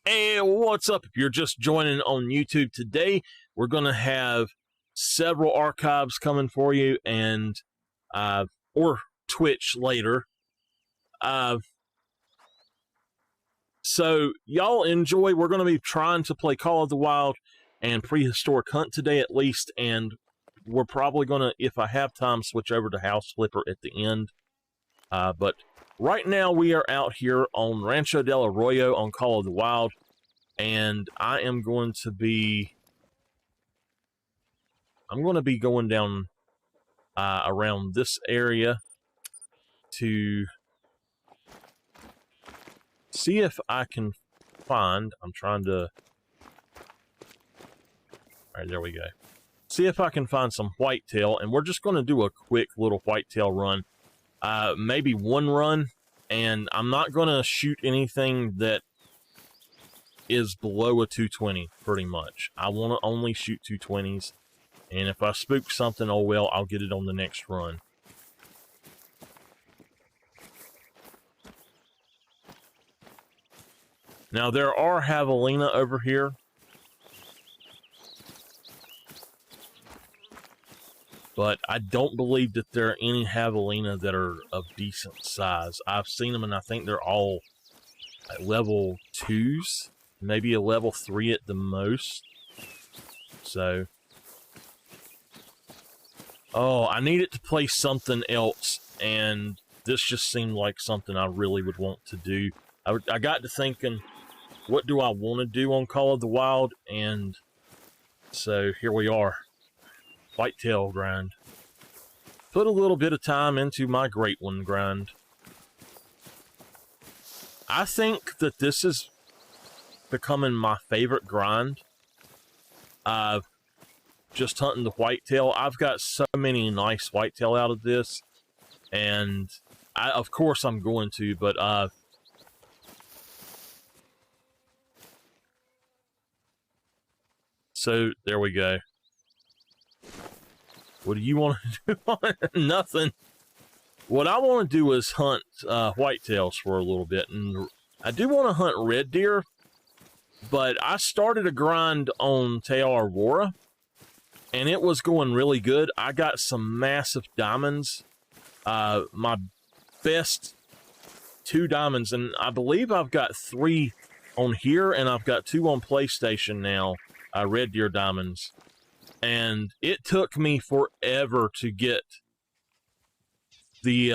Hey, what's up? If you're just joining on YouTube today, we're going to have several archives coming for you and or Twitch later. So y'all enjoy. We're going to be trying to play Call of the Wild and Prehistoric Hunt today at least, and we're probably going to, if I have time, switch over to House Flipper at the end. But right now we are out here on Rancho del Arroyo on Call of the Wild, and I am going to be going down around this area to see if I can find, all right, there we go. See if I can find some whitetail, and we're just going to do a quick little whitetail run. Maybe one run, and I'm not going to shoot anything that is below a 220, pretty much. I want to only shoot 220s, and if I spook something, oh well, I'll get it on the next run. Now, there are javelina over here. But I don't believe that there are any javelina that are of decent size. I've seen them, and I think they're all at level 2s, maybe a level 3 at the most. So, oh, I needed to play something else, and this just seemed like something I really would want to do. I got to thinking, what do I want to do on Call of the Wild? And so here we are. Whitetail grind. Put a little bit of time into my great one grind. I think that this is becoming my favorite grind. Just hunting the whitetail. I've got so many nice whitetail out of this, and of course I'm going to, but so there we go. What do you want to do? Nothing. What I want to do is hunt whitetails for a little bit. And I do want to hunt red deer, but I started a grind on Teal Aurora, and it was going really good. I got some massive diamonds. My best 2 diamonds, and I believe I've got 3 on here, and I've got 2 on PlayStation now, red deer diamonds. And it took me forever to get the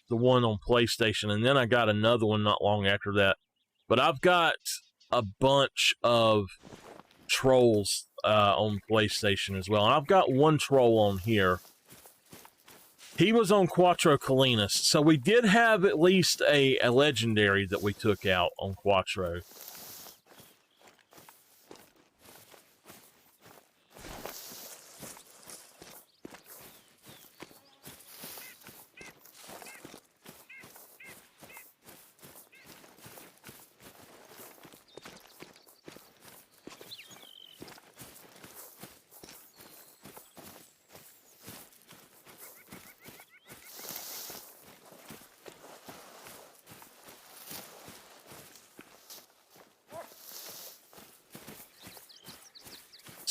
one on PlayStation, and then I got another one not long after that. But I've got a bunch of trolls on PlayStation as well, and I've got 1 troll on here. He was on Quattro Colinas, so we did have at least a legendary that we took out on Quattro.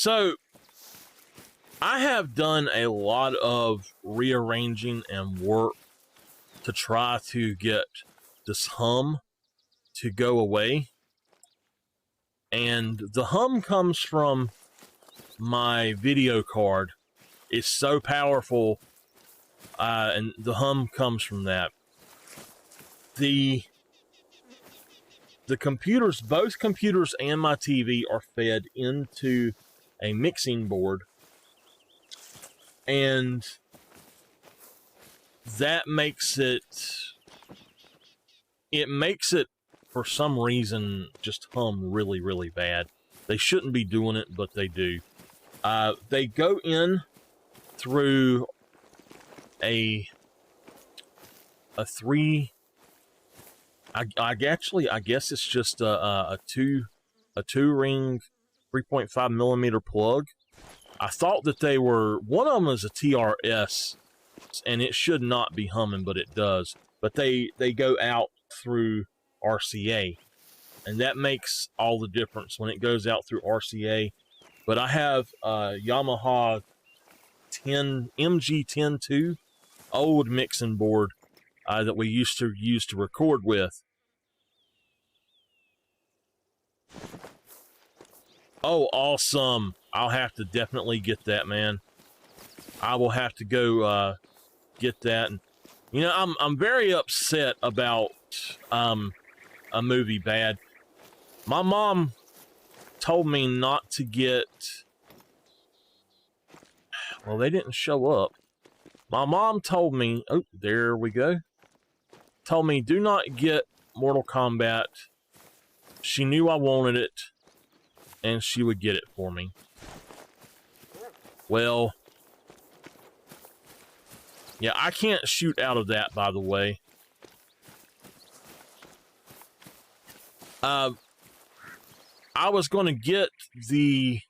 So, I have done a lot of rearranging and work to try to get this hum to go away. And the hum comes from my video card. It's so powerful, and the hum comes from that. The computers, both computers and my TV are fed into a mixing board, and that makes it for some reason just hum really, really bad. They shouldn't be doing it, but they do. They go in through a 3. I guess it's just a two ring 3.5 millimeter plug. I thought that they were, one of them is a TRS, and it should not be humming, but it does. But they go out through RCA, and that makes all the difference when it goes out through RCA. But I have a Yamaha MG102 old mixing board that we used to use to record with. Oh, awesome. I'll have to definitely get that, man. I will have to go get that. And, you know, I'm very upset about a movie bad. My mom told me not to get... Well, they didn't show up. My mom told me... Oh, there we go. Told me, do not get Mortal Kombat. She knew I wanted it, and she would get it for me. Well... Yeah, I can't shoot out of that, by the way. I was going to get the...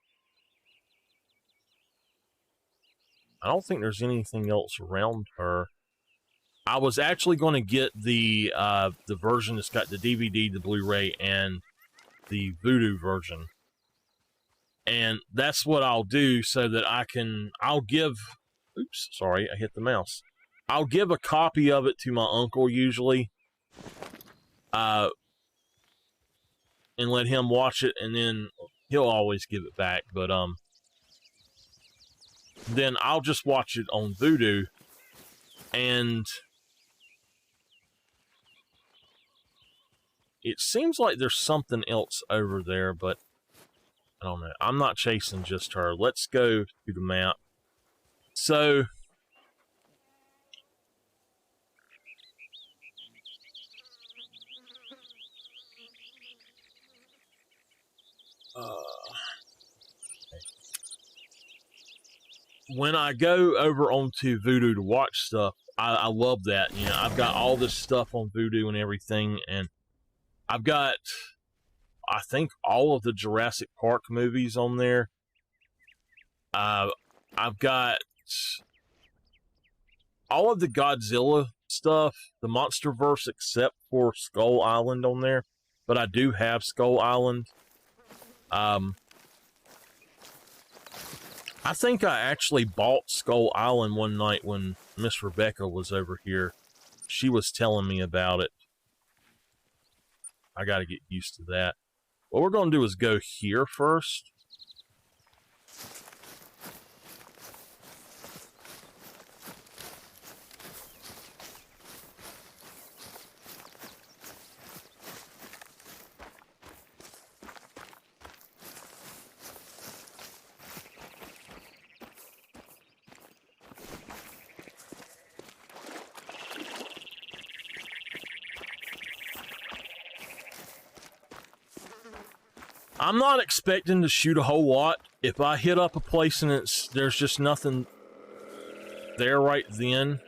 I don't think there's anything else around her. I was actually going to get the version that's got the DVD, the Blu-ray, and the Voodoo version. And that's what I'll do so that I'll give... Oops, sorry, I hit the mouse. I'll give a copy of it to my uncle usually. And let him watch it, and then he'll always give it back. But then I'll just watch it on Voodoo, and it seems like there's something else over there, but I don't know. I'm not chasing just her. Let's go to the map. So when I go over onto Voodoo to watch stuff, I love that. You know, I've got all this stuff on Voodoo and everything, and I've got, I think, all of the Jurassic Park movies on there. I've got all of the Godzilla stuff, the MonsterVerse, except for Skull Island on there. But I do have Skull Island. I think I actually bought Skull Island one night when Miss Rebecca was over here. She was telling me about it. I got to get used to that. What we're going to do is go here first. I'm not expecting to shoot a whole lot. If I hit up a place and there's just nothing there right then,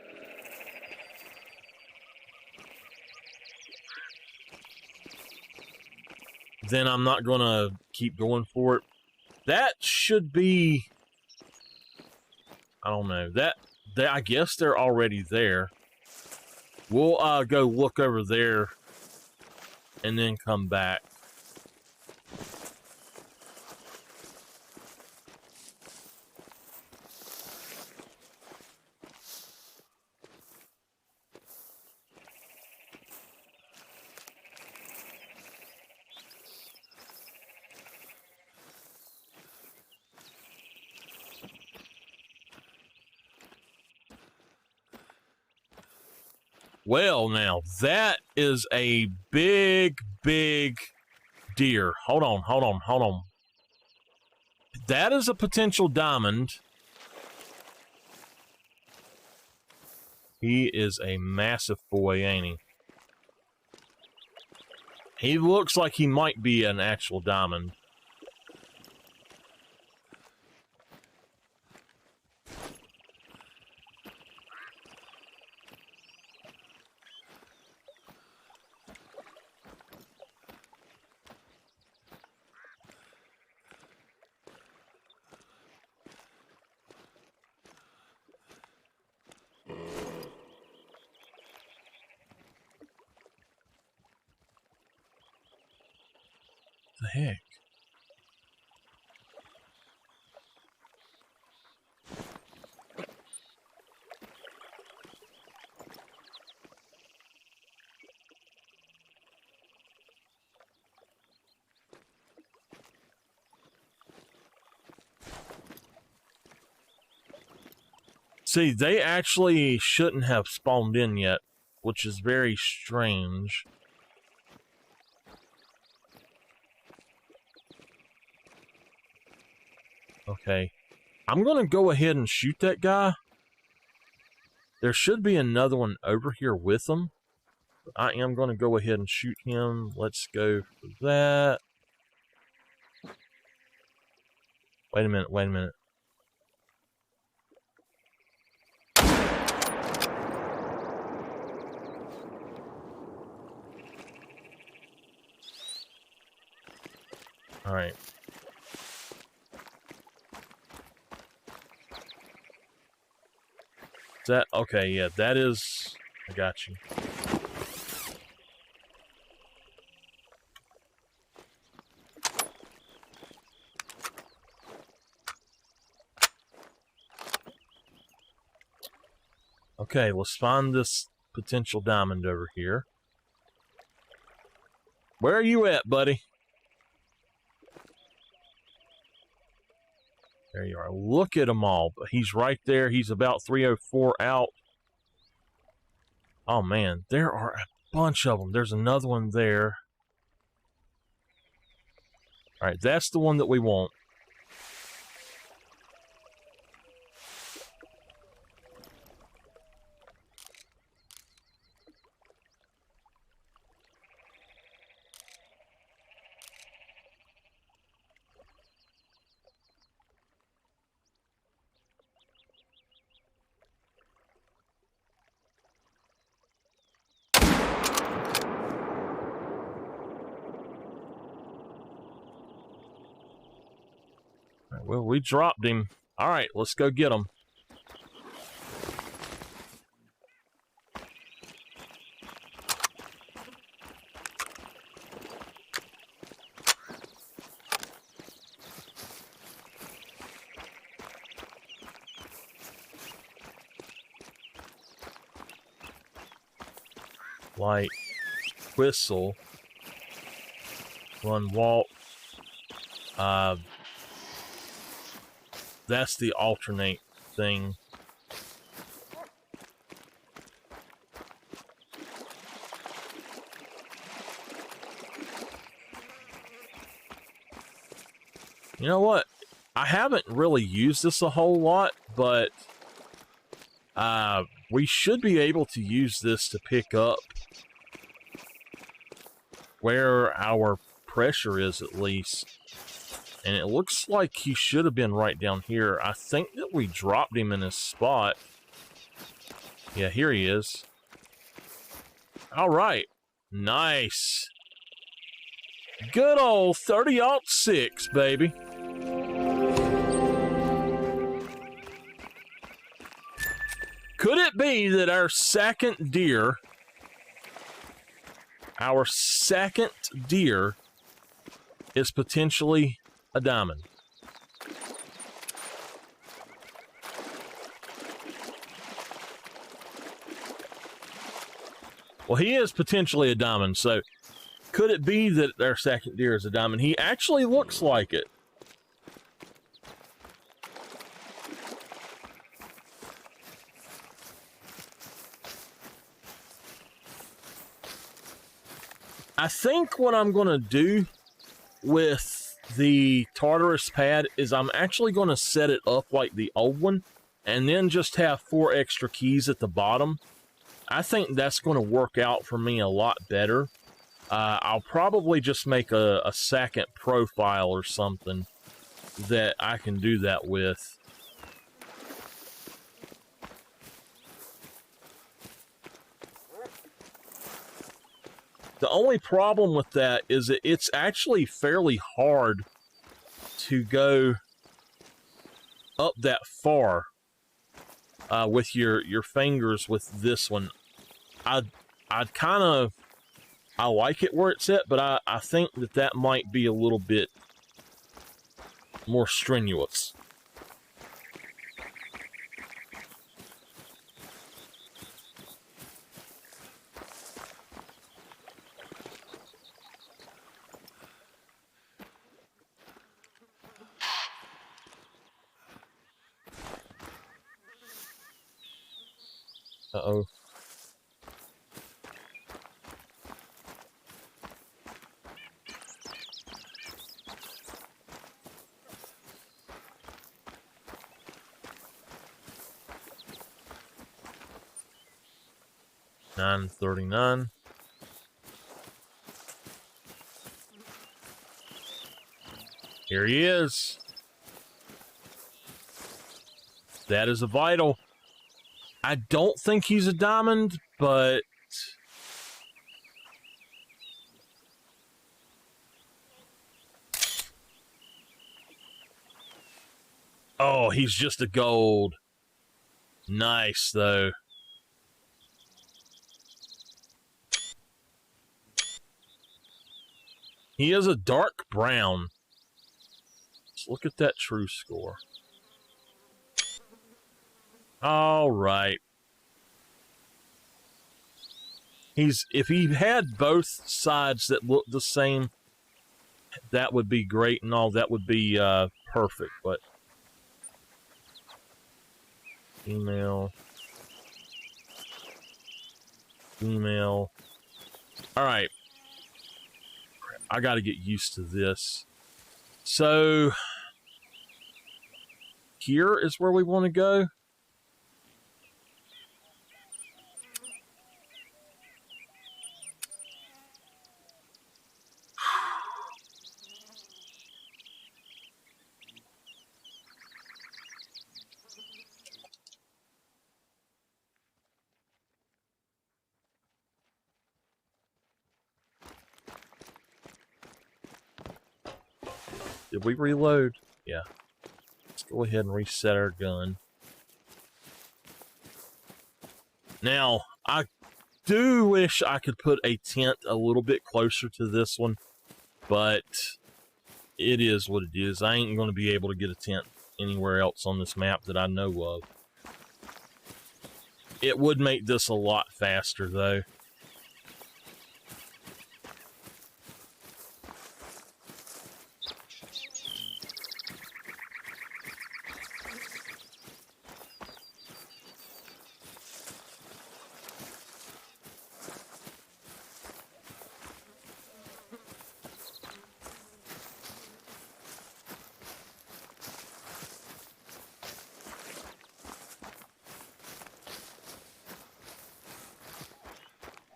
then I'm not going to keep going for it. That should be... I don't know. I guess they're already there. We'll go look over there and then come back. Well, now, that is a big, big deer. Hold on. That is a potential diamond. He is a massive boy, ain't he? He looks like he might be an actual diamond. the heck? See, they actually shouldn't have spawned in yet, which is very strange. Okay. I'm going to go ahead and shoot that guy. There should be another one over here with him. I am going to go ahead and shoot him. Let's go for that. Wait a minute, wait a minute. All right. Is that okay? Yeah, that is. I got you. Okay, let's find this potential diamond over here. Where are you at, buddy? There you are. Look at them all. He's right there. He's about 304 out. Oh, man. There are a bunch of them. There's another one there. All right. That's the one that we want. Well, we dropped him. All right, let's go get him. Light, whistle, run, walk. That's the alternate thing. You know what? I haven't really used this a whole lot, but we should be able to use this to pick up where our pressure is, at least. And it looks like he should have been right down here. I think that we dropped him in his spot. Yeah, here he is. All right. Nice. Good old 30-06, baby. Could it be that our second deer is potentially a diamond? Well, he is potentially a diamond, so could it be that our second deer is a diamond? He actually looks like it. I think what I'm going to do with the Tartarus pad is I'm actually going to set it up like the old one and then just have 4 extra keys at the bottom. I think that's going to work out for me a lot better. I'll probably just make a second profile or something that I can do that with. The only problem with that is that it's actually fairly hard to go up that far with your fingers with this one. I I like it where it's at, but I think that might be a little bit more strenuous. Uh-oh. $9.39. Here he is. That is a vital. I don't think he's a diamond, but oh, he's just a gold. Nice, though. He is a dark brown. Let's look at that true score. All right. If he had both sides that look the same, that would be great and all. That would be perfect. But female. All right. I got to get used to this. So here is where we want to go. Did we reload? Yeah. Let's go ahead and reset our gun. Now, I do wish I could put a tent a little bit closer to this one, but it is what it is. I ain't going to be able to get a tent anywhere else on this map that I know of. It would make this a lot faster, though.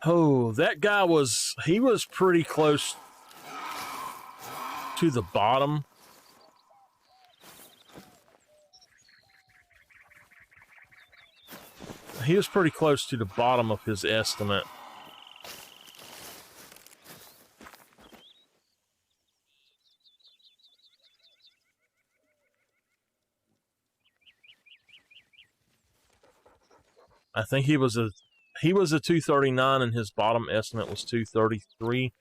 Oh, that guy he was pretty close to the bottom. He was pretty close to the bottom of his estimate. I think he was a 239 and his bottom estimate was 233.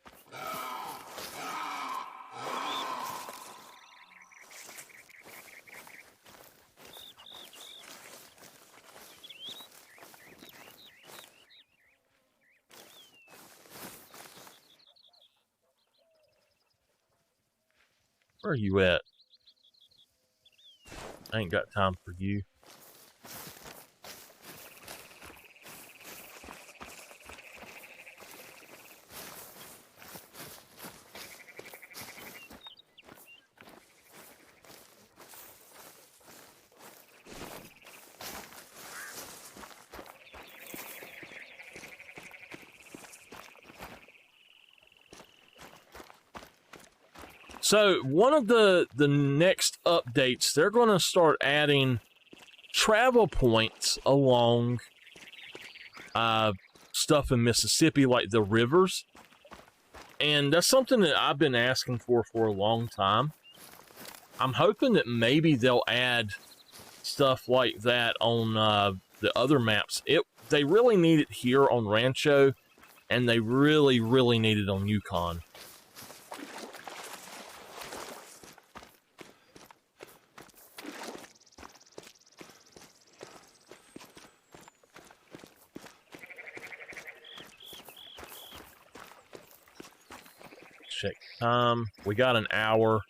Where are you at? I ain't got time for you. So one of the next updates, they're going to start adding travel points along stuff in Mississippi, like the rivers. And that's something that I've been asking for a long time. I'm hoping that maybe they'll add stuff like that on the other maps. They really need it here on Rancho, and they really, really need it on Yukon. Check time. We got an hour.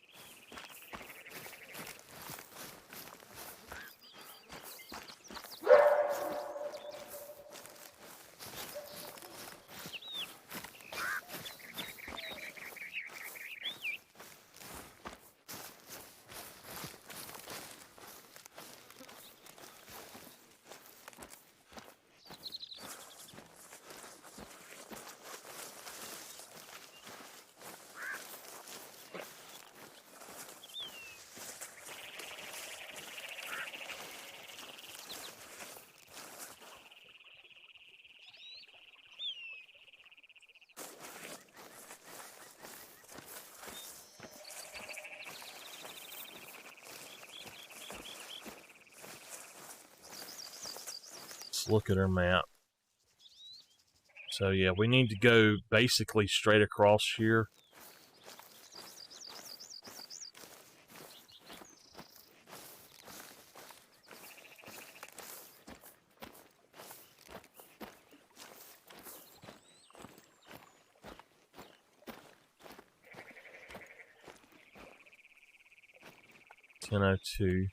Look at our map. So yeah, we need to go basically straight across here. $10:02.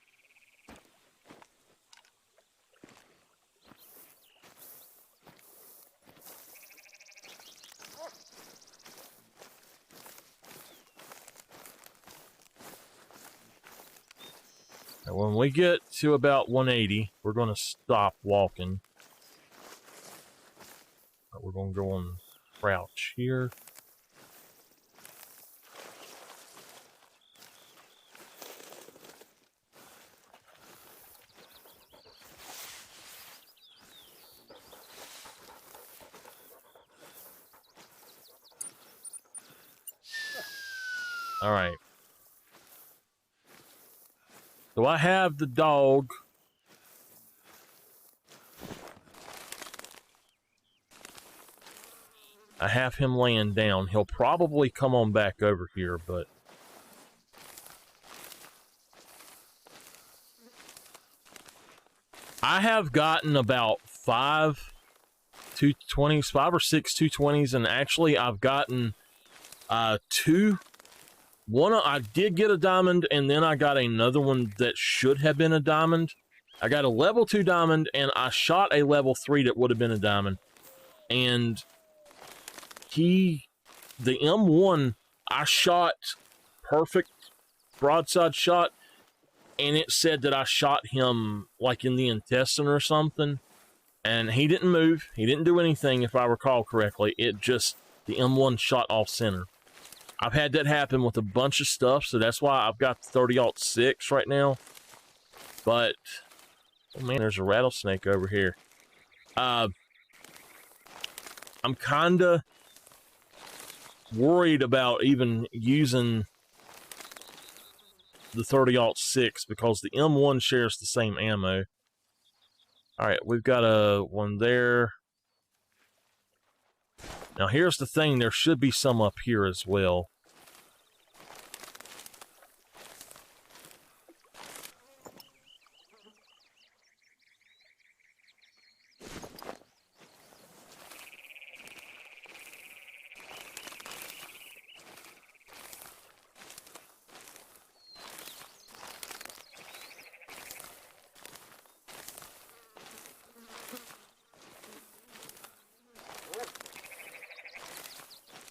When we get to about 180, we're going to stop walking. We're going to go on crouch here. All right. So I have the dog. I have him laying down. He'll probably come on back over here, but I have gotten about 5 220s, 5 or 6 220s, and actually I've gotten 2. One, I did get a diamond, and then I got another one that should have been a diamond. I got a level 2 diamond, and I shot a level 3 that would have been a diamond. And the M1, I shot perfect broadside shot, and it said that I shot him like in the intestine or something. And he didn't move. He didn't do anything, if I recall correctly. It just, the M1 shot off center. I've had that happen with a bunch of stuff, so that's why I've got the 30-06 right now. But, oh man, there's a rattlesnake over here. I'm kind of worried about even using the 30-06 because the M1 shares the same ammo. Alright, we've got one there. Now here's the thing, there should be some up here as well.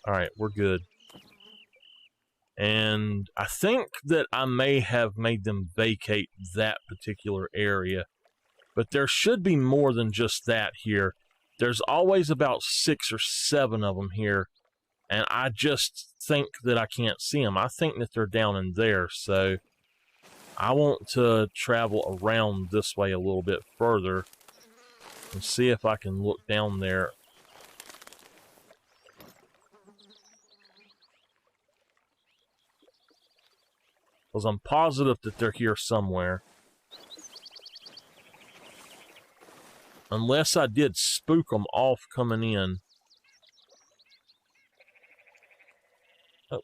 Alright, we're good. And I think that I may have made them vacate that particular area. But there should be more than just that here. There's always about 6 or 7 of them here. And I just think that I can't see them. I think that they're down in there. So I want to travel around this way a little bit further and see if I can look down there. Because I'm positive that they're here somewhere. Unless I did spook them off coming in.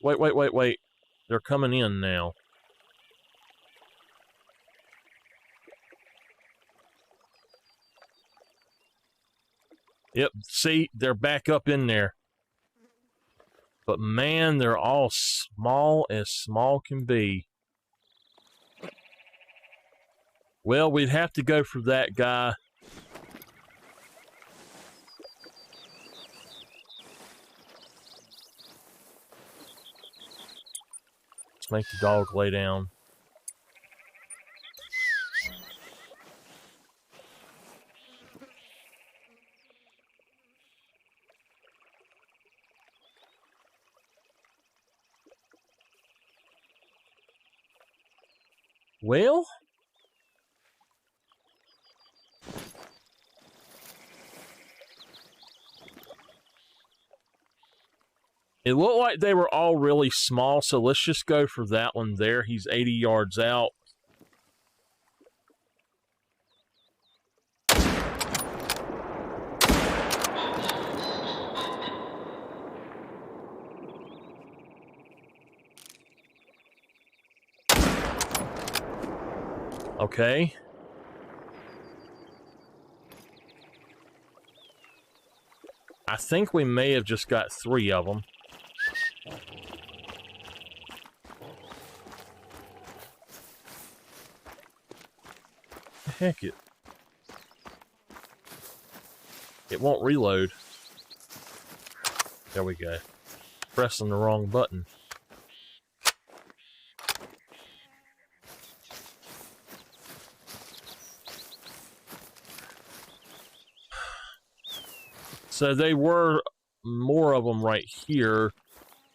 Wait. They're coming in now. Yep, see, they're back up in there. But man, they're all small as small can be. Well, we'd have to go for that guy. Let's make the dog lay down. Well, it looked like they were all really small, so let's just go for that one there. He's 80 yards out. Okay. I think we may have just got 3 of them. Heck, it won't reload. There we go. Pressing the wrong button. So they were more of them right here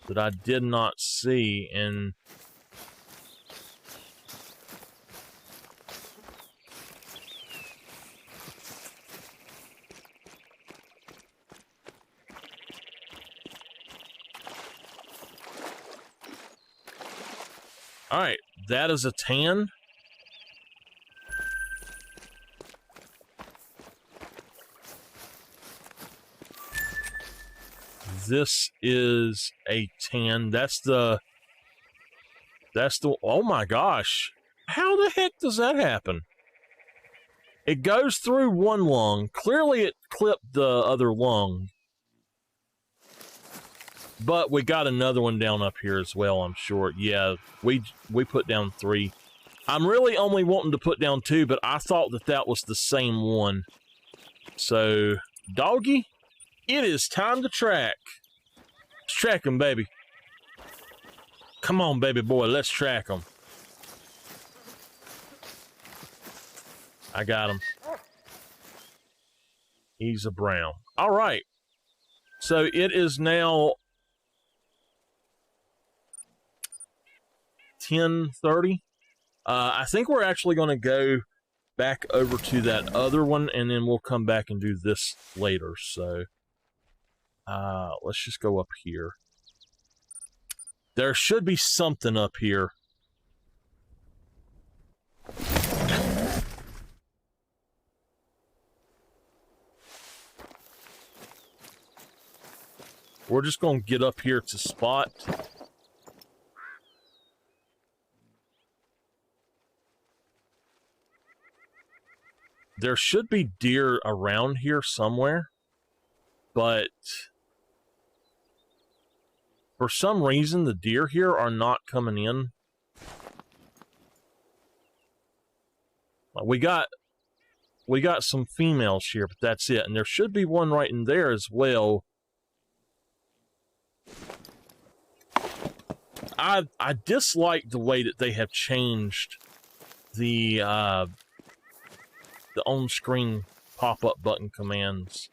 that I did not see, and all right, that is a tan. This is a tan. That's the, oh my gosh. How the heck does that happen? It goes through one lung. Clearly it clipped the other lung. But we got another one down up here as well, I'm sure. Yeah, we put down 3. I'm really only wanting to put down 2, but I thought that was the same one. So, doggy, it is time to track. Let's track him, baby. Come on, baby boy, let's track him. I got him. He's a brown. All right. So it is now 10:30. I think we're actually going to go back over to that other one, and then we'll come back and do this later. So let's just go up here. There should be something up here. We're just going to get up here to spot. There should be deer around here somewhere, but for some reason the deer here are not coming in. We got some females here, but that's it. And there should be one right in there as well. I dislike the way that they have changed the on-screen pop-up button commands.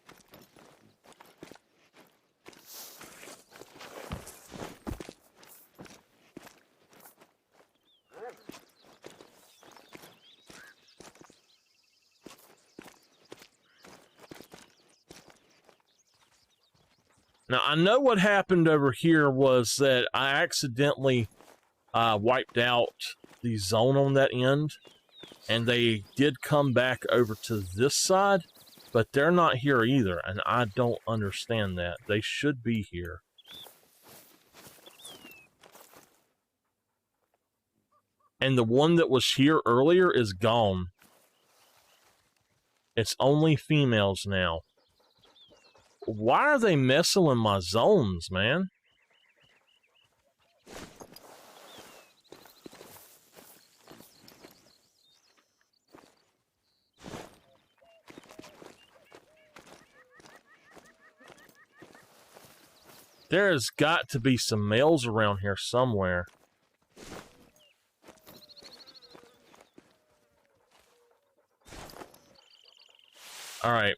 Now, I know what happened over here was that I accidentally wiped out the zone on that end, and they did come back over to this side, but they're not here either, and I don't understand that. They should be here. And the one that was here earlier is gone. It's only females now. Why are they messing with my zones, man? There's got to be some males around here somewhere. All right.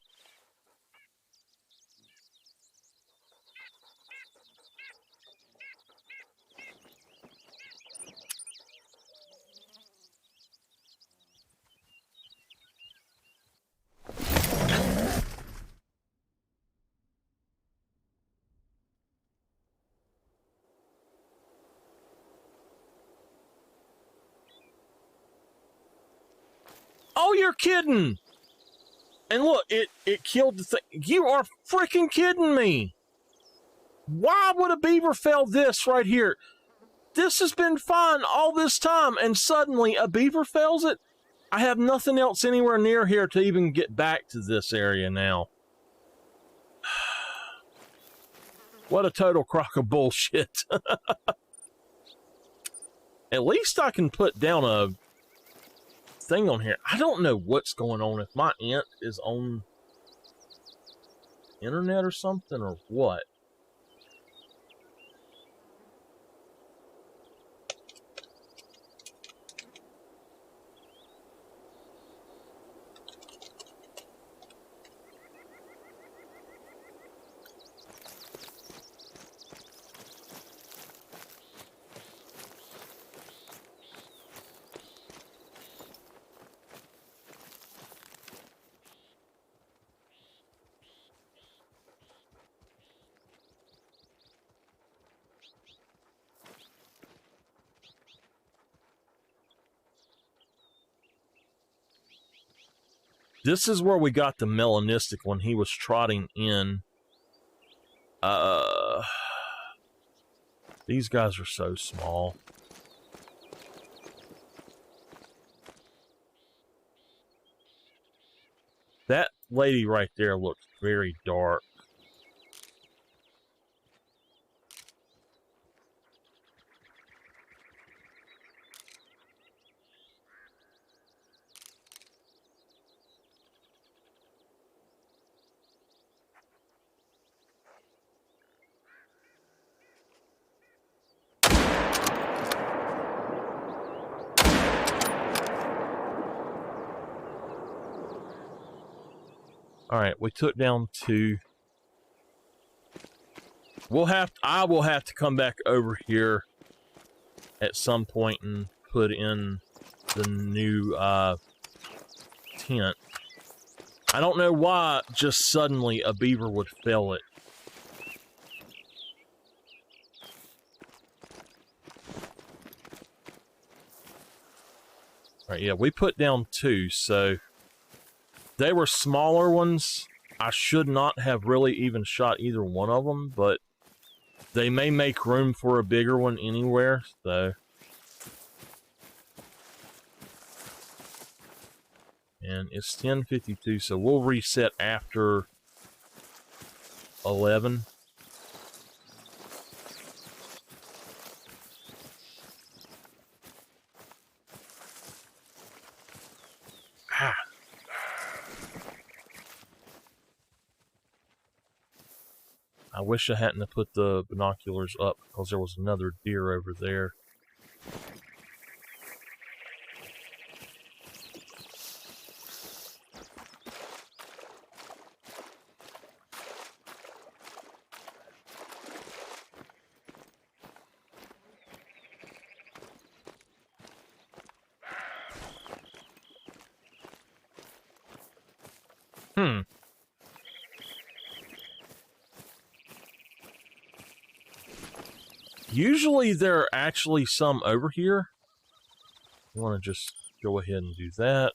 Oh, you're kidding. And look, it killed the thing. You are freaking kidding me. Why would a beaver fell this right here? This has been fine all this time, and suddenly a beaver fells it? I have nothing else anywhere near here to even get back to this area now. What a total crock of bullshit. At least I can put down a thing on here. I don't know what's going on, if my aunt is on internet or something or what. This is where we got the melanistic when he was trotting in. These guys are so small. That lady right there looks very dark. All right, we took down 2. I will have to come back over here at some point and put in the new tent. I don't know why just suddenly a beaver would fell it. All right, yeah, we put down 2, so they were smaller ones. I should not have really even shot either one of them, but they may make room for a bigger one anywhere, so. And it's 10:52, so we'll reset after 11. I wish I hadn't have put the binoculars up because there was another deer over there. Usually there are actually some over here. You want to just go ahead and do that.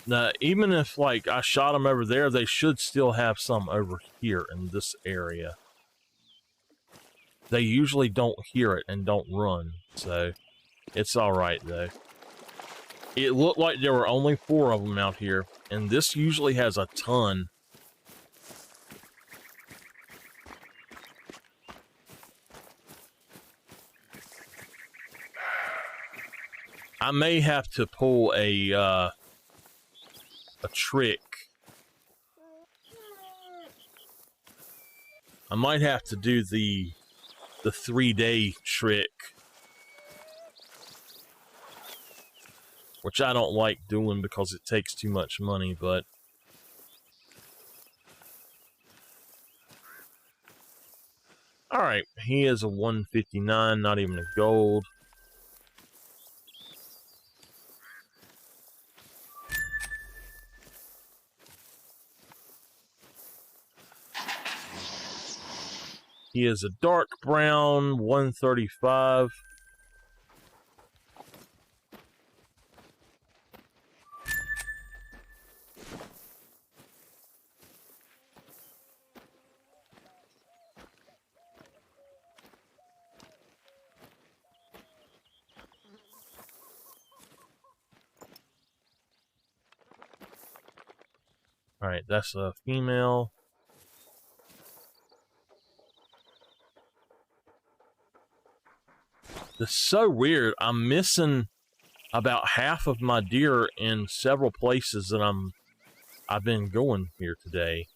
Now, even if like I shot them over there, they should still have some over here in this area. They usually don't hear it and don't run. so it's all right though. It looked like there were only 4 of them out here, and this usually has a ton. I may have to pull a trick. I might have to do the 3-day trick, which I don't like doing because it takes too much money, but all right, he is a 159, not even a gold. He is a dark brown, 135. All right, that's a female. It's so weird. I'm missing about half of my deer in several places that I've been going here today.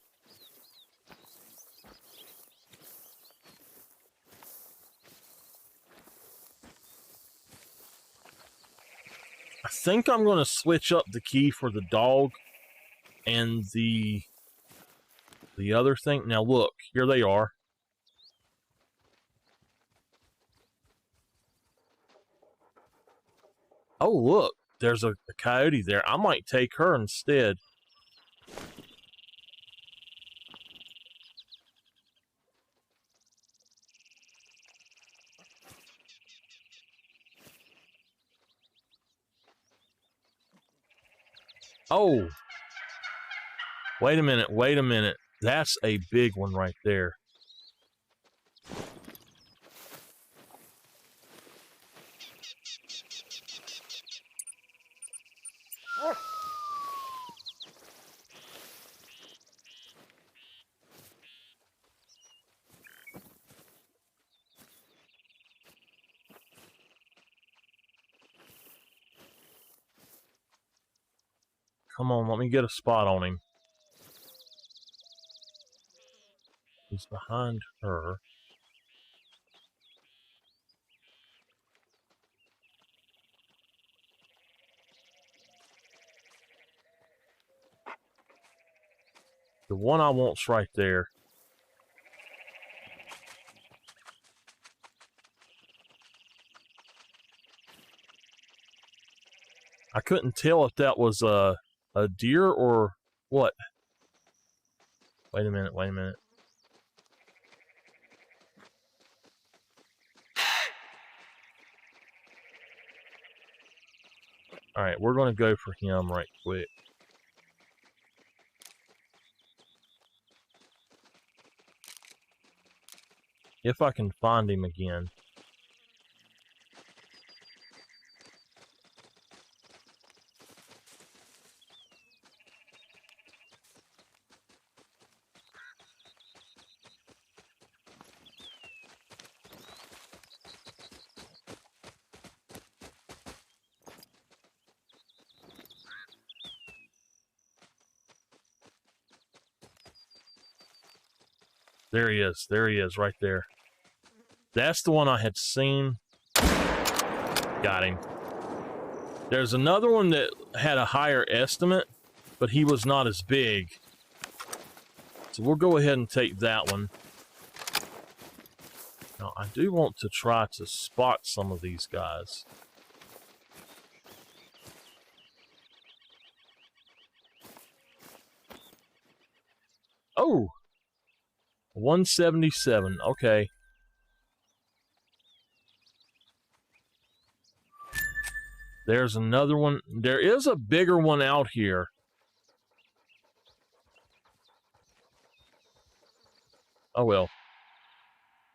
I think I'm going to switch up the key for the dog and the other thing. Now look, here they are. Oh, look, there's a coyote there. I might take her instead. Oh, wait a minute, wait a minute. That's a big one right there. Come on, let me get a spot on him. He's behind her. The one I want's right there. I couldn't tell if that was a deer or what. Wait a minute, wait a minute. All right, we're going to go for him right quick. If I can find him again. There he is, right there. That's the one I had seen. Got him. There's another one that had a higher estimate, but he was not as big. So we'll go ahead and take that one. Now, I do want to try to spot some of these guys. Oh! 177, okay. There's another one. There is a bigger one out here. Oh well.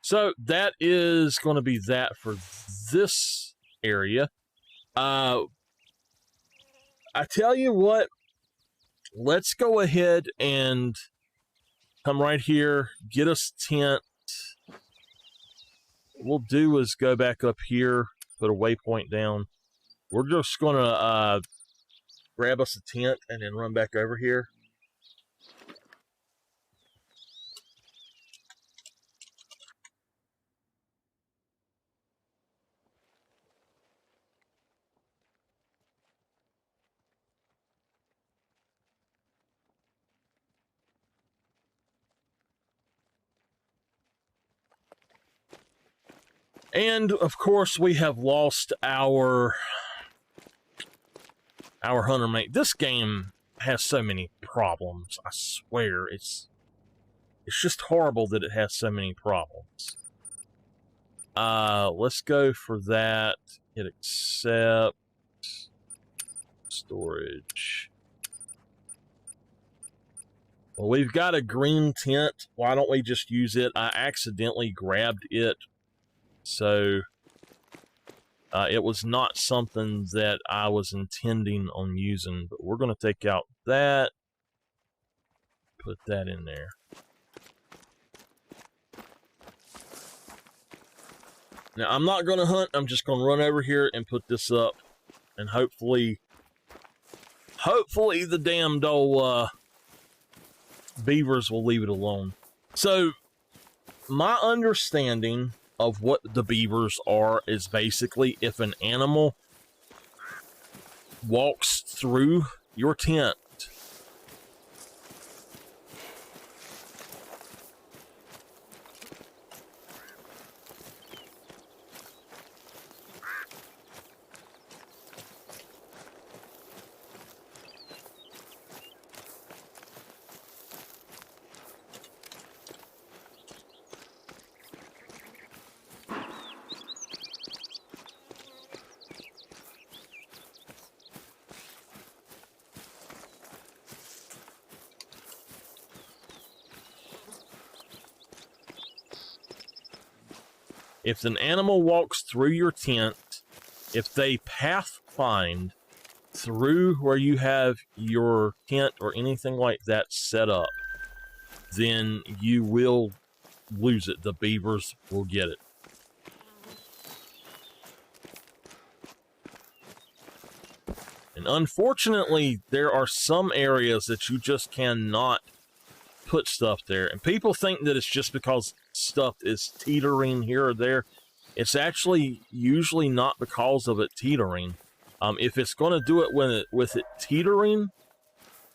So that is going to be that for this area. I tell you what, let's go ahead and come right here, get us a tent. What we'll do is go back up here, put a waypoint down. We're just going to grab us a tent and then run back over here. And of course, we have lost our hunter mate. This game has so many problems. I swear, it's just horrible that it has so many problems. Let's go for that. Hit accept. Storage. Well, we've got a green tent. Why don't we just use it? I accidentally grabbed it. So, it was not something that I was intending on using. But we're going to take out that. Put that in there. Now, I'm not going to hunt. I'm just going to run over here and put this up. And hopefully the damned old beavers will leave it alone. So, my understanding of what the beavers are is basically if an animal walks through your tent, if an animal walks through your tent, if they pathfind through where you have your tent or anything like that set up, then you will lose it. The beavers will get it. And unfortunately, there are some areas that you just cannot put stuff there. And people think that it's just because stuff is teetering here or there. It's actually usually not because of it teetering. If it's going to do it with it teetering,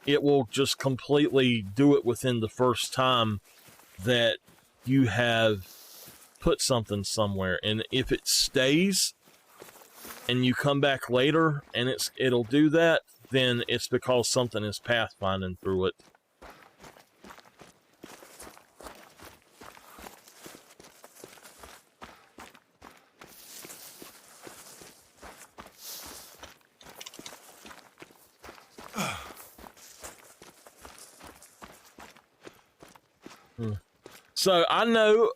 it will just completely do it within the first time that you have put something somewhere. And if it stays and you come back later and it'll do that, then it's because something is pathfinding through it. So I know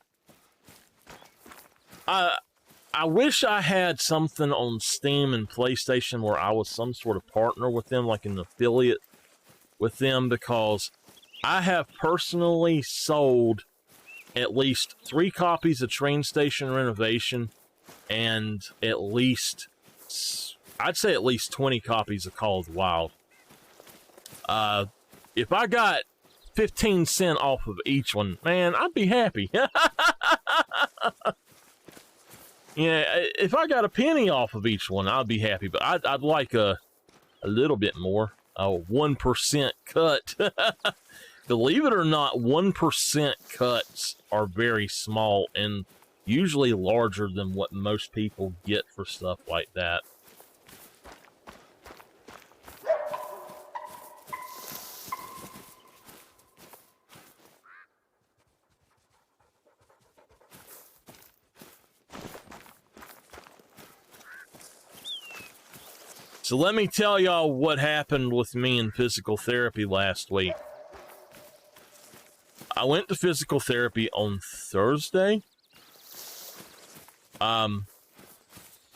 I wish I had something on Steam and PlayStation where I was some sort of partner with them, like an affiliate with them, because I have personally sold at least 3 copies of Train Station Renovation and at least, I'd say at least 20 copies of Call of the Wild. If I got 15 cents off of each one, man, I'd be happy. Yeah, if I got a penny off of each one, I'd be happy. But I'd like a little bit more, a 1% cut. Believe it or not, 1% cuts are very small and usually larger than what most people get for stuff like that. So let me tell y'all what happened with me in physical therapy last week. I went to physical therapy on Thursday.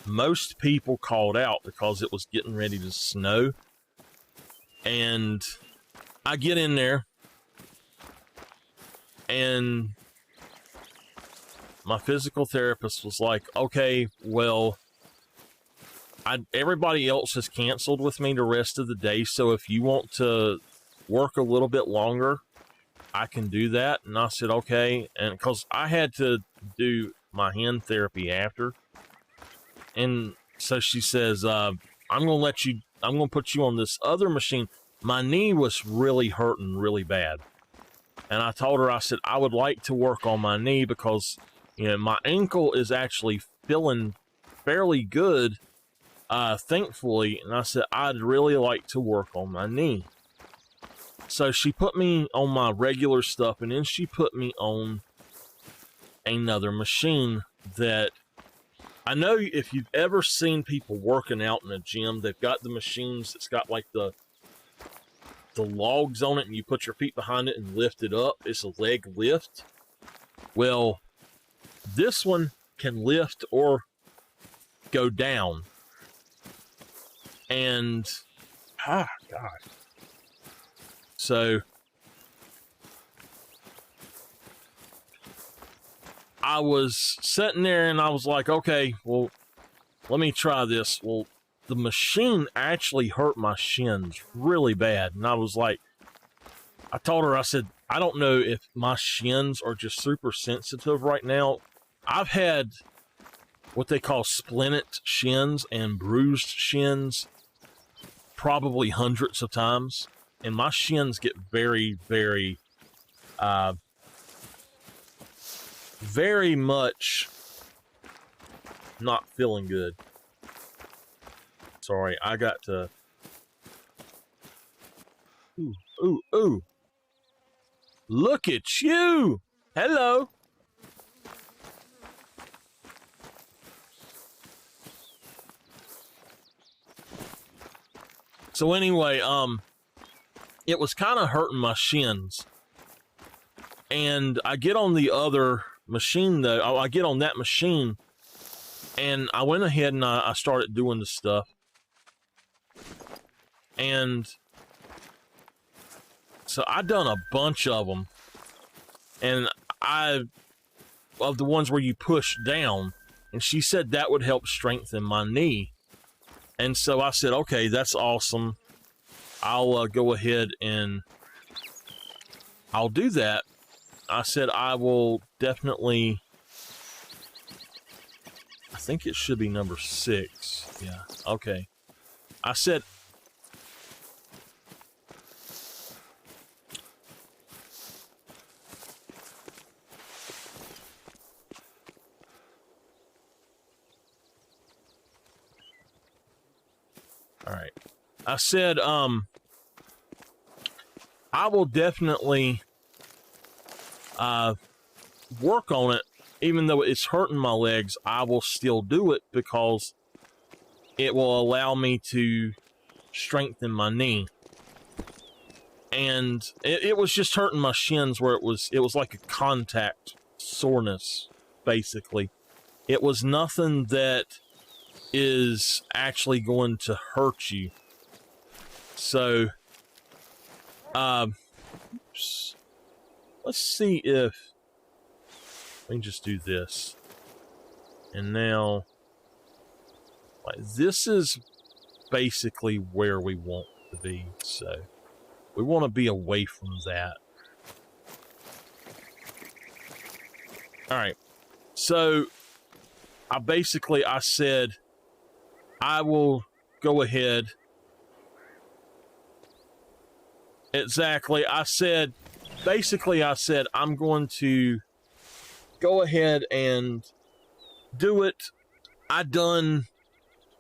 most people called out because it was getting ready to snow. And I get in there, and my physical therapist was like, okay, well, everybody else has canceled with me the rest of the day, so if you want to work a little bit longer, I can do that. And I said, okay. And because I had to do my hand therapy after. And so she says, I'm going to put you on this other machine. My knee was really hurting really bad. And I told her, I said, I would like to work on my knee because, you know, my ankle is actually feeling fairly good, thankfully. And I said, I'd really like to work on my knee. So she put me on my regular stuff, and then she put me on another machine that I know if you've ever seen people working out in a gym, they've got the machines that's got like the logs on it, and you put your feet behind it and lift it up. It's a leg lift. Well, this one can lift or go down. And, God. So, I was sitting there and I was like, okay, well, let me try this. Well, the machine actually hurt my shins really bad. And I was like, I told her, I said, I don't know if my shins are just super sensitive right now. I've had what they call splinted shins and bruised shins probably hundreds of times. And my shins get very, very, very much not feeling good. Sorry, I got to... Ooh. Look at you! Hello! So anyway, it was kind of hurting my shins. And I get on the other machine, though. I get on that machine, and I went ahead and I started doing the stuff. And so I done a bunch of them. And of the ones where you push down. And she said that would help strengthen my knee. And so I said, okay, that's awesome. I'll go ahead and I'll do that. I said I will definitely... I think it should be number 6. Yeah, okay. I said... All right. I said, I will definitely work on it. Even though it's hurting my legs, I will still do it because it will allow me to strengthen my knee. And it was just hurting my shins where it was like a contact soreness, basically. It was nothing that is actually going to hurt you. So, let's see if, let me just do this. And now, like, this is basically where we want to be. So, we want to be away from that. Alright. So, I said, I will go ahead. Exactly. I said, I'm going to go ahead and do it. I done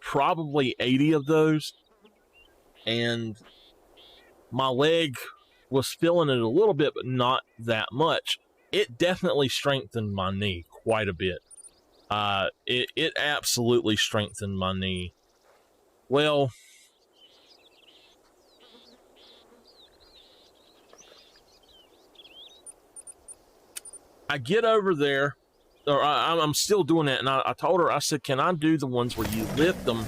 probably 80 of those. And my leg was feeling it a little bit, but not that much. It definitely strengthened my knee quite a bit. It absolutely strengthened my knee. Well, I get over there or I'm still doing that. And I told her, I said, can I do the ones where you lift them?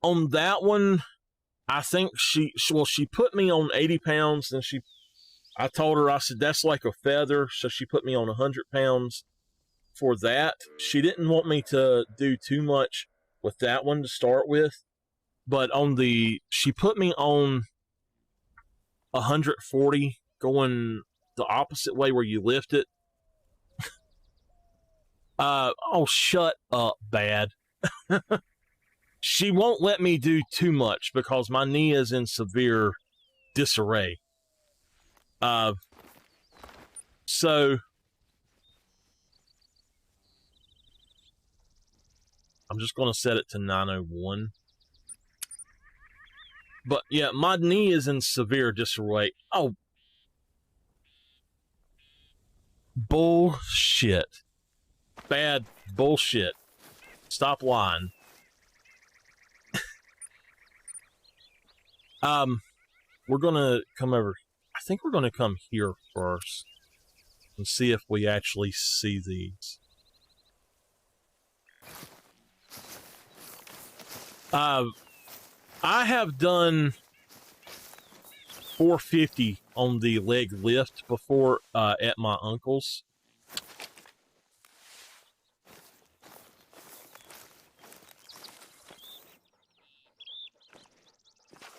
On that one, I think she put me on 80 pounds, and I told her, I said, that's like a feather. So she put me on 100 pounds for that. She didn't want me to do too much with that one to start with, but she put me on 140 going the opposite way where you lift it. Oh, shut up, bad. She won't let me do too much because my knee is in severe disarray. So I'm just going to set it to 901. But yeah, my knee is in severe disarray. Oh, bullshit. Bad bullshit. Stop lying. We're gonna come over. I think we're gonna come here first and see if we actually see these. I have done 450 on the leg lift before at my uncle's.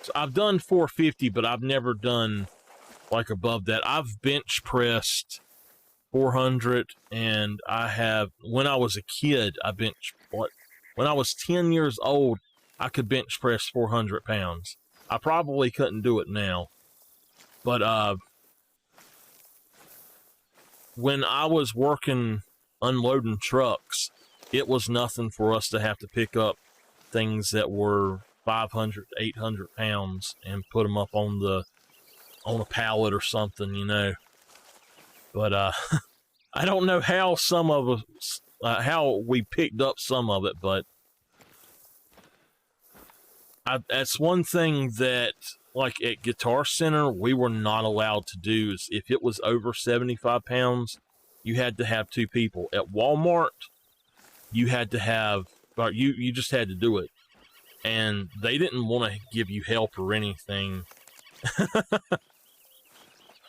So I've done 450, but I've never done like above that. I've bench pressed 400, and I have, when I was a kid, when I was 10 years old, I could bench press 400 pounds. I probably couldn't do it now. But when I was working unloading trucks, it was nothing for us to have to pick up things that were 500 to 800 pounds and put them up on a pallet or something, you know. But I don't know how some of us, how we picked up some of it, but that's one thing that, like at Guitar Center, we were not allowed to do. Is if it was over 75 pounds, you had to have two people. At Walmart, you had to have, or you just had to do it. And they didn't want to give you help or anything.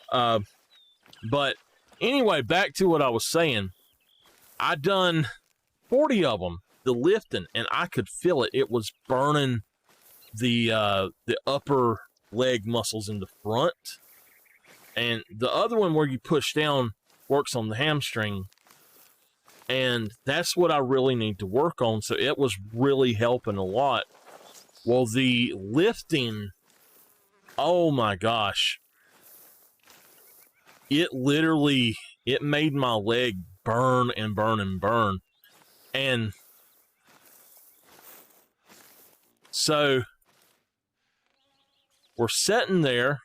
But anyway, back to what I was saying. I done 40 of them, the lifting, and I could feel it. It was burning the upper leg muscles in the front. And the other one where you push down works on the hamstring. And that's what I really need to work on. So it was really helping a lot. Well, the lifting, oh my gosh. It made my leg burn and burn and burn. And so we're sitting there,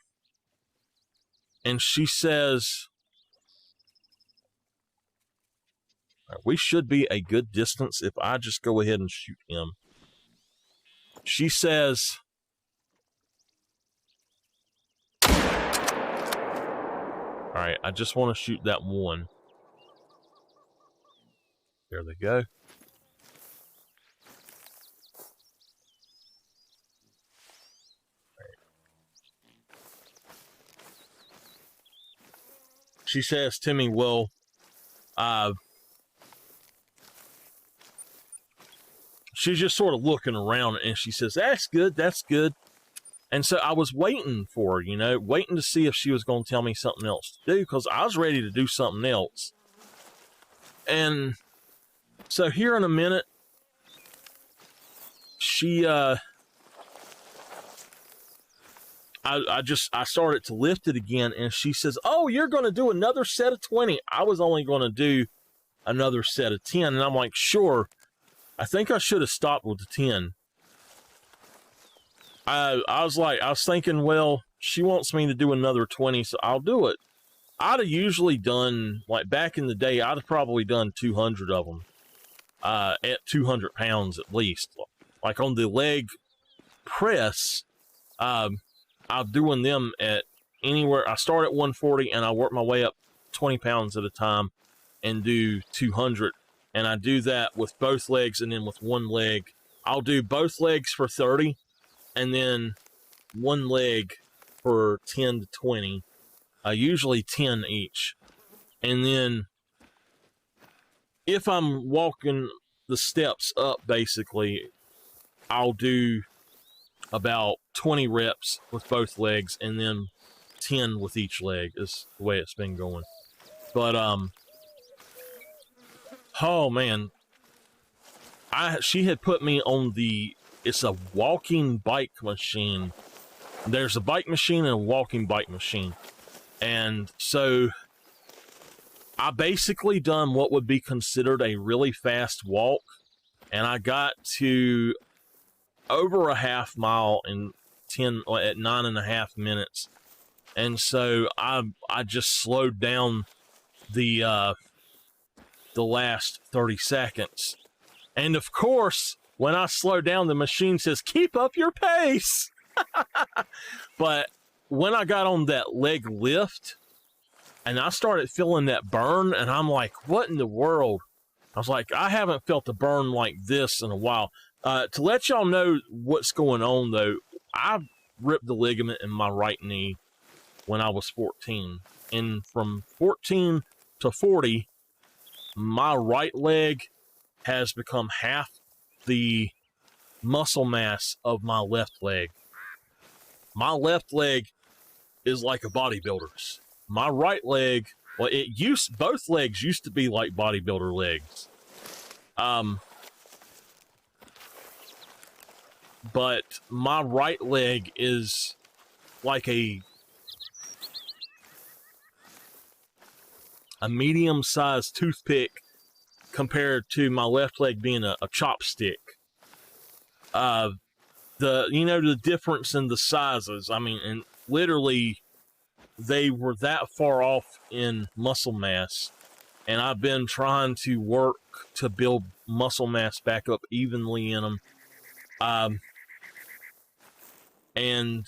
and she says, we should be a good distance if I just go ahead and shoot him. She says, all right, I just want to shoot that one. There they go. She says to me, well, she's just sort of looking around, and she says, that's good, that's good. And so I was waiting for her, you know, waiting to see if she was going to tell me something else to do, because I was ready to do something else. And so here in a minute, she, I started to lift it again, and she says, oh, you're going to do another set of 20. I was only going to do another set of 10. And I'm like, sure. I think I should have stopped with the 10. I was thinking, well, she wants me to do another 20, so I'll do it. I'd have usually done, like back in the day, I'd have probably done 200 of them, at 200 pounds at least. Like on the leg press, I'm doing them at anywhere. I start at 140 and I work my way up 20 pounds at a time and do 200. And I do that with both legs, and then with one leg, I'll do both legs for 30 and then one leg for 10 to 20, usually 10 each. And then if I'm walking the steps up, basically, I'll do about 20 reps with both legs and then 10 with each leg is the way it's been going. But, oh man, she had put me on it's a walking bike machine. There's a bike machine and a walking bike machine. And so I basically done what would be considered a really fast walk. And I got to over a half mile in at 9.5 minutes. And so I just slowed down the last 30 seconds. And of course, when I slow down, the machine says, keep up your pace. But when I got on that leg lift and I started feeling that burn, and I'm like, what in the world? I was like, I haven't felt a burn like this in a while. To let y'all know what's going on, though, I ripped the ligament in my right knee when I was 14. And from 14 to 40, my right leg has become half the muscle mass of my left leg. My left leg is like a bodybuilder's. My right leg, well, both legs used to be like bodybuilder legs. But my right leg is like a medium-sized toothpick compared to my left leg being a chopstick. The difference in the sizes, I mean, and literally they were that far off in muscle mass, and I've been trying to work to build muscle mass back up evenly in them. And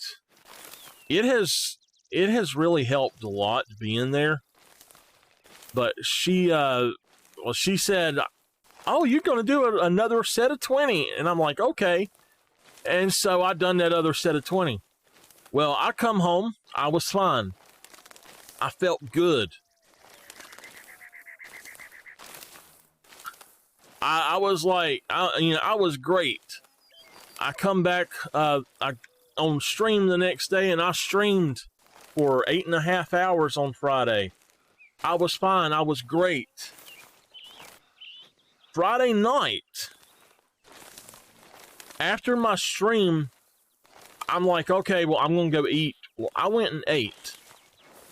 it has really helped a lot to be in there. But she said, oh, you're going to do another set of 20. And I'm like, okay. And so I done that other set of 20. Well, I come home. I was fine. I felt good. I was like, I was great. I come back on stream the next day, and I streamed for 8.5 hours on Friday. I was fine. I was great. Friday night, after my stream, I'm like, okay, well, I'm going to go eat. Well, I went and ate.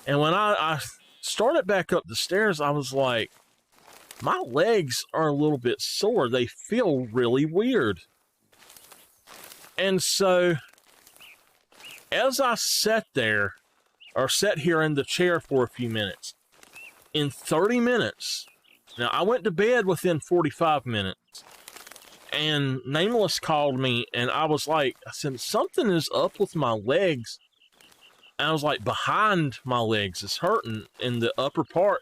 And when I started back up the stairs, I was like, my legs are a little bit sore. They feel really weird. And so, as I sat here in the chair for a few minutes, in 30 minutes, now I went to bed within 45 minutes, and Nameless called me, and I said, something is up with my legs. And I was like, behind my legs is hurting in the upper part.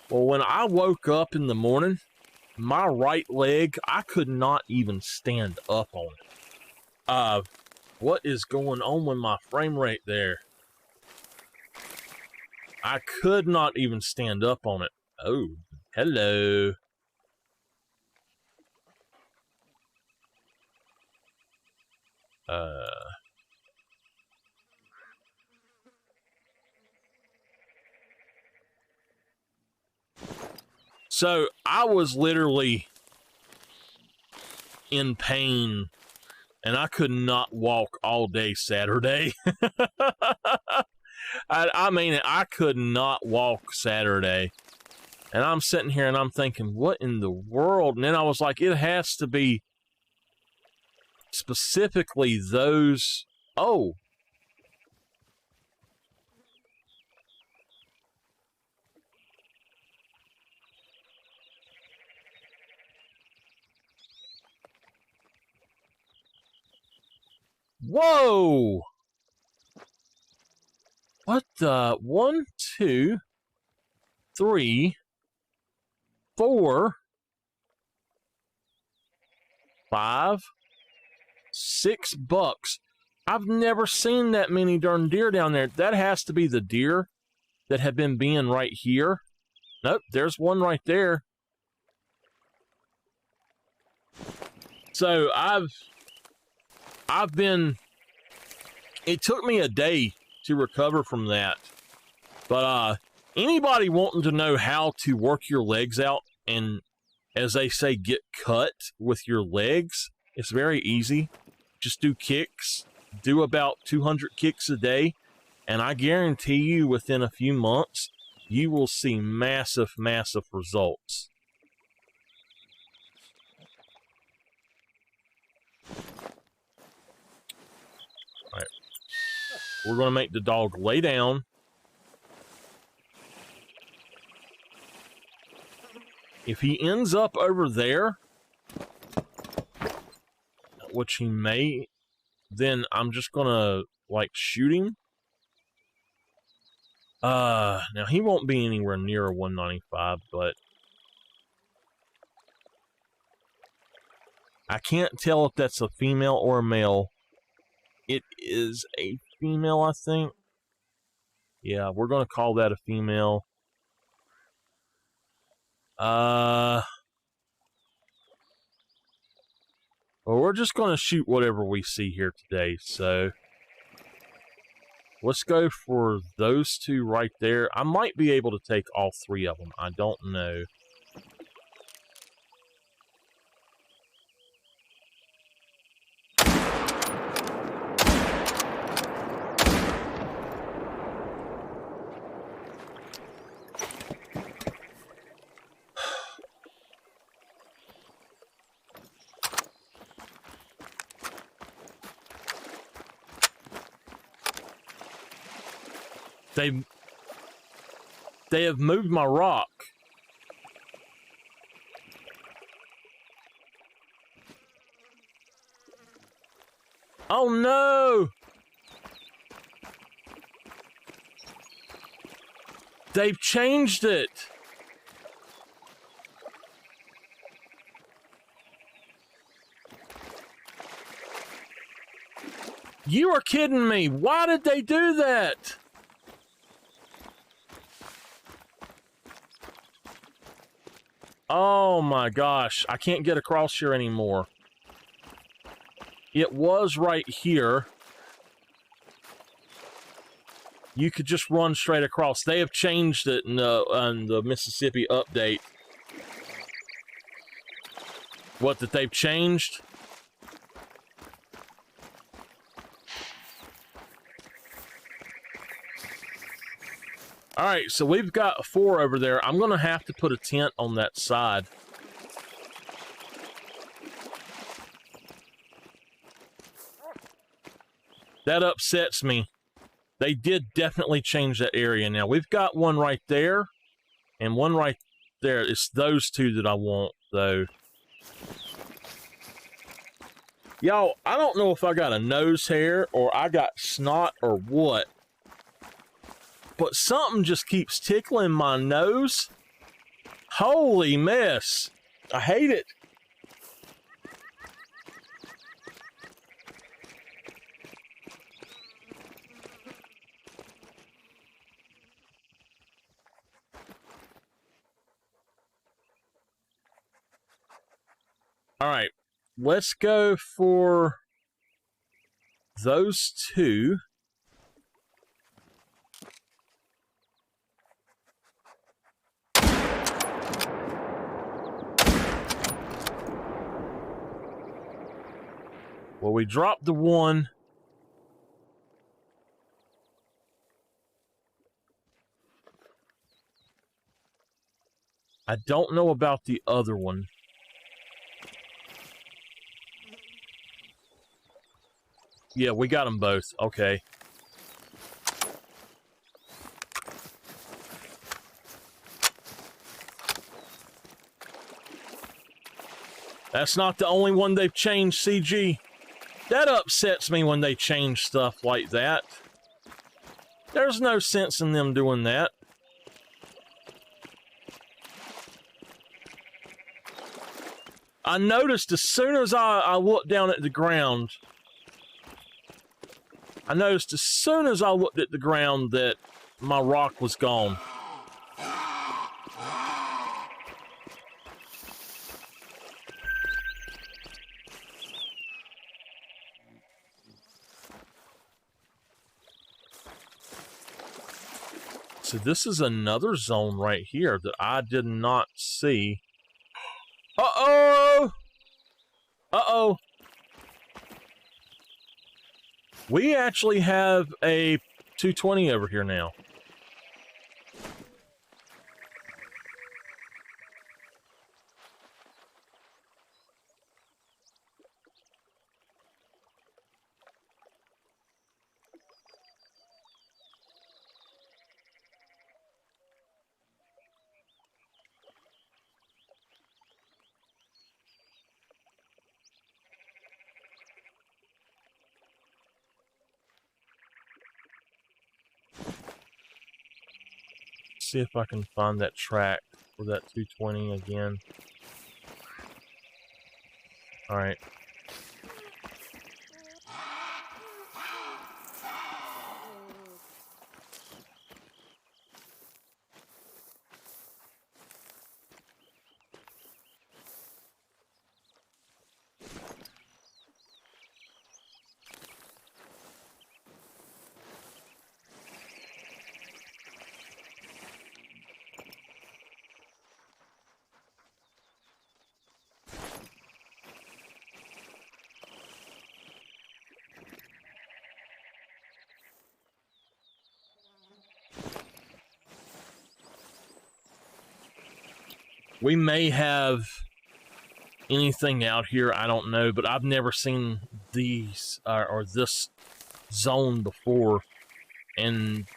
Well, when I woke up in the morning, my right leg, I could not even stand up on it. What is going on with my frame rate there? I could not even stand up on it. Oh, hello. So I was literally in pain, and I could not walk all day Saturday. I mean, I could not walk Saturday. And I'm sitting here and I'm thinking, what in the world? And then I was like, it has to be specifically those. Oh. Whoa. What the? 1, 2, 3, 4, 5, 6 bucks. I've never seen that many darn deer down there. That has to be the deer that have been being right here. Nope, there's one right there. So I've been, it took me a day to recover from that. But anybody wanting to know how to work your legs out and, as they say, get cut with your legs, it's very easy. Just do kicks. Do about 200 kicks a day, and I guarantee you within a few months, you will see massive, massive results. All right. We're going to make the dog lay down. If he ends up over there, which he may, then I'm just gonna like shoot him. Now he won't be anywhere near a 195, but I can't tell if that's a female or a male. It is a female, I think. Yeah, we're gonna call that a female. Well, we're just going to shoot whatever we see here today, so let's go for those two right there. I might be able to take all 3 of them. I don't know. They have moved my rock. Oh no! They've changed it. You are kidding me. Why did they do that? Oh my gosh, I can't get across here anymore. It was right here. You could just run straight across. They have changed it in the Mississippi update. What, that they've changed? All right, so we've got 4 over there. I'm going to have to put a tent on that side. That upsets me. They did definitely change that area now. We've got one right there and one right there. It's those 2 that I want, though. Y'all, I don't know if I got a nose hair or I got snot or what, but something just keeps tickling my nose. Holy mess. I hate it. All right, let's go for those 2. Well, we dropped the 1. I don't know about the other one. Yeah, we got them both. Okay. That's not the only one they've changed, CG. That upsets me when they change stuff like that. There's no sense in them doing that. I noticed as soon as I looked down at the ground, that my rock was gone. So this is another zone right here that I did not see. Uh-oh! Uh-oh! We actually have a 220 over here now. See if I can find that track for that 220 again. All right. We may have anything out here, I don't know, but I've never seen these or this zone before. And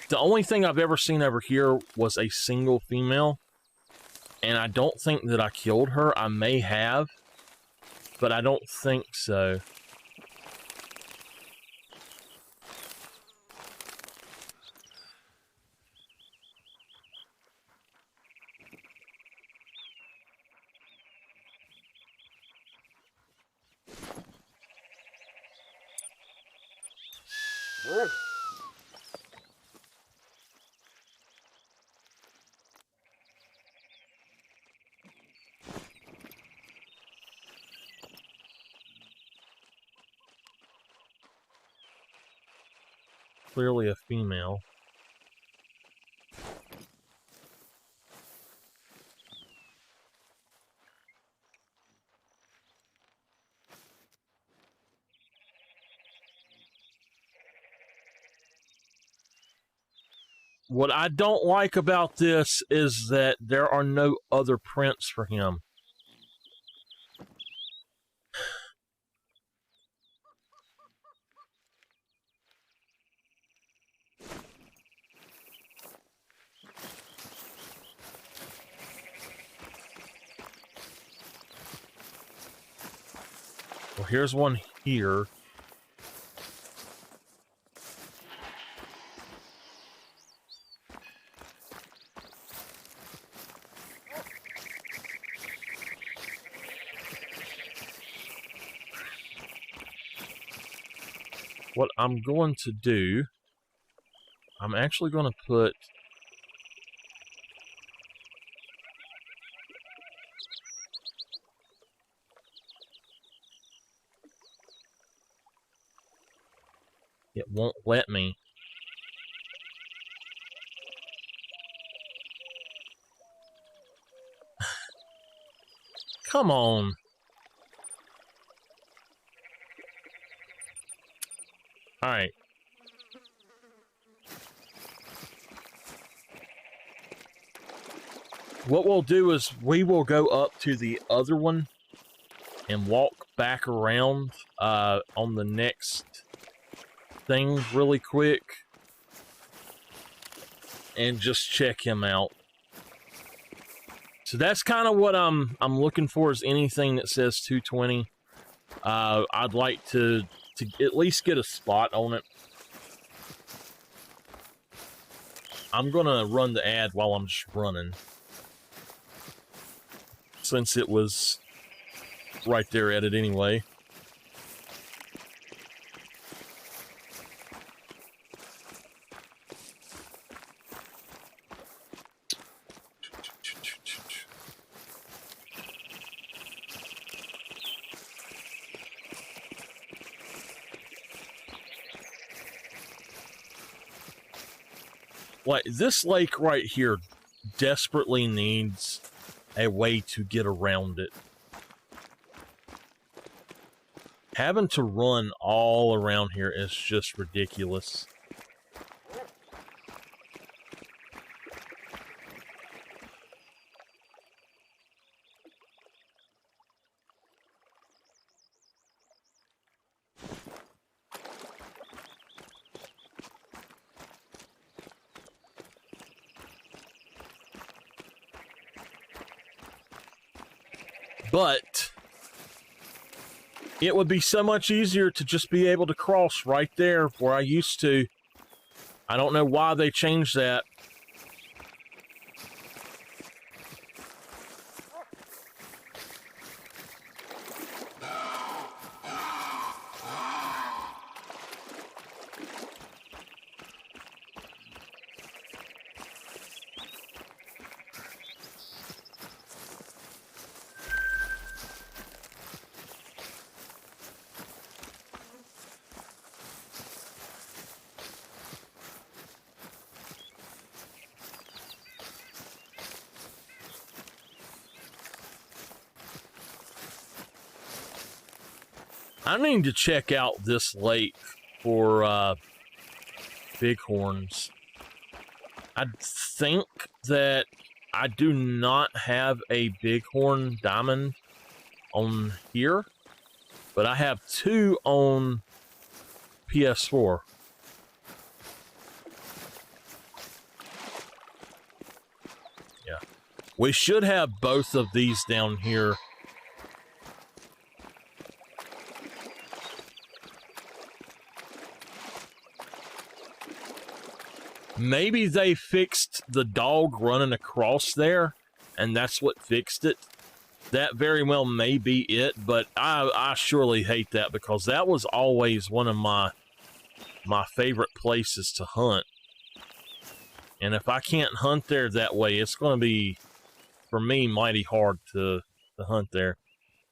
the only thing I've ever seen over here was a single female. And I don't think that I killed her. I may have, but I don't think so. Clearly a female. What I don't like about this is that there are no other prints for him. Well, here's one here. What I'm going to do, I'm actually going to put it won't let me. Come on. All right. What we'll do is we will go up to the other one and walk back around on the next thing really quick and just check him out. So that's kind of what I'm looking for, is anything that says 220. I'd like to at least get a spot on it. I'm gonna run the ad while I'm just running, since it was right there at it anyway. Like, this lake right here desperately needs a way to get around it. Having to run all around here is just ridiculous. But it would be so much easier to just be able to cross right there where I used to. I don't know why they changed that. I need to check out this lake for bighorns. I think that I do not have a bighorn diamond on here, but I have 2 on PS4. Yeah. We should have both of these down here. Maybe they fixed the dog running across there, and that's what fixed it. That very well may be it, but I surely hate that, because that was always one of my favorite places to hunt. And if I can't hunt there that way, it's going to be, for me, mighty hard to hunt there.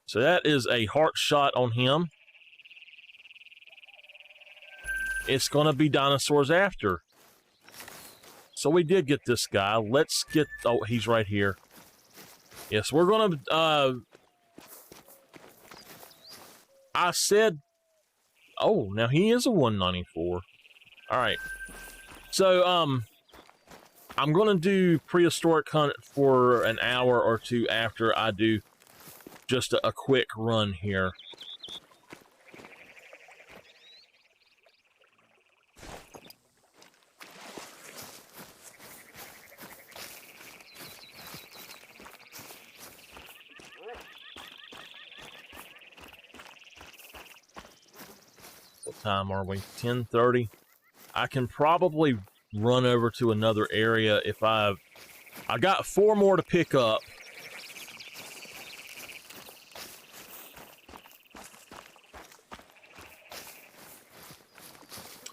So that is a heart shot on him. It's going to be dinosaurs after. So we did get this guy. Let's get... Oh, he's right here. Yes, we're going to... I said... Oh, now he is a 194. Alright. So, I'm going to do prehistoric hunt for an hour or 2 after I do just a quick run here. What time are we? 10:30. I can probably run over to another area if I got 4 more to pick up.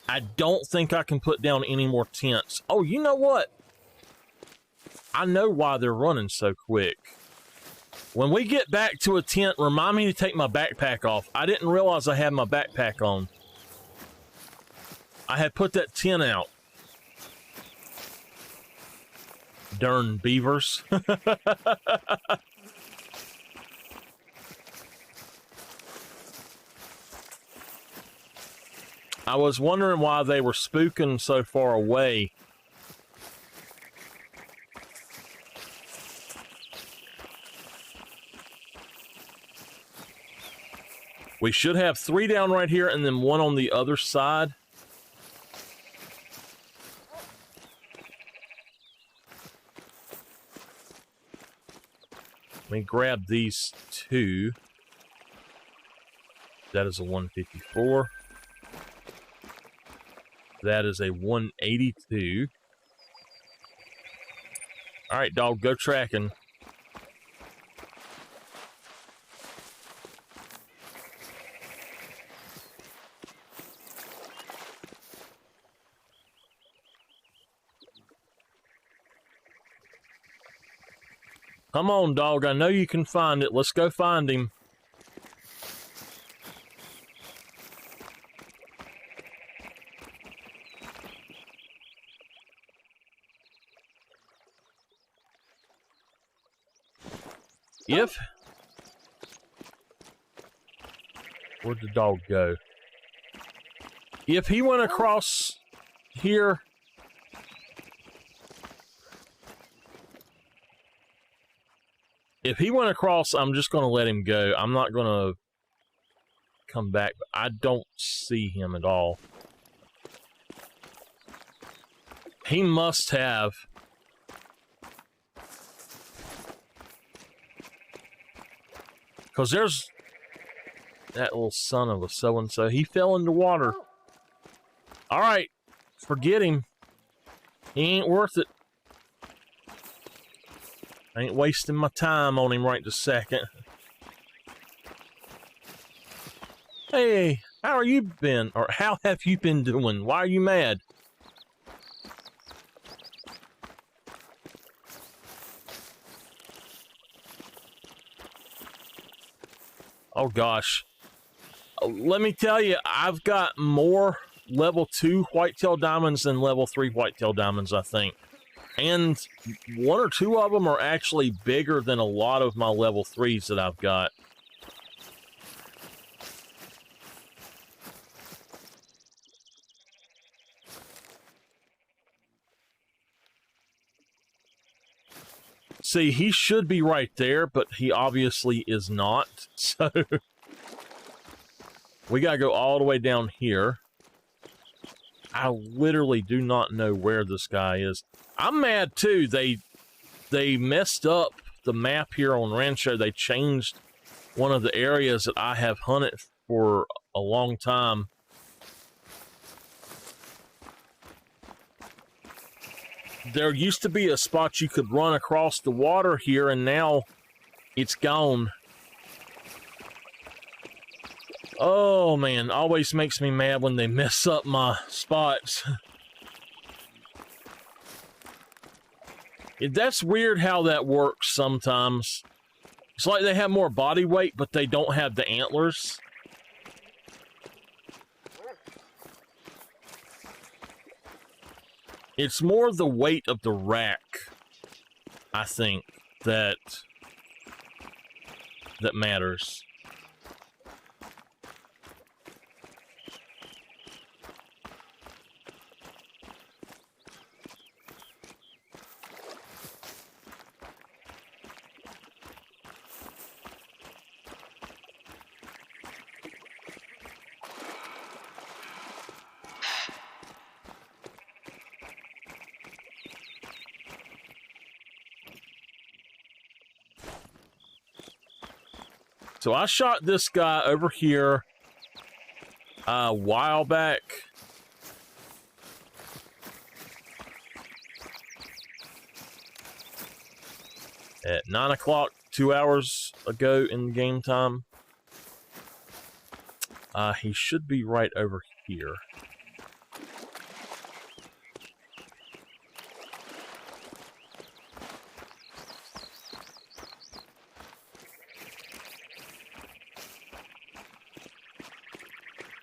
I don't think I can put down any more tents. Oh, you know what? I know why they're running so quick. When we get back to a tent, remind me to take my backpack off. I didn't realize I had my backpack on. I had put that tent out. Darn beavers. I was wondering why they were spooking so far away. We should have 3 down right here and then 1 on the other side. Let me grab these 2. That is a 154. That is a 182. All right, dog, go tracking. Come on, dog. I know you can find it. Let's go find him. Where'd the dog go? If he went across here... If he went across, I'm just going to let him go. I'm not going to come back. I don't see him at all. He must have. Because there's that little son of a so-and-so. He fell in the water. All right. Forget him. He ain't worth it. I ain't wasting my time on him right this second. Hey, how are you been? Or how have you been doing? Why are you mad? Oh gosh. Let me tell you, I've got more level 2 whitetail diamonds than level 3 whitetail diamonds, I think. And one or two of them are actually bigger than a lot of my level 3s that I've got. See, he should be right there, but he obviously is not. So we gotta go all the way down here. I literally do not know where this guy is. I'm mad too. They messed up the map here on Rancho. They changed one of the areas that I have hunted for a long time. There used to be a spot you could run across the water here, and now it's gone. Oh man, always makes me mad when they mess up my spots. That's weird how that works sometimes. It's like they have more body weight, but they don't have the antlers. It's more the weight of the rack, I think, that matters. So I shot this guy over here a while back. At 9 o'clock, 2 hours ago in game time. He should be right over here.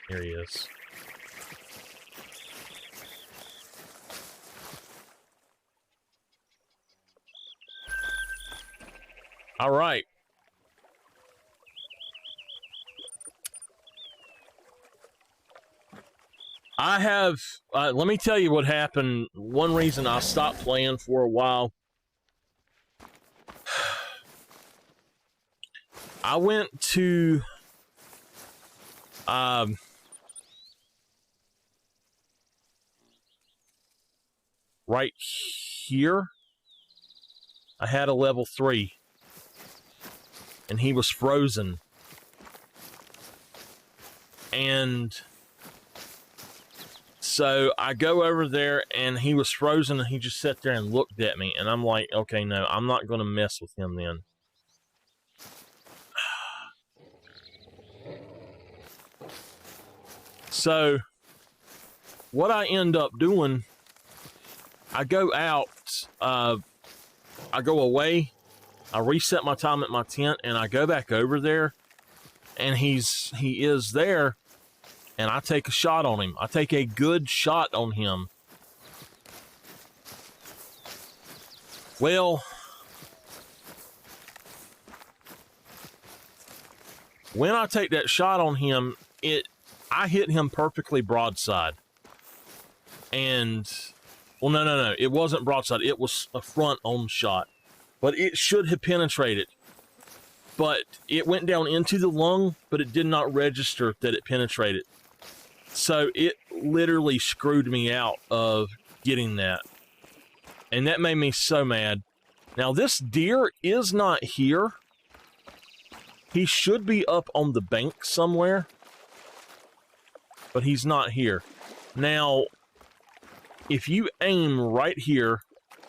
Here he is. All right. I have, let me tell you what happened. One reason I stopped playing for a while. I went to, right here, I had a level 3, and he was frozen. So I go over there, and he was frozen, and he just sat there and looked at me. And I'm like, okay, no, I'm not going to mess with him then. So what I end up doing, I go out, I go away, I reset my time at my tent, and I go back over there, and he is there, and I take a shot on him. I take a good shot on him. Well, when I take that shot on him, I hit him perfectly broadside. And, well, no, it wasn't broadside. It was a front-on shot. But it should have penetrated. But it went down into the lung, but it did not register that it penetrated. So it literally screwed me out of getting that. And that made me so mad. Now, this deer is not here. He should be up on the bank somewhere. But he's not here. Now, if you aim right here,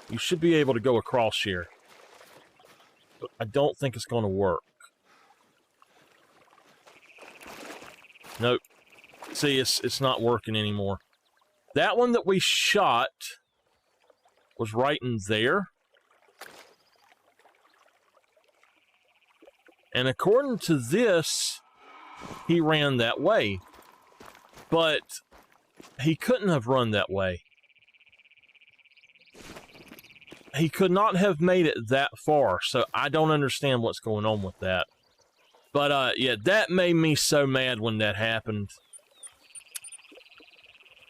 you should be able to go across here. But I don't think it's going to work. Nope. See, it's not working anymore. That one that we shot was right in there. And according to this, he ran that way. But he couldn't have run that way. He could not have made it that far, so I don't understand what's going on with that. But, yeah, that made me so mad when that happened.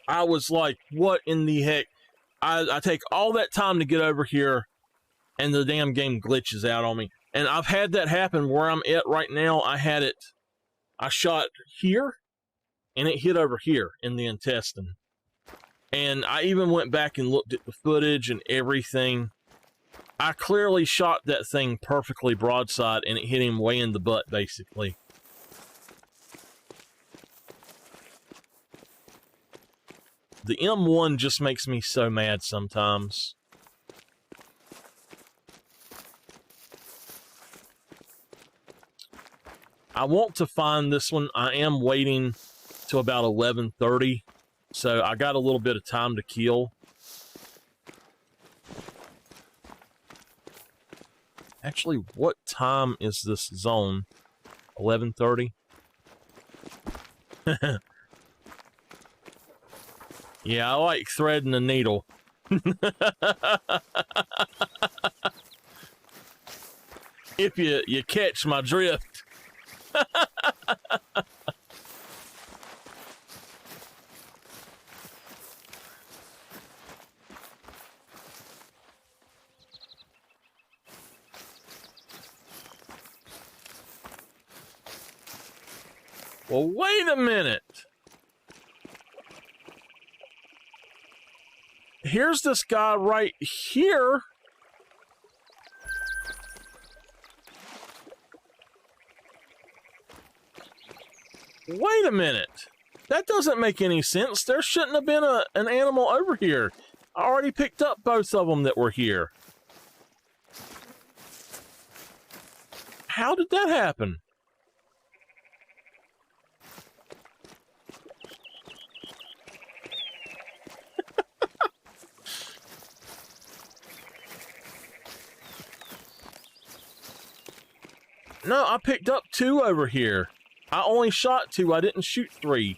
I was like, what in the heck? I take all that time to get over here, and the damn game glitches out on me. And I've had that happen where I'm at right now. I shot here, and it hit over here in the intestine. And I even went back and looked at the footage and everything. I clearly shot that thing perfectly broadside, and it hit him way in the butt, basically. The M1 just makes me so mad sometimes. I want to find this one. I am waiting till about 11:30, so I got a little bit of time to kill. Actually, what time is this zone? 11:30? Yeah, I like threading the needle. If you catch my drift. Well, wait a minute. Here's this guy right here. Wait a minute. That doesn't make any sense. There shouldn't have been an animal over here. I already picked up both of them that were here. How did that happen? No, I picked up 2 over here. I only shot 2. I didn't shoot 3.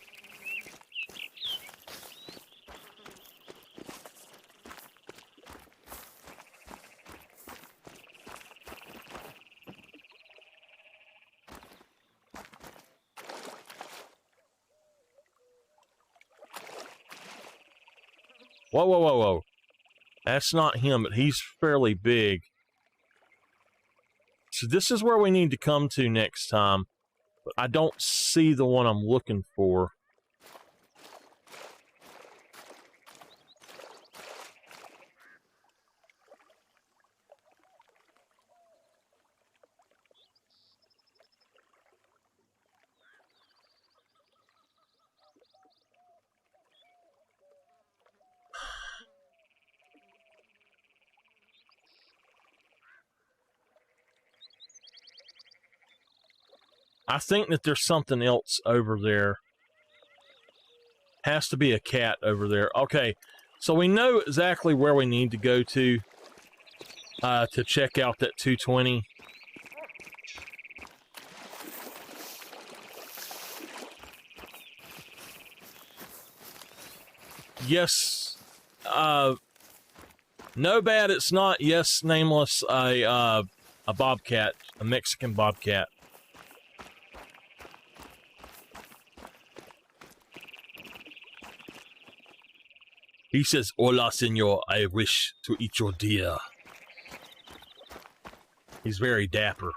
Whoa, whoa, whoa, whoa. That's not him, but he's fairly big. So this is where we need to come to next time. But I don't see the one I'm looking for. I think that there's something else over there. Has to be a cat over there. Okay, so we know exactly where we need to go to check out that 220. Yes. No bad, it's not. Yes, nameless. A bobcat, a Mexican bobcat. He says, "Hola, senor. I wish to eat your deer." He's very dapper.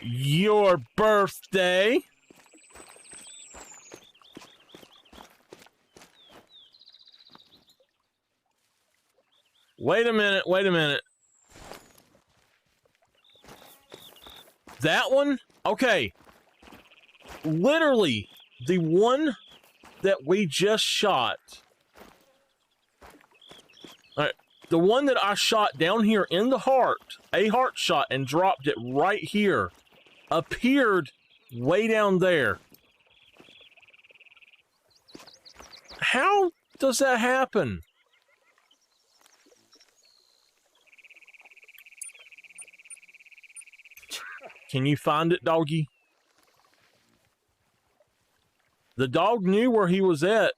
Your birthday? Wait a minute, wait a minute. That one? Okay. Literally, the one that we just shot. All right, the one that I shot down here in the heart, a heart shot, and dropped it right here, appeared way down there. How does that happen? Can you find it, doggy? The dog knew where he was at.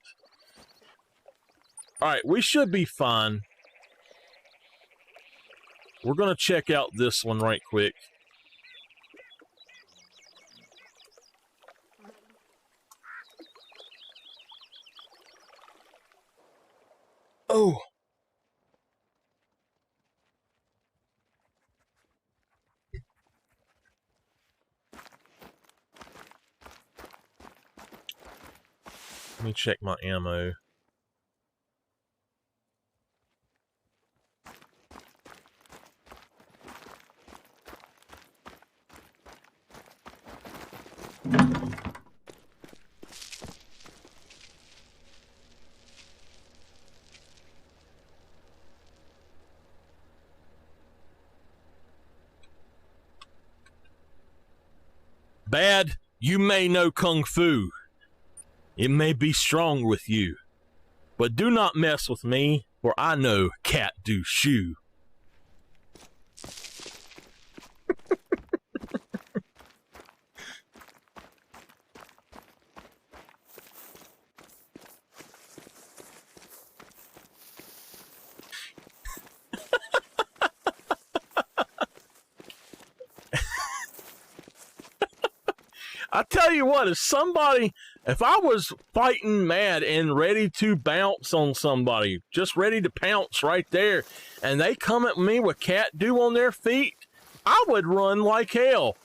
All right, we should be fine. We're going to check out this one right quick. Oh. Let me check my ammo. Bad, you may know Kung Fu. It may be strong with you, but do not mess with me, for I know cat do shoe. I tell you what, if I was fighting mad and ready to bounce on somebody, just ready to pounce right there, and they come at me with cat dew on their feet, I would run like hell.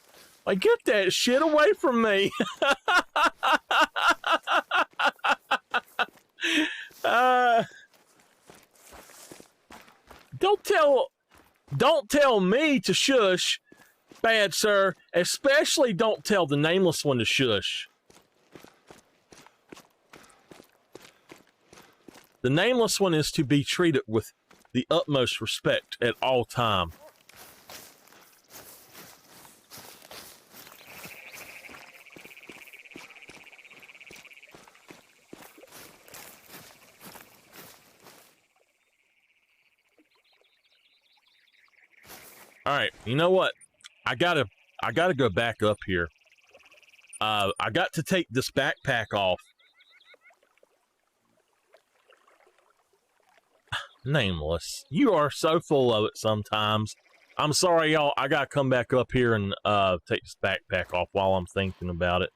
Like, get that shit away from me. Don't tell me to shush. Bad, sir. Especially don't tell the nameless one to shush. The nameless one is to be treated with the utmost respect at all time. All right, you know what? I gotta go back up here. I got to take this backpack off. Nameless. You are so full of it sometimes. I'm sorry, y'all. I gotta come back up here and take this backpack off while I'm thinking about it.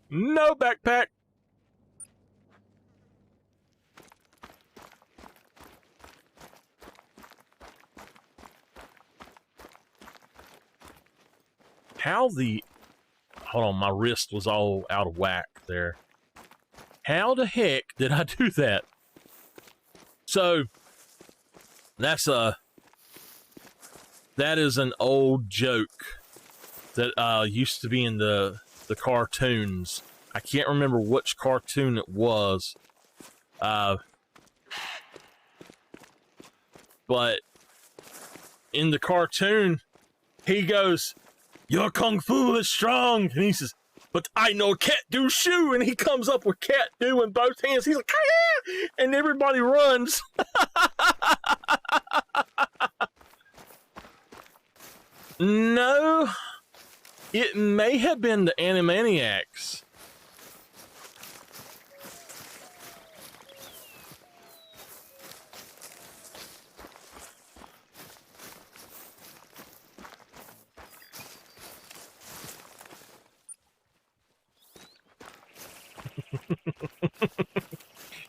No backpack. Hold on, my wrist was all out of whack there. How the heck did I do that? So, that is an old joke that used to be in the cartoons. I can't remember which cartoon it was. But in the cartoon, he goes, "Your kung fu is strong," and he says, "But I know cat do shoe," and he comes up with cat do in both hands. He's like, "Ah!" And everybody runs. No, it may have been the Animaniacs.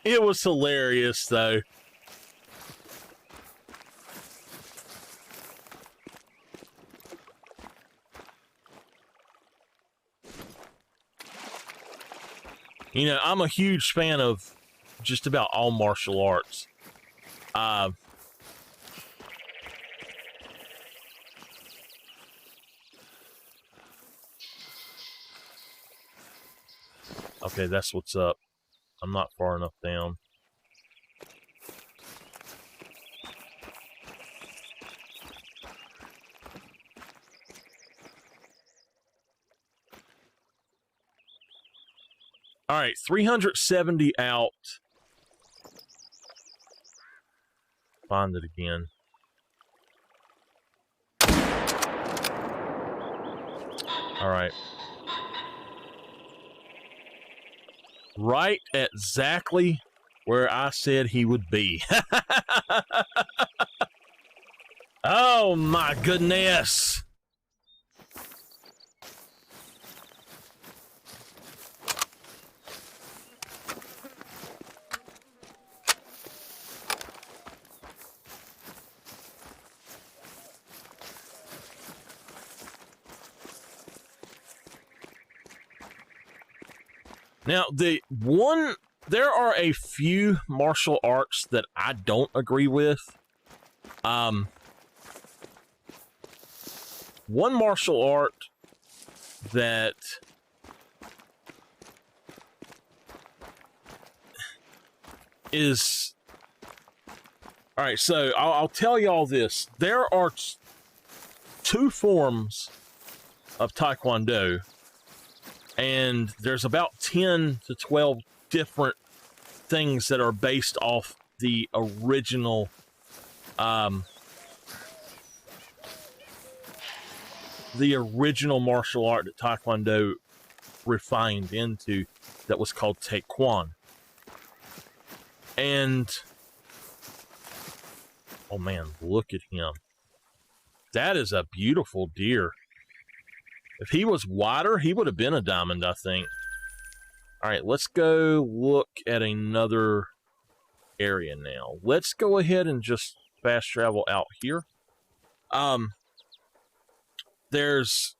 It was hilarious, though. You know, I'm a huge fan of just about all martial arts. Okay, that's what's up. I'm not far enough down. All right, 370 out. Find it again. All right. Right at exactly where I said he would be. Oh my goodness. Now, there are a few martial arts that I don't agree with. One martial art that is... All right, so I'll tell y'all this. There are two forms of Taekwondo, and there's about 10 to 12 different things that are based off the original martial art that Taekwondo refined into, that was called Taekwon. And oh man, look at him. That is a beautiful deer. If he was wider, he would have been a diamond, I think. All right, let's go look at another area now. Let's go ahead and just fast travel out here. There's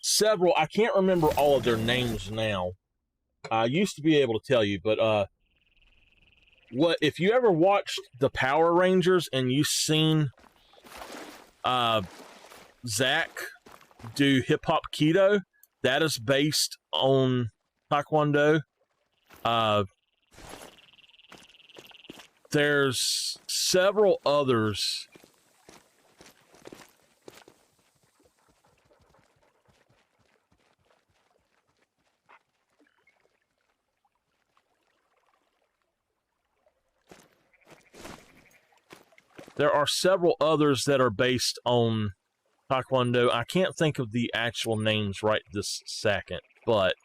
several, I can't remember all of their names now. I used to be able to tell you, but what if you ever watched the Power Rangers and you seen Zach do hip hop Keto, that is based on Taekwondo. There's several others. There are several others that are based on Taekwondo. I can't think of the actual names right this second, but...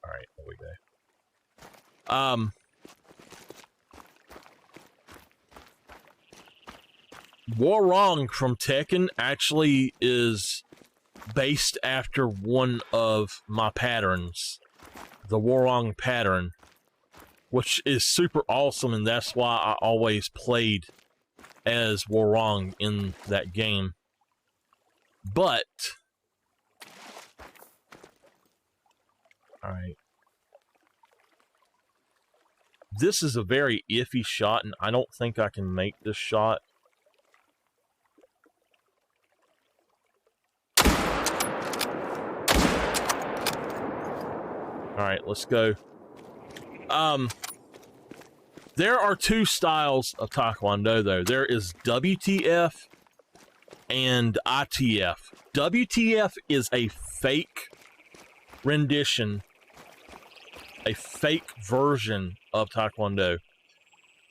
Alright, there we go. Warong from Tekken actually is based after one of my patterns. The Warong pattern, which is super awesome, and that's why I always played as Warong in that game. But alright, this is a very iffy shot, and I don't think I can make this shot. All right, let's go. There are two styles of Taekwondo, though. There is WTF and ITF. WTF is a fake rendition, a fake version of Taekwondo.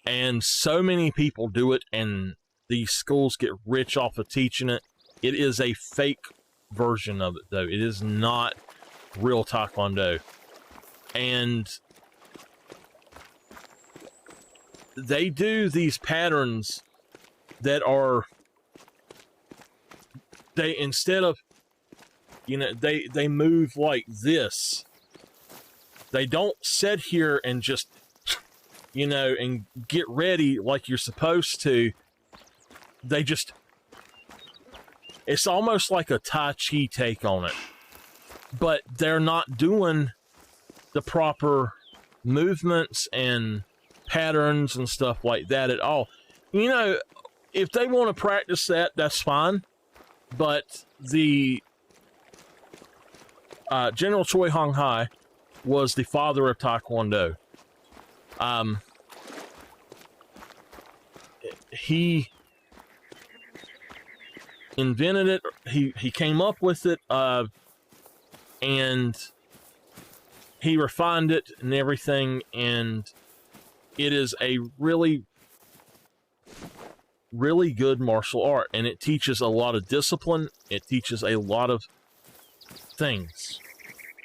And so many people do it, and these schools get rich off of teaching it. It is a fake version of it, though. It is not real Taekwondo. And they do these patterns that are, they, instead of, you know, they move like this. They don't sit here and just, you know, and get ready like you're supposed to. They just, it's almost like a Tai Chi take on it. But they're not doing the proper movements and patterns and stuff like that at all. You know, if they want to practice that, that's fine. But the General Choi Hong Hai was the father of Taekwondo. He invented it. He came up with it, and he refined it and everything. And it is a really, really good martial art, and it teaches a lot of discipline. It teaches a lot of things.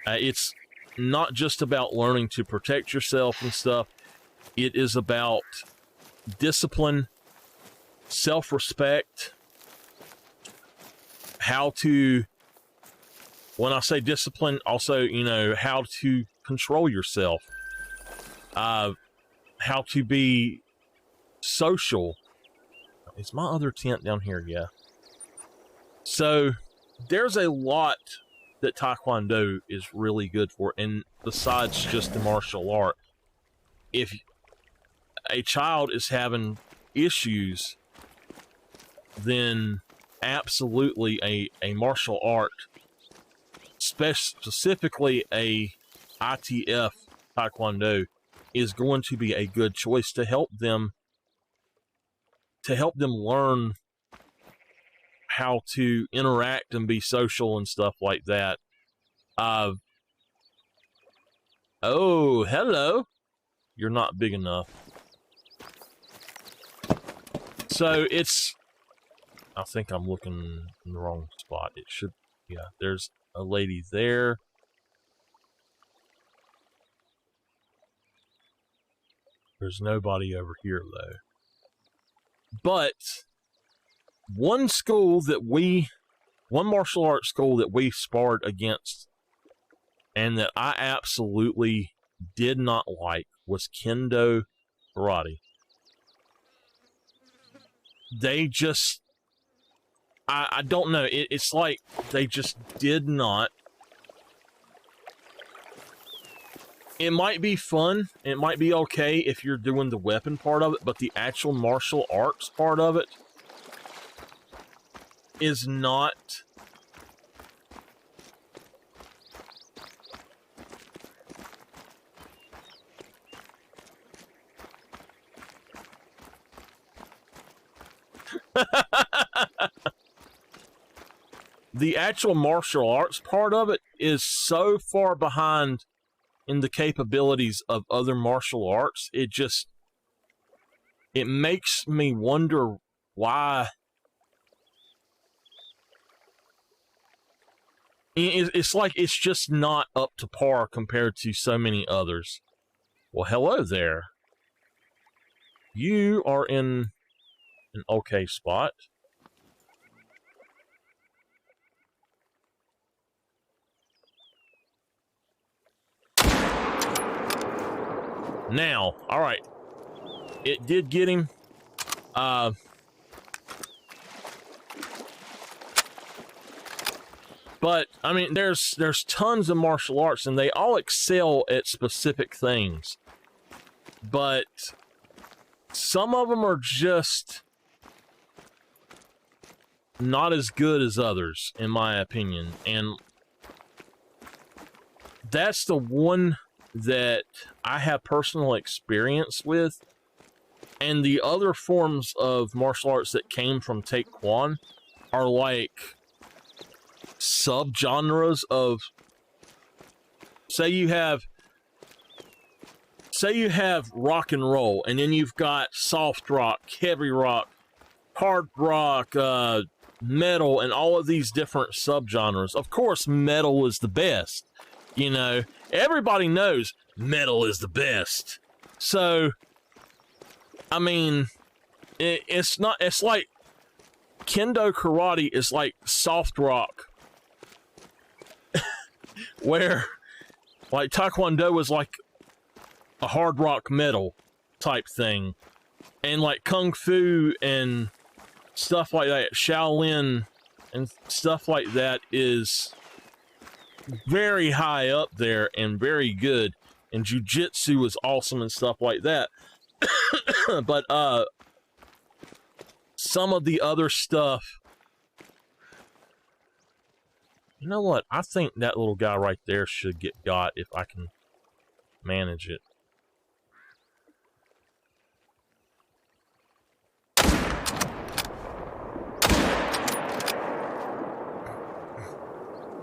It's not just about learning to protect yourself and stuff. It is about discipline, self-respect, how to, when I say discipline, also, you know, how to control yourself, how to be social. Is my other tent down here? Yeah. So there's a lot that Taekwondo is really good for, and besides just the martial art, if a child is having issues, then absolutely a martial art, specifically a ITF Taekwondo, is going to be a good choice to help them learn how to interact and be social and stuff like that. Oh, hello. You're not big enough. So it's, I think I'm looking in the wrong spot. It should, yeah, there's a lady there. There's nobody over here, though. But one martial arts school that we sparred against and that I absolutely did not like was Kendo Karate. They just, I don't know, it's like they just did not. It might be fun, it might be okay if you're doing the weapon part of it, but the actual martial arts part of it is not. The actual martial arts part of it is so far behind in the capabilities of other martial arts. It makes me wonder why. It's like it's just not up to par compared to so many others. Well, hello there. You are in an okay spot. Now, all right. It did get him. But I mean, there's tons of martial arts, and they all excel at specific things. But some of them are just not as good as others, in my opinion. And that's the one that I have personal experience with. And the other forms of martial arts that came from Taekwondo are like subgenres of, say you have rock and roll, and then you've got soft rock, heavy rock, hard rock, metal, and all of these different subgenres. Of course, metal is the best. You know, everybody knows metal is the best. So, I mean, it's like Kendo karate is like soft rock, where like Taekwondo was like a hard rock metal type thing, and like Kung Fu and stuff like that, Shaolin and stuff like that is very high up there and very good, and Jiu-Jitsu is awesome and stuff like that. But some of the other stuff, you know what? I think that little guy right there should get got if I can manage it.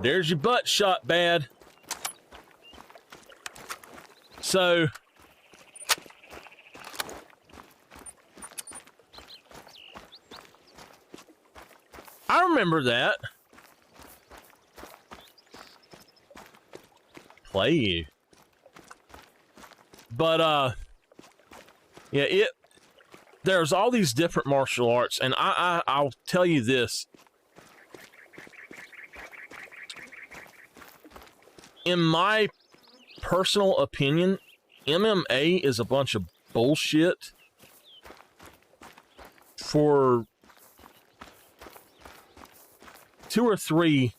There's your butt shot, bad. So, I remember that. Play you. But, yeah, there's all these different martial arts, and I'll tell you this. In my personal opinion, MMA is a bunch of bullshit for two or three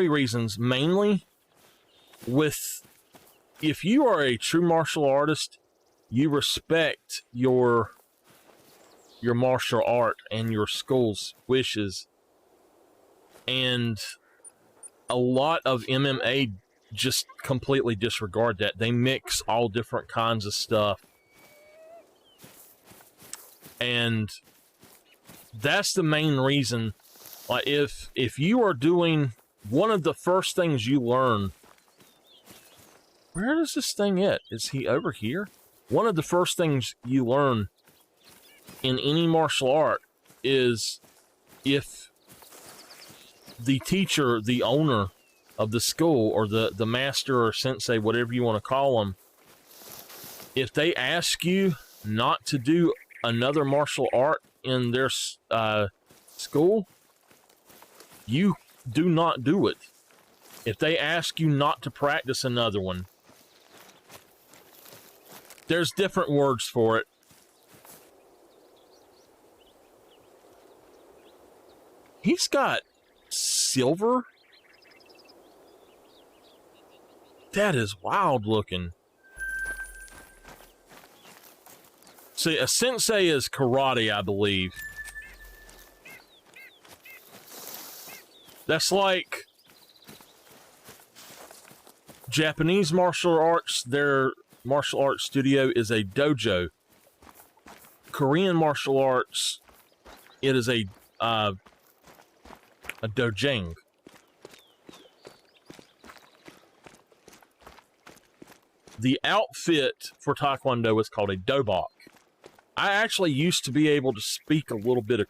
reasons. Mainly, if you are a true martial artist, you respect your martial art and your school's wishes. And a lot of MMA just completely disregard that. They mix all different kinds of stuff. And that's the main reason. Like, if you are doing, one of the first things you learn, where is this thing at? Is he over here? One of the first things you learn in any martial art is, if the teacher, the owner of the school, or the master or sensei, whatever you want to call them, if they ask you not to do another martial art in their school, you do not do it. If they ask you not to practice another one, there's different words for it. He's got silver? That is wild looking. See, a sensei is karate, I believe. That's like Japanese martial arts. Their martial arts studio is a dojo. Korean martial arts, it is a dojang. The outfit for Taekwondo is called a dobok. I actually used to be able to speak a little bit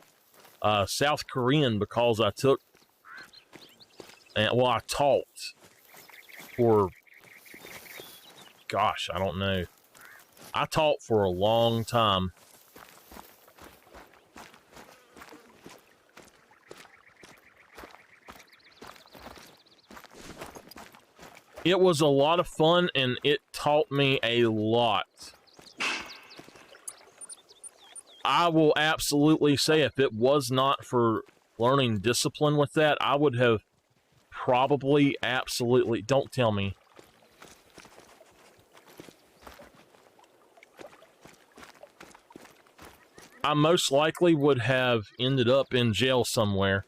of South Korean because I took, I taught for, gosh, I don't know. I taught for a long time. It was a lot of fun, and it taught me a lot. I will absolutely say, if it was not for learning discipline with that, I would have probably absolutely, don't tell me. I most likely would have ended up in jail somewhere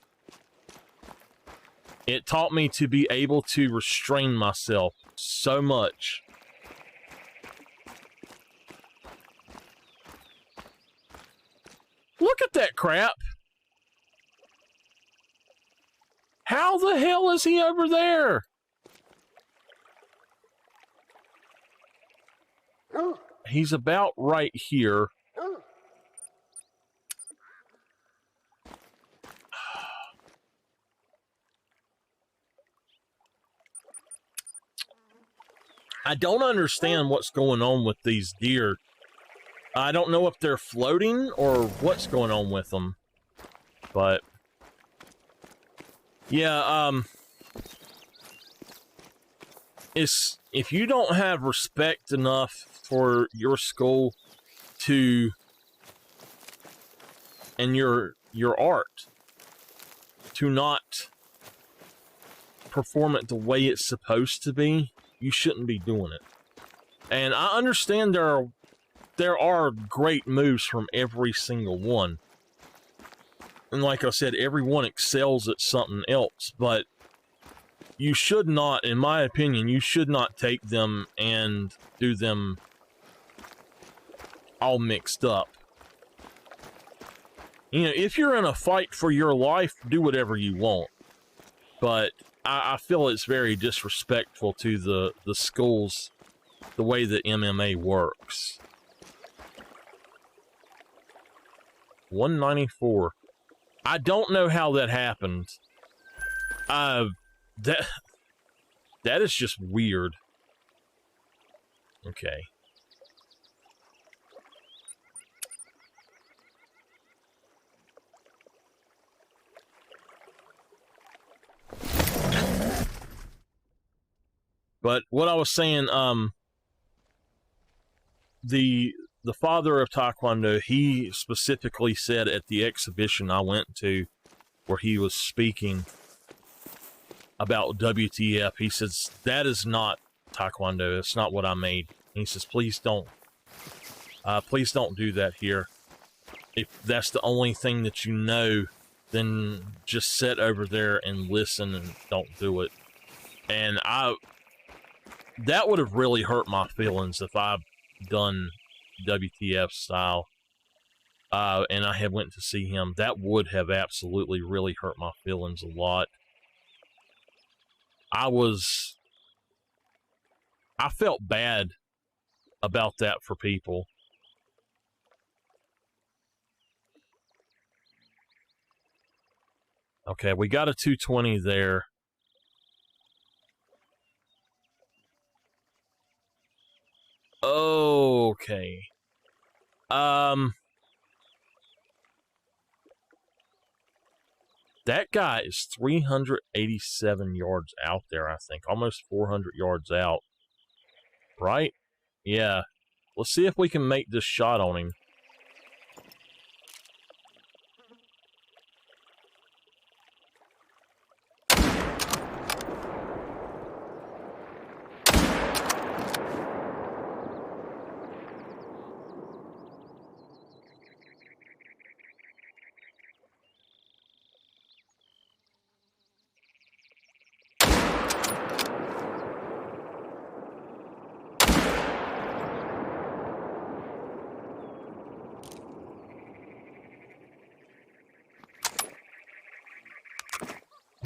It taught me to be able to restrain myself so much. Look at that crap. How the hell is he over there? He's about right here. I don't understand what's going on with these deer. I don't know if they're floating or what's going on with them. But yeah, if you don't have respect enough for your school and your art to not perform it the way it's supposed to be, you shouldn't be doing it. And I understand there are great moves from every single one. And like I said, everyone excels at something else, but you should not, in my opinion, you should not take them and do them all mixed up. You know, if you're in a fight for your life, do whatever you want. But I feel it's very disrespectful to the schools, the way that MMA works. 194. I don't know how that happened. That is just weird. Okay. But what I was saying, the father of Taekwondo, he specifically said at the exhibition I went to, where he was speaking about WTF, he says, that is not Taekwondo. It's not what I made. And he says, please don't do that here. If that's the only thing that you know, then just sit over there and listen and don't do it. And that would have really hurt my feelings if I'd done WTF style, and I had went to see him. That would have absolutely really hurt my feelings a lot. I felt bad about that for people. Okay, we got a 220 there. Okay. That guy is 387 yards out there, I think. Almost 400 yards out. Right? Yeah. Let's see if we can make this shot on him.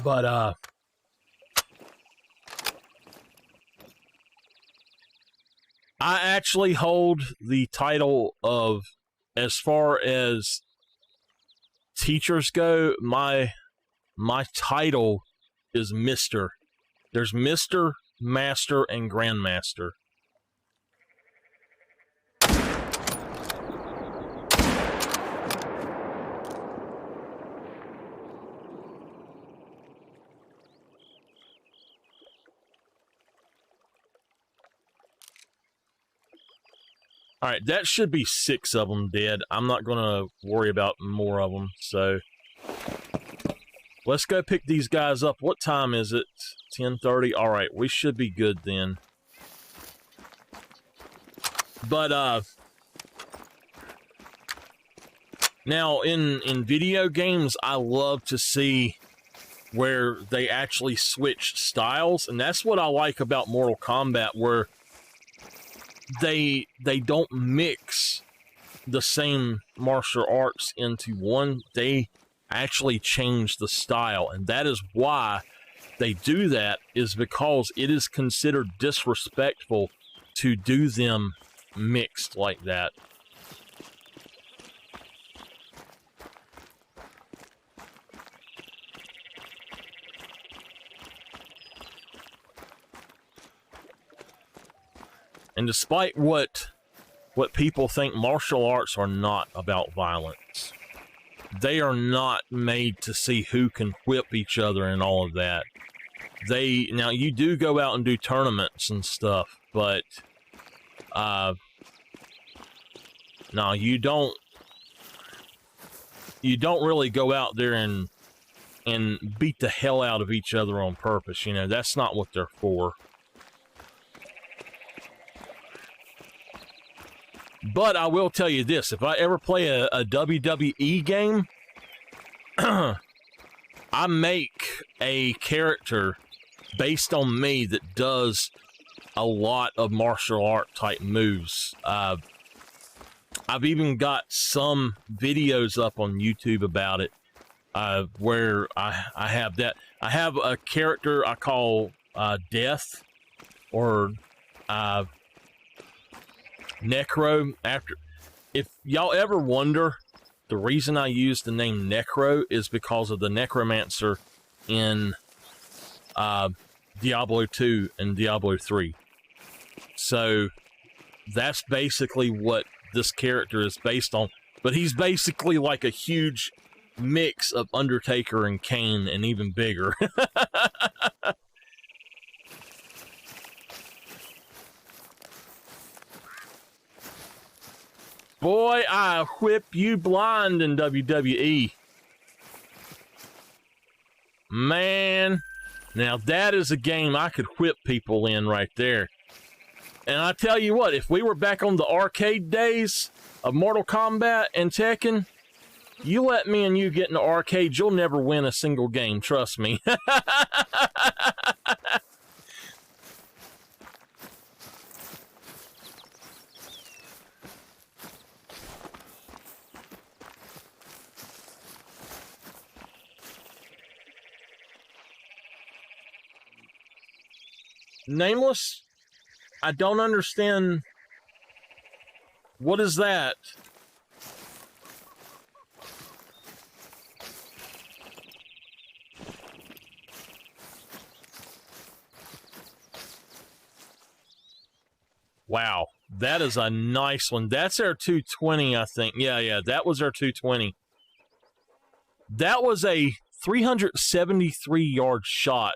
But, I actually hold the title of, as far as teachers go, my title is Mr. There's Mr., Master, and Grandmaster. All right, that should be 6 of them dead. I'm not going to worry about more of them, so let's go pick these guys up. What time is it? 10:30? All right, we should be good then. But, now, in video games, I love to see where they actually switch styles, and that's what I like about Mortal Kombat, where they don't mix the same martial arts into one. They actually change the style, and that is why they do that, is because it is considered disrespectful to do them mixed like that. And despite what people think, martial arts are not about violence. They are not made to see who can whip each other and all of that. Now you do go out and do tournaments and stuff, but no, you don't really go out there and beat the hell out of each other on purpose. You know, that's not what they're for. But I will tell you this, if I ever play a WWE game, I make a character based on me that does a lot of martial art type moves. I've even got some videos up on YouTube about it, where I have that. I have a character I call Death, or Necro. If y'all ever wonder, the reason I use the name Necro is because of the Necromancer in Diablo 2 and Diablo 3. So that's basically what this character is based on. But he's basically like a huge mix of Undertaker and Kane, and even bigger. Boy, I whip you blind in WWE. Man, now that is a game I could whip people in right there. And I tell you what, if we were back on the arcade days of Mortal Kombat and Tekken, you let me and you get in the arcade, you'll never win a single game, trust me. Nameless? I don't understand. What is that? Wow, that is a nice one. That's our 220, I think. Yeah, that was our 220. That was a 373-yard shot.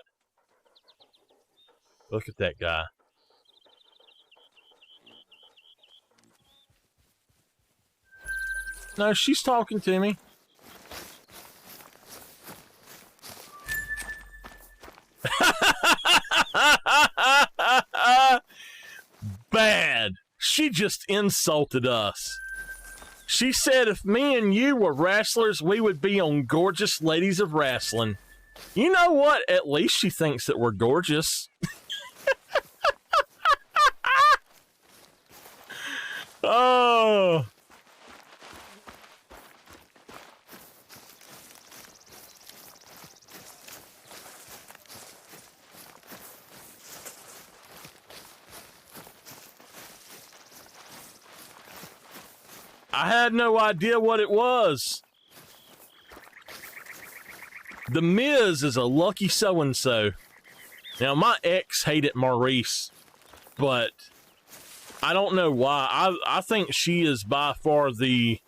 Look at that guy. No, she's talking to me. Bad. She just insulted us. She said if me and you were wrestlers, we would be on Gorgeous Ladies of Wrestling. You know what? At least she thinks that we're gorgeous. Oh. I had no idea what it was. The Miz is a lucky so-and-so. Now, my ex hated Maurice, but I don't know why. I think she is by far the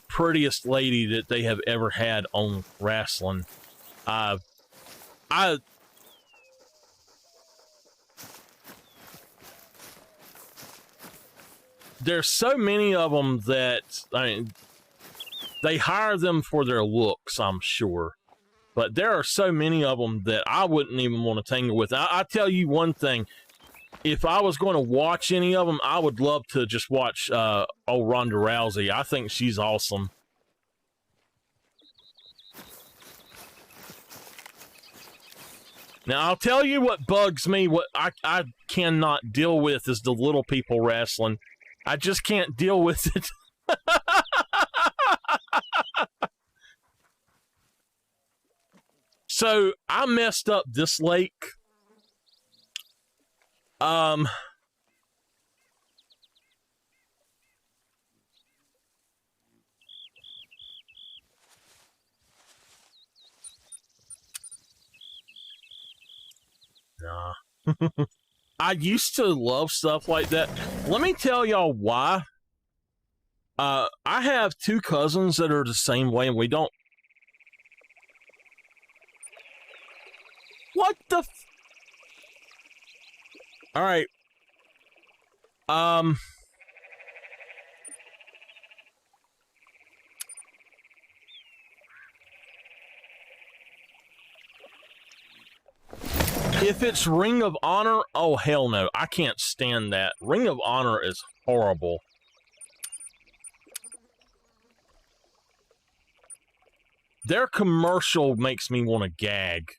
prettiest lady that they have ever had on wrestling. There's so many of them that, I mean, they hire them for their looks, I'm sure. But there are so many of them that I wouldn't even want to tangle with. I tell you one thing. If I was going to watch any of them, I would love to just watch old Ronda Rousey. I think she's awesome. Now, I'll tell you what bugs me, what I cannot deal with is the little people wrestling. I just can't deal with it. So, I messed up this lake. Nah. I used to love stuff like that. Let me tell y'all why. I have two cousins that are the same way, and we don't. What the? All right. If it's Ring of Honor, oh hell no, I can't stand that. Ring of Honor is horrible. Their commercial makes me want to gag.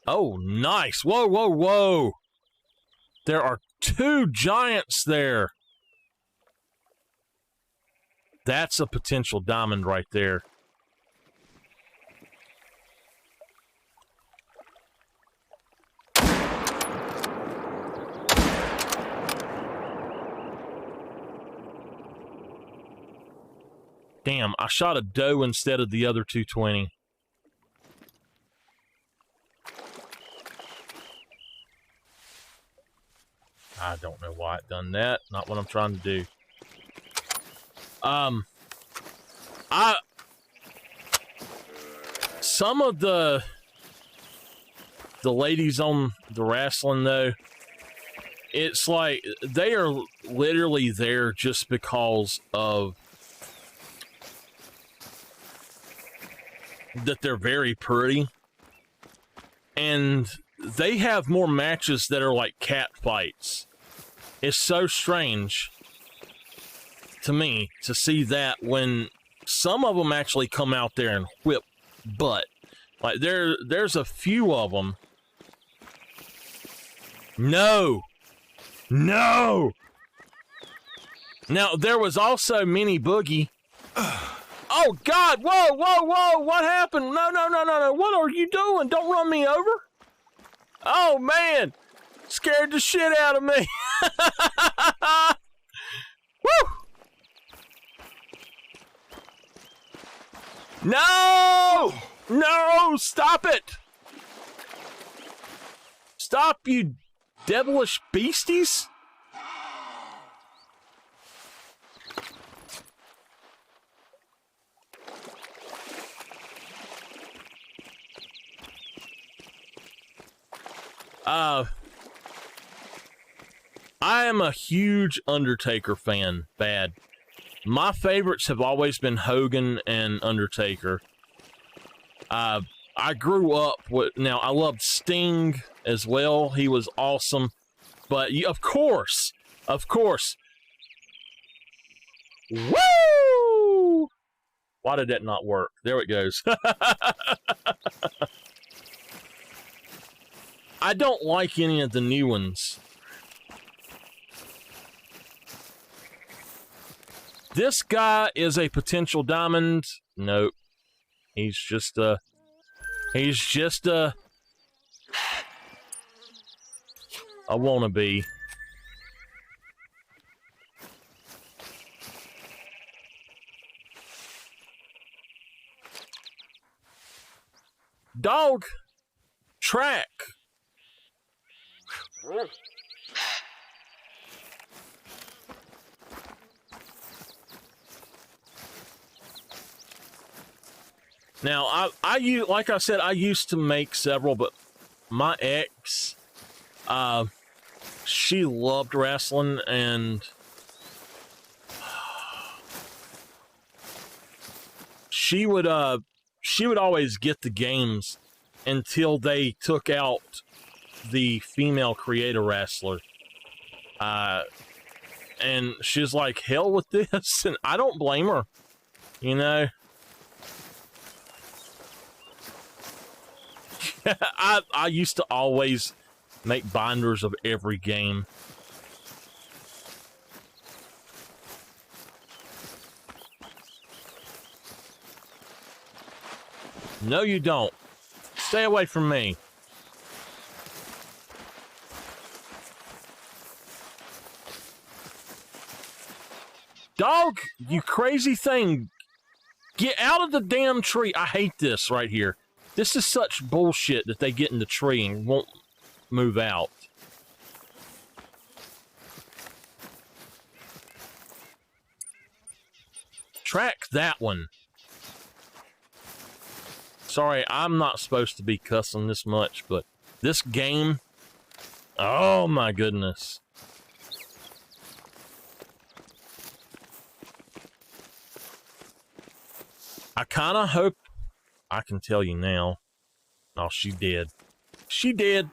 Oh, nice. Whoa, whoa, whoa. There are two giants there. That's a potential diamond right there. Damn, I shot a doe instead of the other 220. I don't know why it done that. Not what I'm trying to do. Some of the ladies on the wrestling though, it's like they are literally there just because of that they're very pretty, and they have more matches that are like cat fights. It's so strange to me to see that when some of them actually come out there and whip butt. Like there's a few of them. No. Now there was also Mini Boogie. Oh God! Whoa, whoa, whoa! What happened? No! What are you doing? Don't run me over! Oh man! Scared the shit out of me! Woo! No! No! Stop it! Stop, you devilish beasties! I am a huge Undertaker fan. Bad. My favorites have always been Hogan and Undertaker. I grew up with... Now, I loved Sting as well. He was awesome. But, of course... Woo! Why did that not work? There it goes. I don't like any of the new ones. This guy is a potential diamond. Nope. He's just a wannabe. Dog. Track. Now, I like I said, I used to make several, but my ex, She loved wrestling, and she would always get the games until they took out the female creator wrestler. And she's like, hell with this, and I don't blame her, you know. I used to always make binders of every game. No, you don't. Stay away from me. Dog, you crazy thing. Get out of the damn tree. I hate this right here. This is such bullshit that they get in the tree and won't move out. Track that one. Sorry, I'm not supposed to be cussing this much, but this game, oh my goodness. I kind of hope I can tell you now. Oh, she did. She did.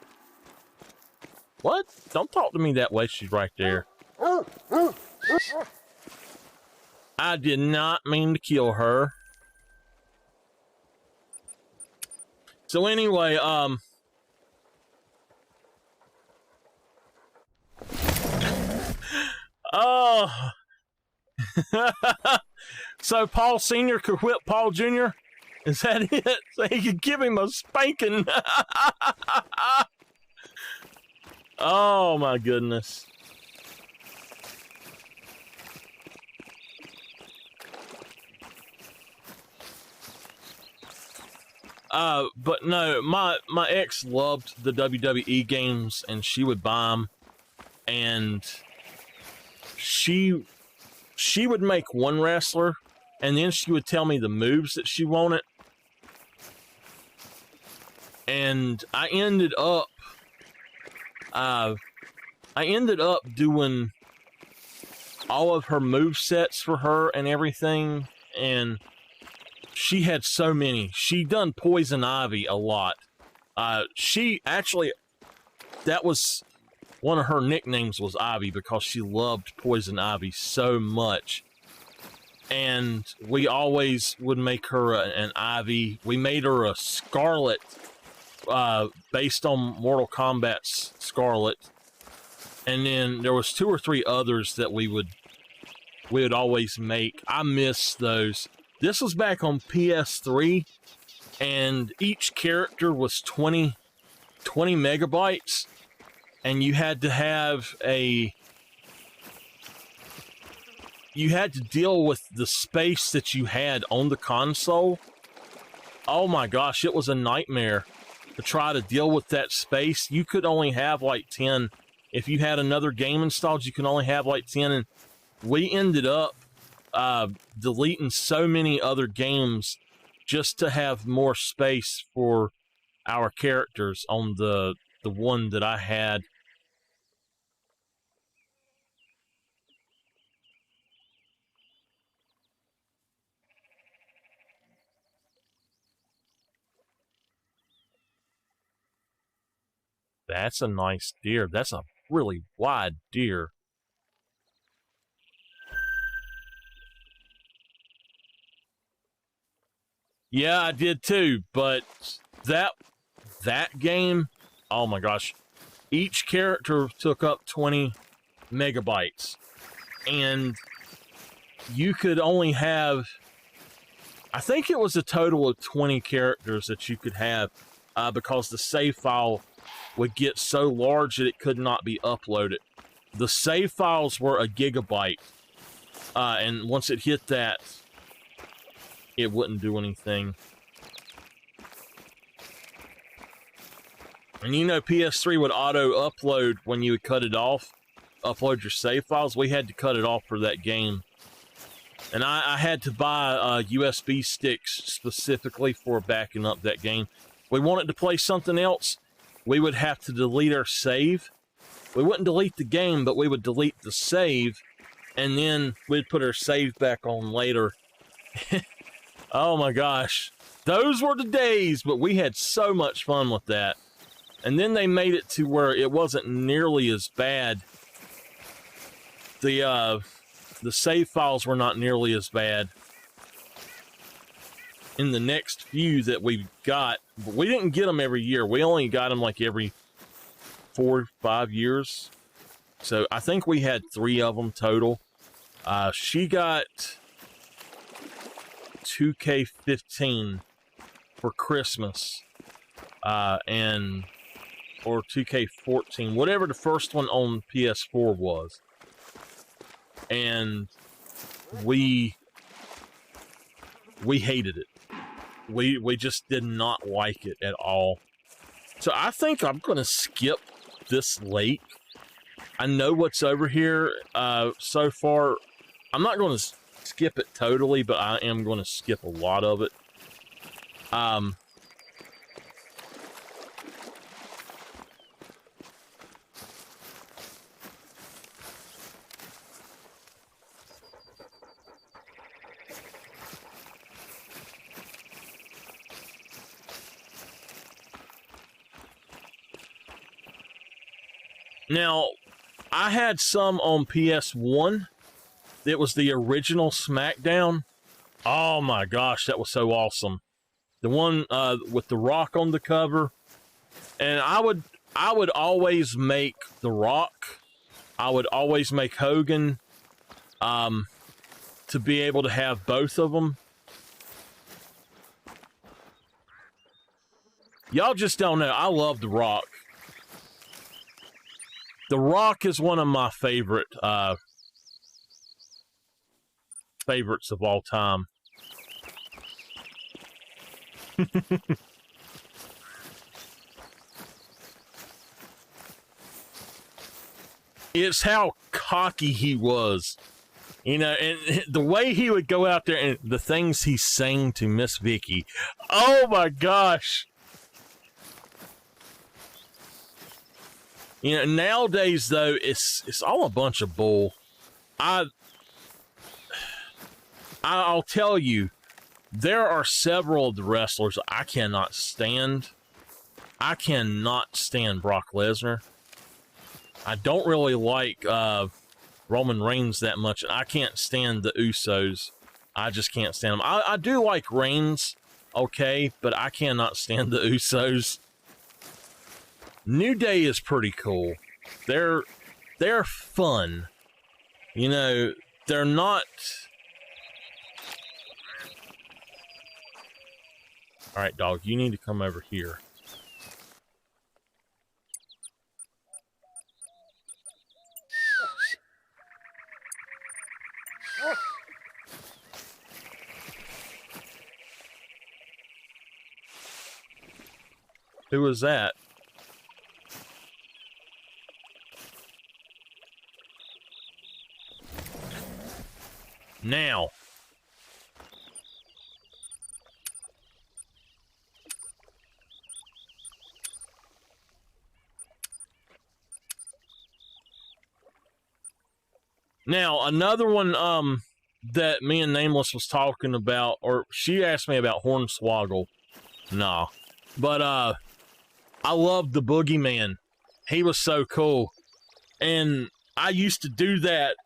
What? Don't talk to me that way. She's right there. I did not mean to kill her. So anyway, oh. So Paul Sr. could whip Paul Jr.? Is that it? So he could give him a spanking. Oh my goodness. But no, my ex loved the WWE games, and she would buy them, and she would make one wrestler, and then she would tell me the moves that she wanted, and I ended up doing all of her move sets for her and everything, and she had so many. She done Poison Ivy a lot. She actually, that was one of her nicknames was Ivy because she loved Poison Ivy so much. And we always would make her an Ivy. We made her a Scarlet based on Mortal Kombat's Scarlet. And then there was 2 or 3 others that we would always make. I miss those. This was back on PS3, and each character was 20 megabytes, and you had to have you had to deal with the space that you had on the console. Oh my gosh, it was a nightmare to try to deal with that space. You could only have like 10. If you had another game installed, you could only have like 10, and we ended up deleting so many other games just to have more space for our characters on the one that I had. That's a nice deer. That's a really wide deer. Yeah, I did too, but that game, oh my gosh, each character took up 20 megabytes, and you could only have, I think it was a total of 20 characters that you could have, because the save file would get so large that it could not be uploaded. The save files were a gigabyte, and once it hit that, it wouldn't do anything. And you know, PS3 would auto upload when you would cut it off, upload your save files. We had to cut it off for that game. And I had to buy USB sticks specifically for backing up that game. We wanted to play something else. we would have to delete our save. We wouldn't delete the game, but we would delete the save, and then we'd put our save back on later. Oh my gosh. Those were the days, but we had so much fun with that. And then they made it to where it wasn't nearly as bad. The save files were not nearly as bad in the next few that we got. But we didn't get them every year. We only got them like every 4 or 5 years. So I think we had 3 of them total. She got 2K15 for Christmas, or 2K14, whatever the first one on PS4 was. And we hated it. We just did not like it at all. So I think I'm gonna skip this lake. I know what's over here so far. I'm not gonna skip it totally, but I am gonna skip a lot of it. Now, I had some on PS1. It was the original SmackDown. Oh my gosh, that was so awesome. The one with The Rock on the cover. And I would always make The Rock. I would always make Hogan to be able to have both of them. Y'all just don't know. I love The Rock. The Rock is one of my favorite favorites of all time. It's how cocky he was. You know, and the way he would go out there and the things he sang to Miss Vicky. Oh my gosh. You know, nowadays though, it's all a bunch of bull. I'll tell you, there are several of the wrestlers I cannot stand. I cannot stand Brock Lesnar. I don't really like Roman Reigns that much. I can't stand the Usos. I just can't stand them. I do like Reigns, okay, but I cannot stand the Usos. New Day is pretty cool. They're fun. You know, they're not... Alright, dog, you need to come over here. Who was that? Now. Now, another one that me and Nameless was talking about, or she asked me about Hornswoggle. Nah. But I loved the Boogeyman. He was so cool. And I used to do that.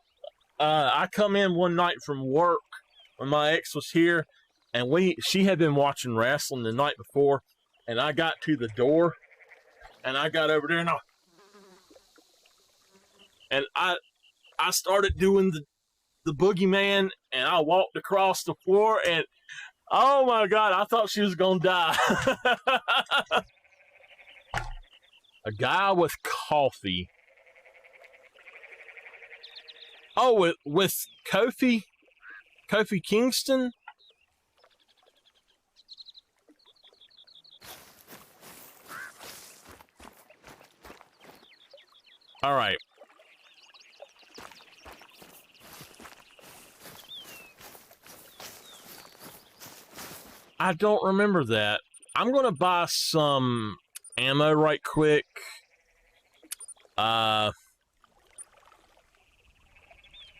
I come in one night from work when my ex was here, and she had been watching wrestling the night before, and I got to the door, and I got over there, and I started doing the Boogeyman, and I walked across the floor, and oh my God, I thought she was gonna die. A guy with coffee. Oh, with Kofi Kingston? All right. I don't remember that. I'm going to buy some ammo right quick.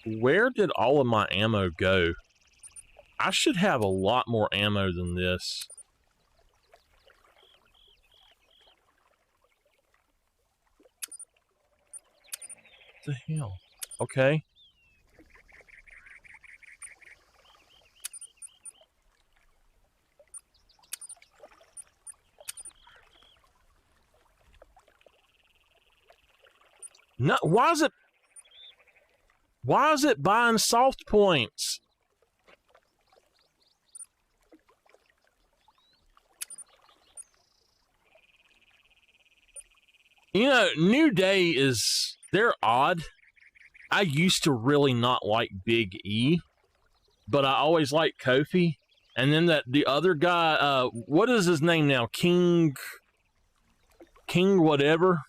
Where did all of my ammo go? I should have a lot more ammo than this. What the hell? Okay. No, why is it buying soft points? You know, New Day they're odd. I used to really not like Big E, but I always liked Kofi. And then the other guy, what is his name now? King whatever.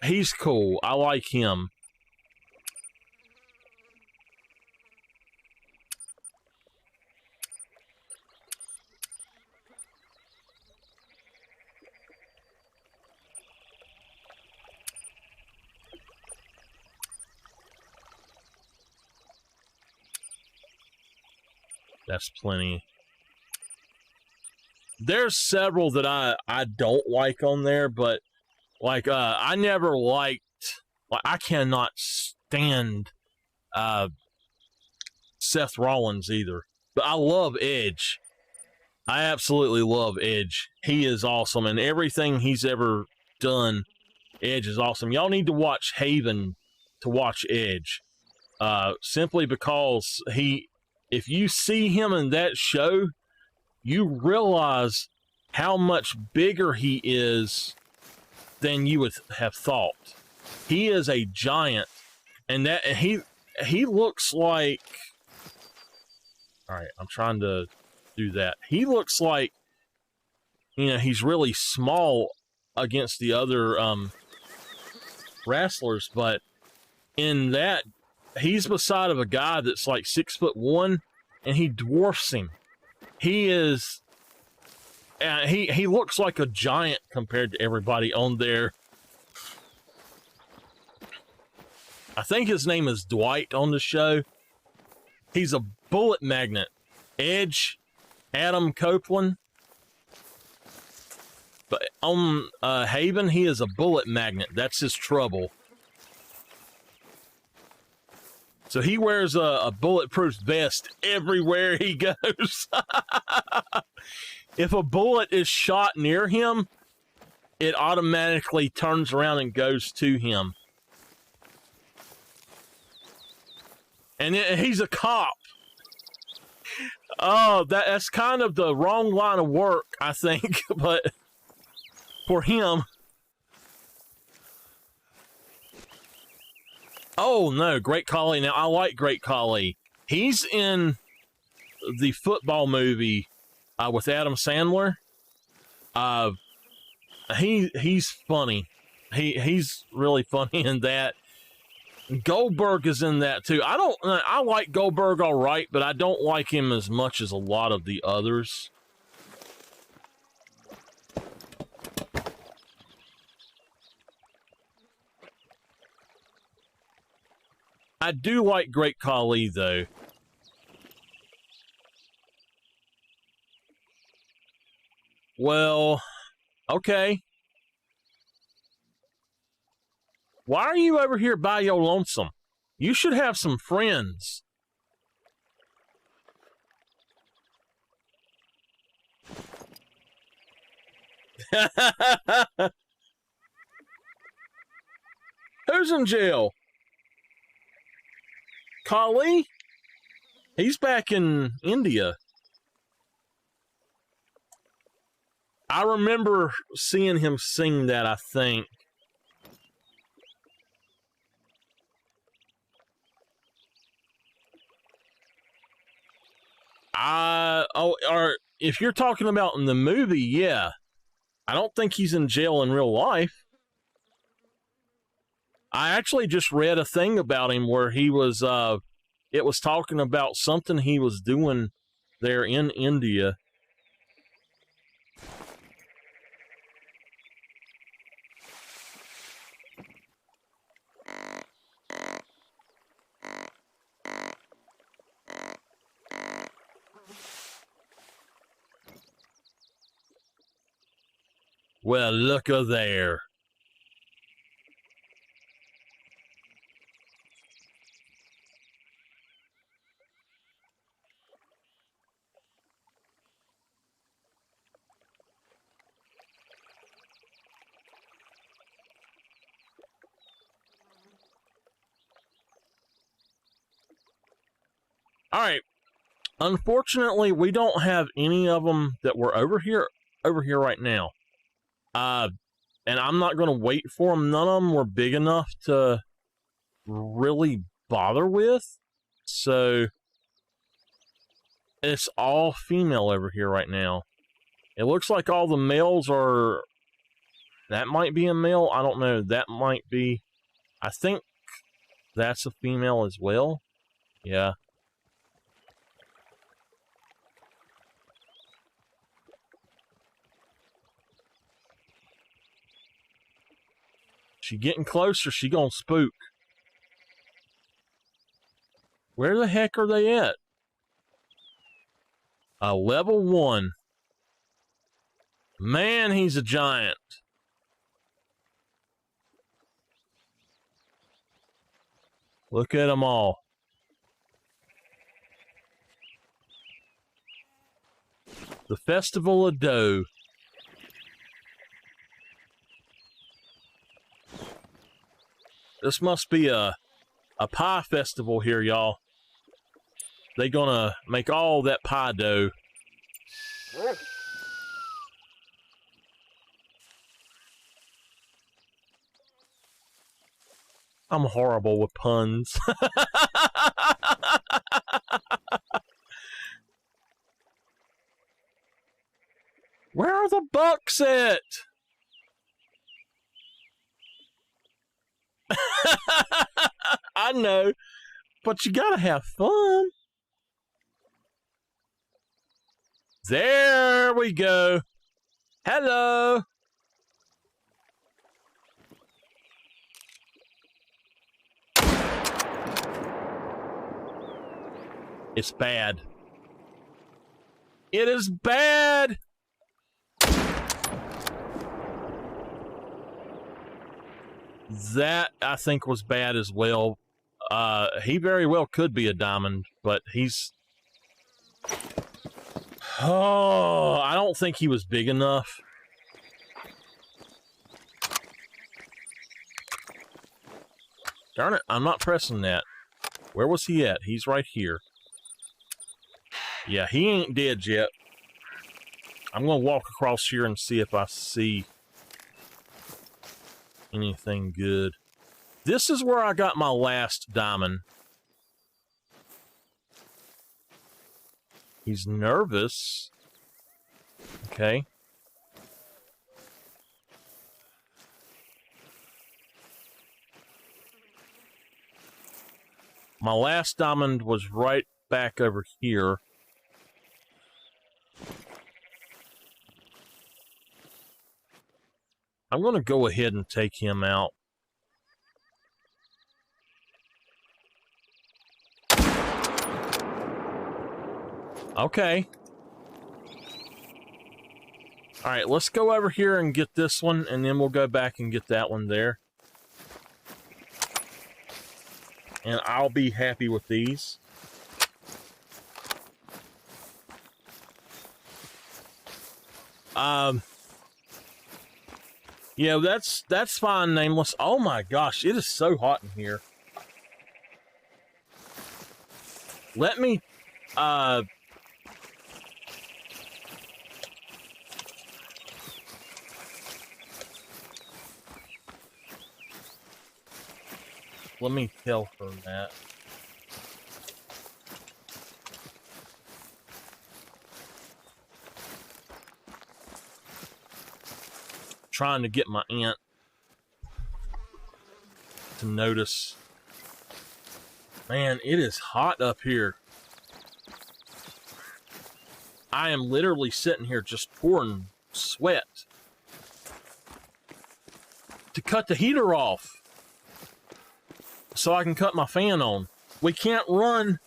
He's cool. I like him. That's plenty. There's several that I don't like on there, but like I never liked. Like I cannot stand Seth Rollins either, but I love Edge. I absolutely love Edge. He is awesome, and everything he's ever done, Edge is awesome. Y'all need to watch Haven to watch Edge, simply because if you see him in that show, you realize how much bigger he is than you would have thought. He is a giant, and that he looks like. All right, I'm trying to do that. He looks like, he's really small against the other wrestlers, but in that, he's beside of a guy that's like 6'1", and he dwarfs him. He is, he looks like a giant compared to everybody on there. I think his name is Dwight on the show. He's a bullet magnet. Edge, Adam Copeland. But on Haven, he is a bullet magnet. That's his trouble. So he wears a bulletproof vest everywhere he goes. If a bullet is shot near him, it automatically turns around and goes to him. And he's a cop. Oh, that's kind of the wrong line of work, I think. But for him... Oh, no, Great Khali. Now, I like Great Khali. He's in the football movie with Adam Sandler. He's funny. He's really funny in that. Goldberg is in that, too. I like Goldberg all right, but I don't like him as much as a lot of the others. I do like Great Khali, though. Well, okay. Why are you over here by your lonesome? You should have some friends. Who's in jail? Khali? He's back in India. I remember seeing him sing that, I think. Or if you're talking about in the movie, yeah. I don't think he's in jail in real life. I actually just read a thing about him where he was, it was talking about something he was doing there in India. Well, look-a there. All right. Unfortunately, we don't have any of them that were over here right now. And I'm not going to wait for them. None of them were big enough to really bother with. So it's all female over here right now. It looks like all the males are... That might be a male. I don't know. That might be... I think that's a female as well. Yeah. She getting closer. She gonna spook. Where the heck are they at? Level 1. Man, he's a giant. Look at them all. The Festival of Doe. This must be a pie festival here, y'all. They gonna make all that pie dough. I'm horrible with puns. Where are the bucks at? I know, but you gotta have fun. There we go. Hello. It's bad. It is bad. That, I think, was bad as well. He very well could be a diamond, but he's... Oh, I don't think he was big enough. Darn it, I'm not pressing that. Where was he at? He's right here. Yeah, he ain't dead yet. I'm going to walk across here and see if I see anything good. This is where I got my last diamond. He's nervous. Okay. My last diamond was right back over here. I'm going to go ahead and take him out. Okay. All right, let's go over here and get this one, and then we'll go back and get that one there. And I'll be happy with these. Yeah, that's fine, Nameless. Oh my gosh, it is so hot in here. Let me let me tell her that. Trying to get my aunt to notice. Man, it is hot up here. I am literally sitting here just pouring sweat to cut the heater off so I can cut my fan on. We can't run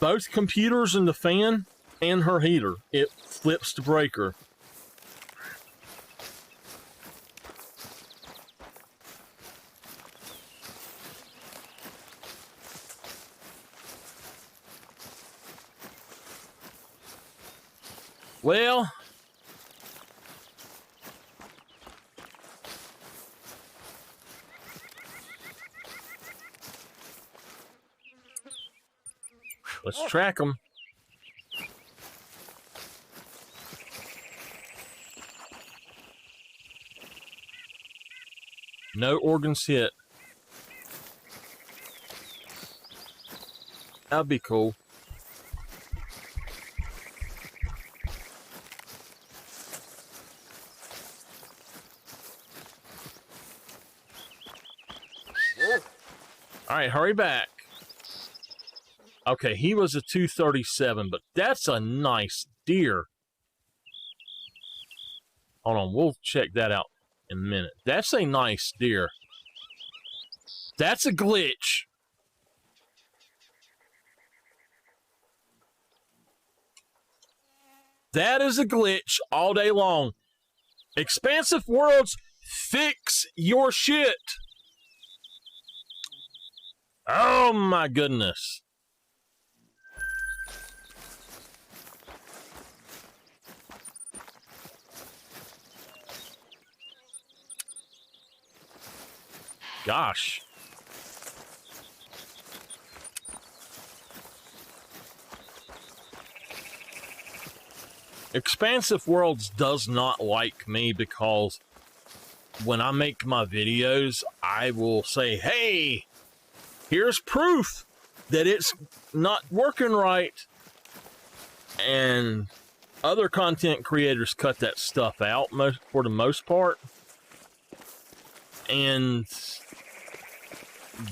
both computers and the fan and her heater. It flips the breaker. Well, let's track them. No organs hit. That'd be cool. All right, hurry back. Okay, he was a 237, but that's a nice deer. Hold on, we'll check that out in a minute. That's a nice deer. That's a glitch. That is a glitch all day long. Expansive Worlds, fix your shit. Oh my goodness. Gosh. Expansive Worlds does not like me because when I make my videos, I will say, hey, here's proof that it's not working right. And other content creators cut that stuff out for the most part. And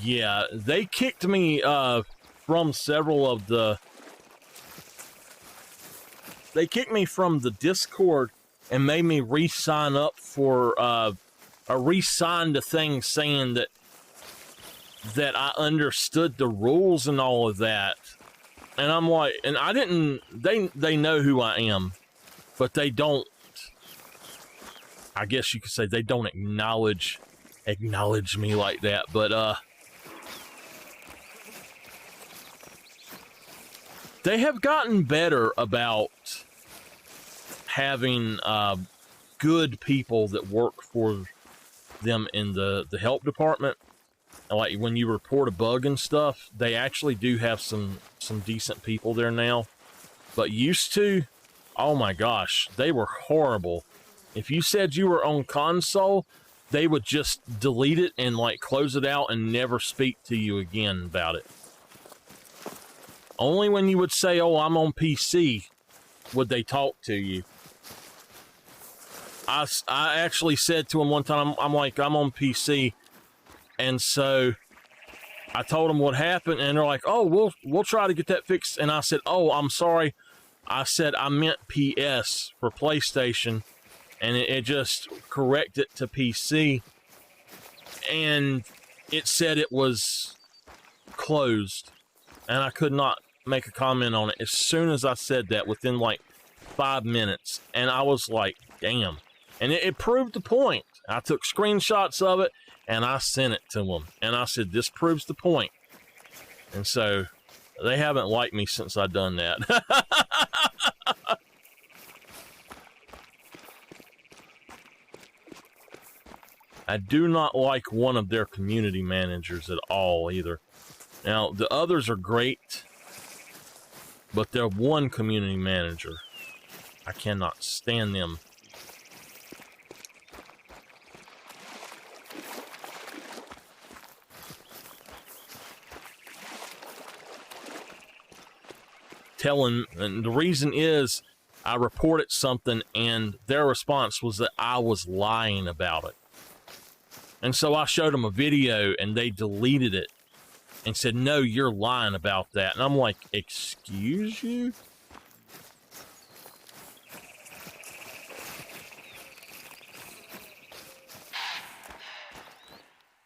yeah, they kicked me from several of the... They kicked me from the Discord and made me re-sign up for a re-sign to things saying that I understood the rules and all of that. And I'm like, and I didn't, they know who I am, but they don't, I guess you could say they don't acknowledge me like that. But they have gotten better about having good people that work for them in the help department. Like when you report a bug and stuff, they actually do have some decent people there now. But used to, oh my gosh, they were horrible. If you said you were on console, they would just delete it and like close it out and never speak to you again about it. Only when you would say, oh, I'm on PC, would they talk to you. I actually said to him one time, I'm like, I'm on PC. And so I told them what happened, and they're like, oh, we'll try to get that fixed. And I said, oh, I'm sorry. I said I meant PS for PlayStation, and it just corrected to PC. And it said it was closed, and I could not make a comment on it. As soon as I said that, within like 5 minutes, and I was like, damn. And it proved the point. I took screenshots of it, and I sent it to them. And I said, this proves the point. And so they haven't liked me since I done that. I do not like one of their community managers at all either. Now, the others are great, but they're one community manager. I cannot stand them. And the reason is I reported something and their response was that I was lying about it. And so I showed them a video and they deleted it and said, no, you're lying about that. And I'm like, excuse you?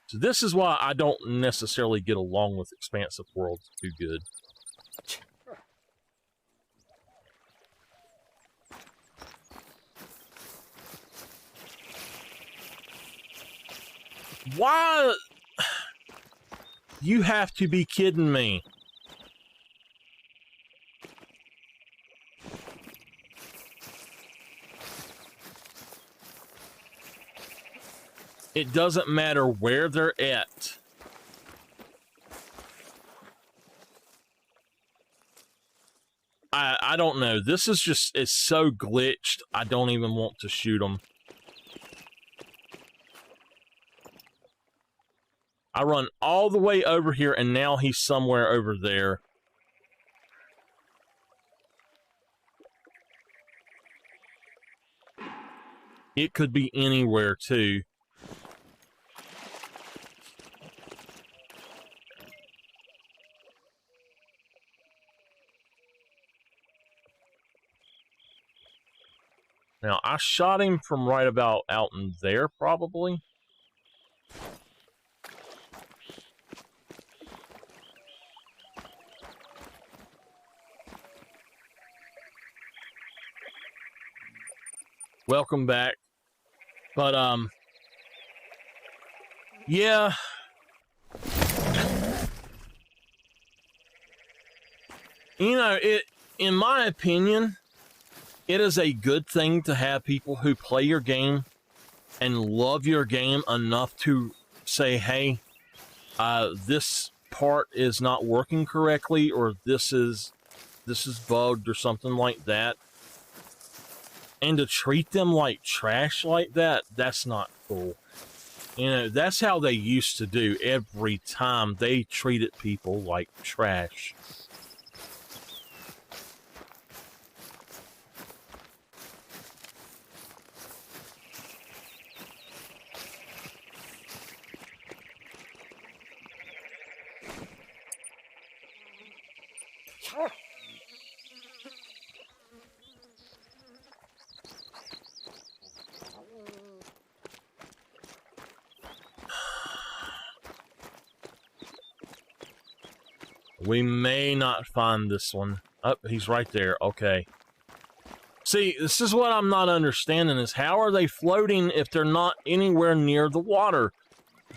So this is why I don't necessarily get along with Expansive Worlds too good. Why? You have to be kidding me. It doesn't matter where they're at. I don't know. This is just, it's so glitched. I don't even want to shoot them. I run all the way over here, and now he's somewhere over there. It could be anywhere, too. Now, I shot him from right about out in there, probably. Welcome back. But, yeah. You know, in my opinion, it is a good thing to have people who play your game and love your game enough to say, hey, this part is not working correctly, or this is bugged or something like that. And to treat them like trash like that, that's not cool. You know, that's how they used to do every time. They treated people like trash. We may not find this one. Oh, he's right there. Okay. See, this is what I'm not understanding, is how are they floating if they're not anywhere near the water?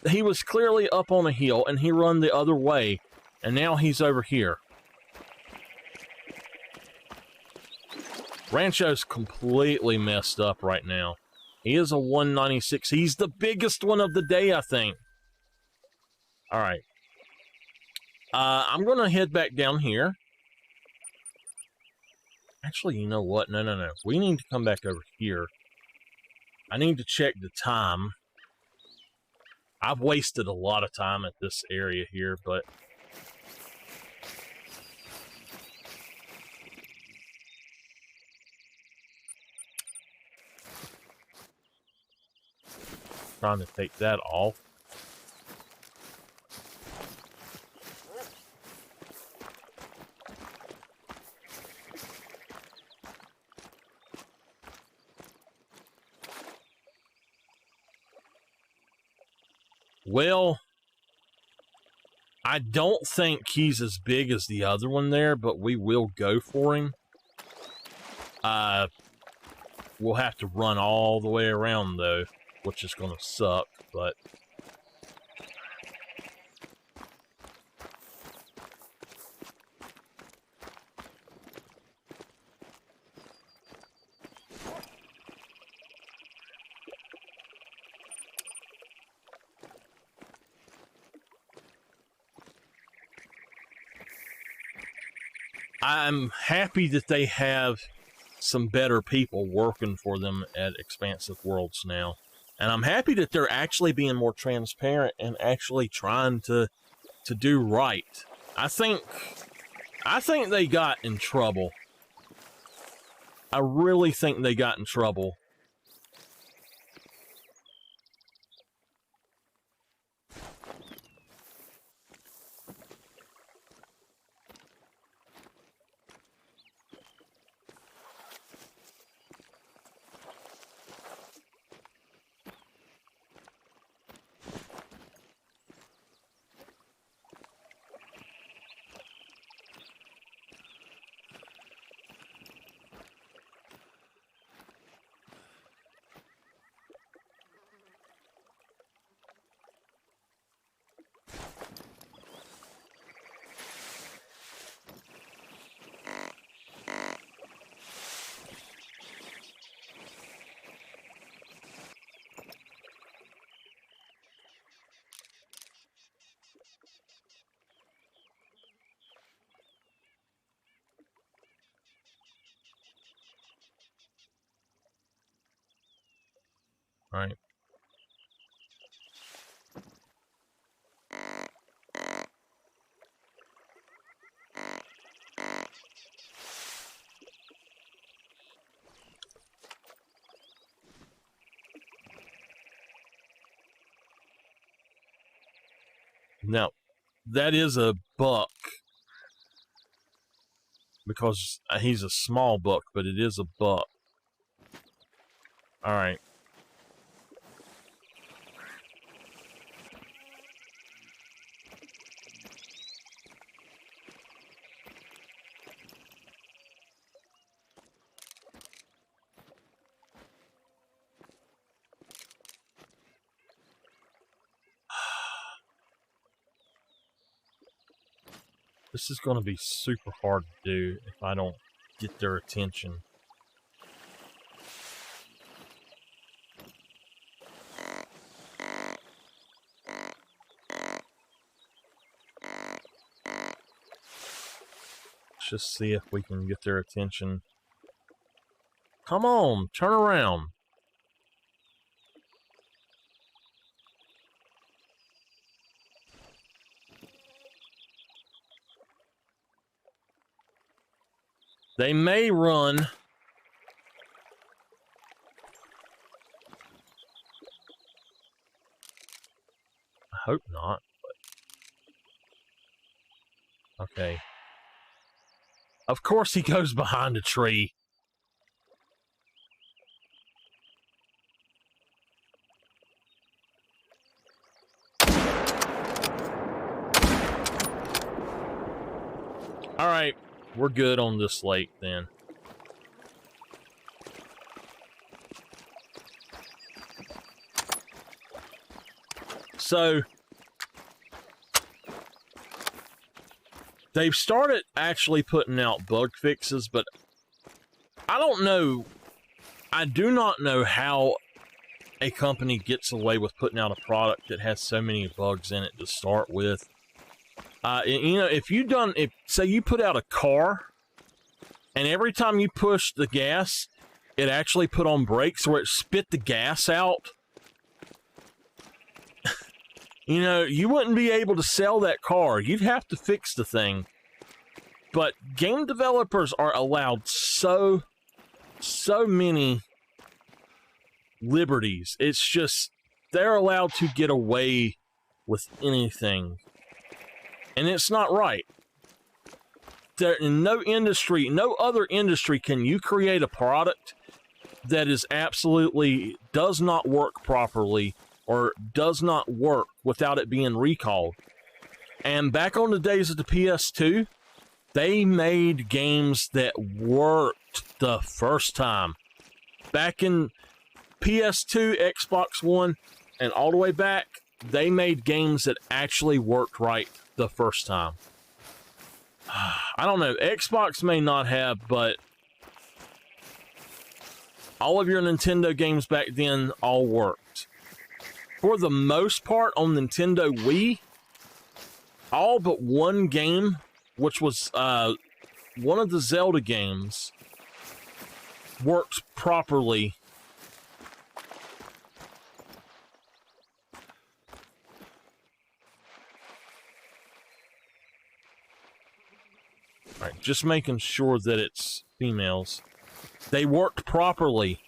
He was clearly up on a hill, and he run the other way, and now he's over here. Rancho's completely messed up right now. He is a 196. He's the biggest one of the day, I think. All right. I'm going to head back down here. Actually, you know what? No. We need to come back over here. I need to check the time. I've wasted a lot of time at this area here, but... trying to take that off. Well, I don't think he's as big as the other one there, but we will go for him. We'll have to run all the way around, though, which is going to suck, but... I'm happy that they have some better people working for them at Expansive Worlds now. And I'm happy that they're actually being more transparent and actually trying to do right. I think they got in trouble. I really think they got in trouble. All right. Now, that is a buck because he's a small buck, but it is a buck. All right. This is going to be super hard to do if I don't get their attention. Let's just see if we can get their attention. Come on, turn around. They may run. I hope not. But... Okay. Of course he goes behind a tree. All right. We're good on this lake then. So they've started actually putting out bug fixes, but I don't know. I do not know how a company gets away with putting out a product that has so many bugs in it to start with. You know, if say you put out a car, and every time you push the gas, it actually put on brakes where it spit the gas out. You know, you wouldn't be able to sell that car. You'd have to fix the thing. But game developers are allowed so many liberties. It's just, they're allowed to get away with anything. And it's not right. There, in no industry, no other industry can you create a product that is absolutely does not work properly or does not work without it being recalled. And back on the days of the PS2, they made games that worked the first time. Back in PS2, Xbox One, and all the way back, they made games that actually worked right the first time. I don't know. Xbox may not have, but all of your Nintendo games back then all worked. For the most part, on Nintendo Wii, all but one game, which was one of the Zelda games, worked properly. All right, just making sure that it's females. They worked properly.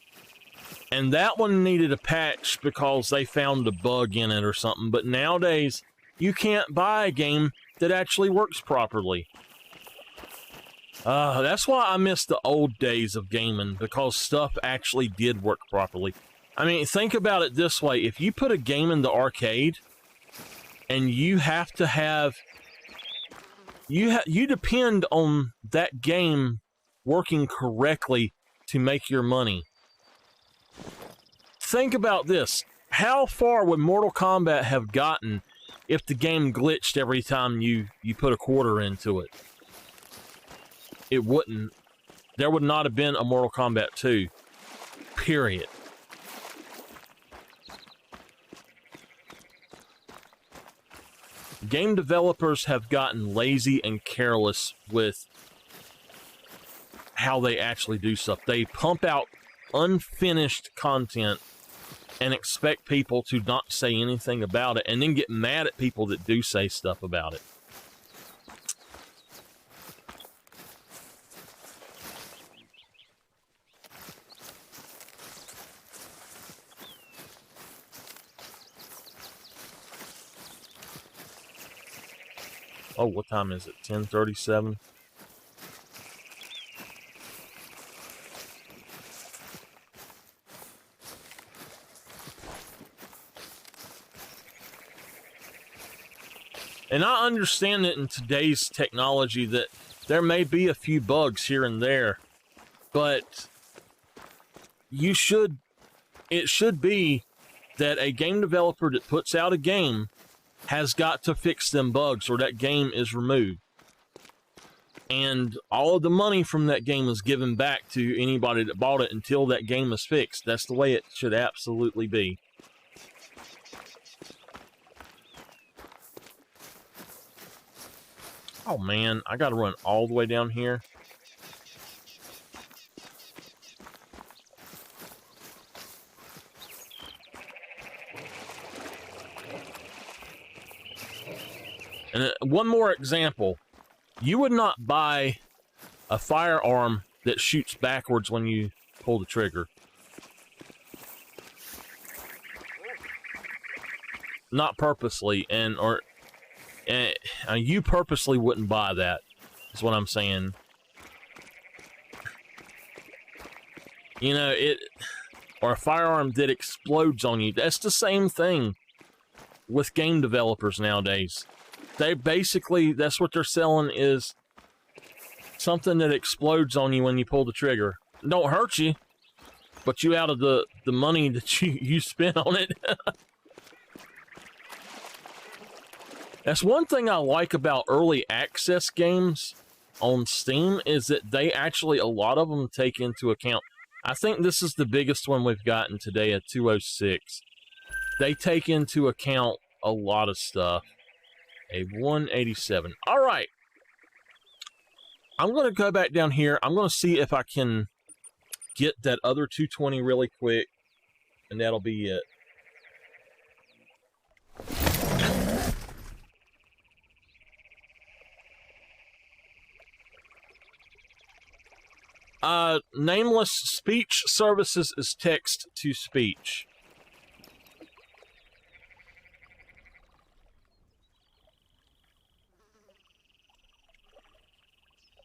And that one needed a patch because they found a bug in it or something. But nowadays, you can't buy a game that actually works properly. That's why I miss the old days of gaming, because stuff actually did work properly. I mean, think about it this way. If you put a game in the arcade, and you have to have... You depend on that game working correctly to make your money. Think about this. How far would Mortal Kombat have gotten if the game glitched every time you put a quarter into it? It wouldn't. There would not have been a Mortal Kombat 2. Period. Game developers have gotten lazy and careless with how they actually do stuff. They pump out unfinished content and expect people to not say anything about it and then get mad at people that do say stuff about it. Oh, what time is it? 10:37. And I understand that in today's technology that there may be a few bugs here and there, but it should be that a game developer that puts out a game has got to fix them bugs or that game is removed. And all of the money from that game is given back to anybody that bought it until that game is fixed. That's the way it should absolutely be. Oh man, I gotta run all the way down here. And one more example. You would not buy a firearm that shoots backwards when you pull the trigger. Not purposely, and you purposely wouldn't buy that, is what I'm saying. You know, or a firearm that explodes on you. That's the same thing with game developers nowadays. They basically, that's what they're selling, is something that explodes on you when you pull the trigger. Don't hurt you, but you out of the money that you spent on it. That's one thing I like about early access games on Steam, is that they actually, a lot of them take into account. I think this is the biggest one we've gotten today at 206. They take into account a lot of stuff. A 187. All right. I'm going to go back down here. I'm going to see if I can get that other 220 really quick, and that'll be it. Nameless speech services is text to speech.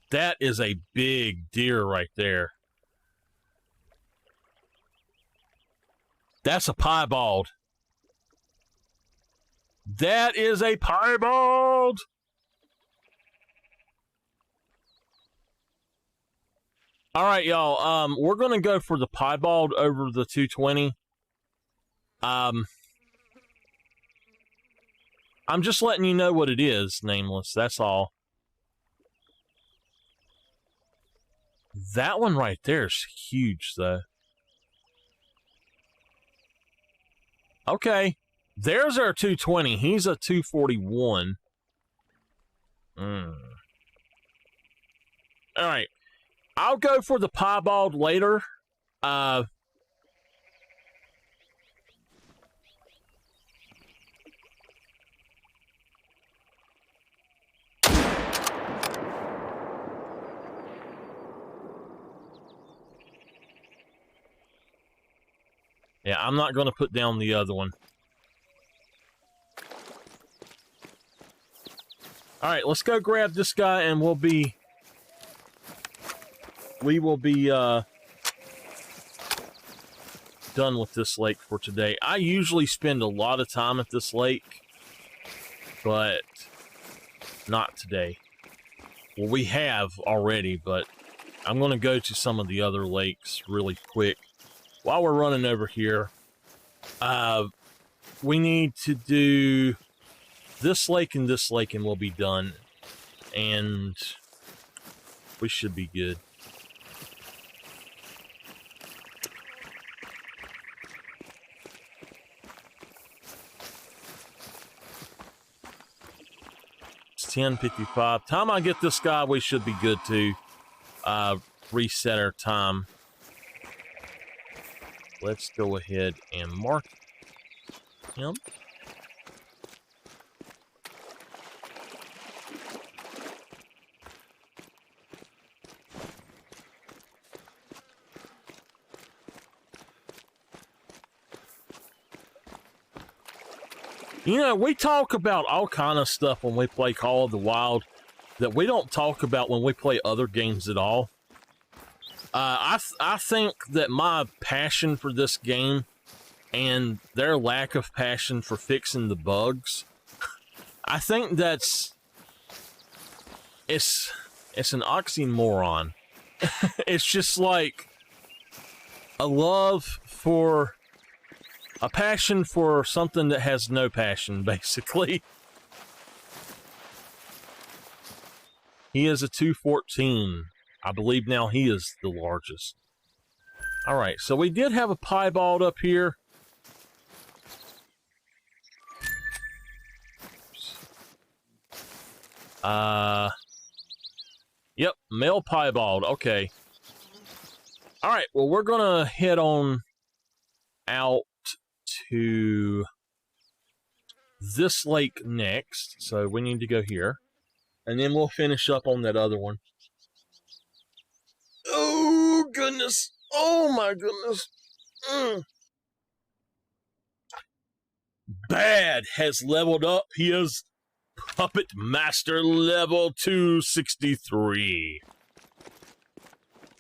That is a big deer right there. That's a piebald. That is a piebald. All right, y'all. We're gonna go for the piebald over the 220. I'm just letting you know what it is, Nameless. That's all. That one right there is huge, though. Okay. There's our 220. He's a 241. All right. I'll go for the piebald later. Yeah, I'm not going to put down the other one. All right, let's go grab this guy, and we will be done with this lake for today. I usually spend a lot of time at this lake, but not today. Well, we have already, but I'm going to go to some of the other lakes really quick. While we're running over here, we need to do this lake, and we'll be done. And we should be good. It's 10:55. Time I get this guy, we should be good to reset our time. let's go ahead and mark him. You know, we talk about all kind of stuff when we play Call of the Wild that we don't talk about when we play other games at all. I think that my passion for this game and their lack of passion for fixing the bugs, I think it's an oxymoron. It's just like a passion for something that has no passion, basically. He is a 214. I believe now he is the largest. Alright, so we did have a piebald up here. Yep, male piebald. Okay. Alright, well, we're gonna head on out to this lake next. So we need to go here. And then we'll finish up on that other one. Oh, goodness. Oh, my goodness. Bad has leveled up. He is Puppet Master level 263.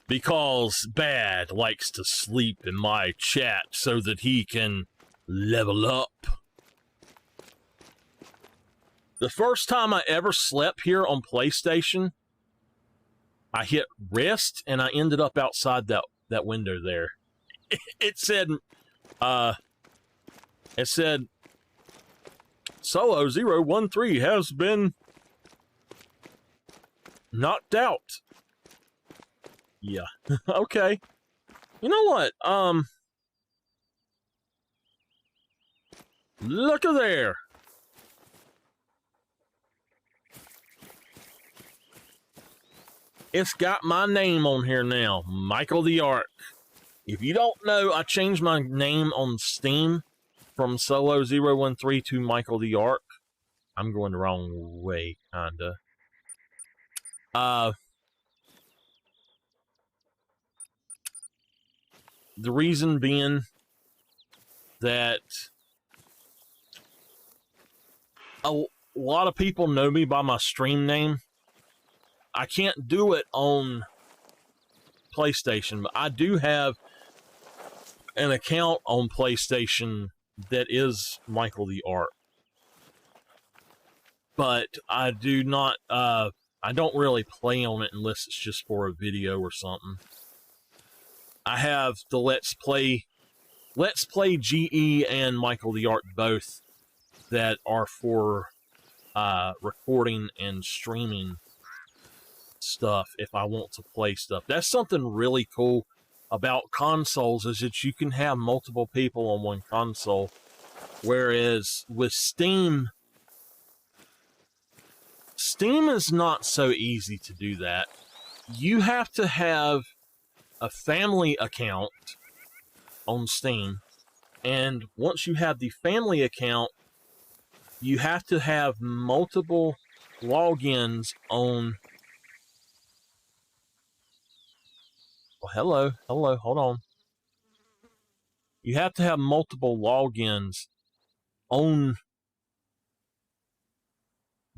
Because Bad likes to sleep in my chat so that he can level up. The first time I ever slept here on PlayStation, I hit rest and I ended up outside that window there. It said Solo 013 has been knocked out. Yeah. Okay. You know what? Look at there. It's got my name on here now, Michael the Ark. If you don't know, I changed my name on Steam from Solo 013 to Michael the Ark. I'm going the wrong way, kinda. The reason being that a lot of people know me by my stream name. I can't do it on PlayStation, but I do have an account on PlayStation that is Michael the Ark. But I do not, I don't really play on it unless it's just for a video or something. I have the Let's Play GE and Michael the Ark both that are for recording and streaming stuff if I want to play stuff. That's something really cool about consoles, is that you can have multiple people on one console, whereas with Steam is not so easy to do that. You have to have a family account on Steam, and once you have the family account, you have to have multiple logins on. Well, hello, hold on. You have to have multiple logins on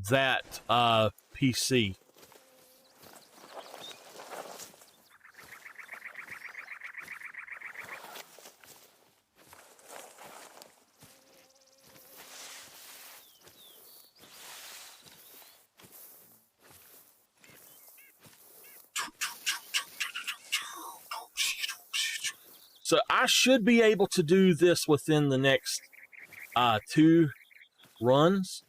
that PC. So I should be able to do this within the next 2 runs.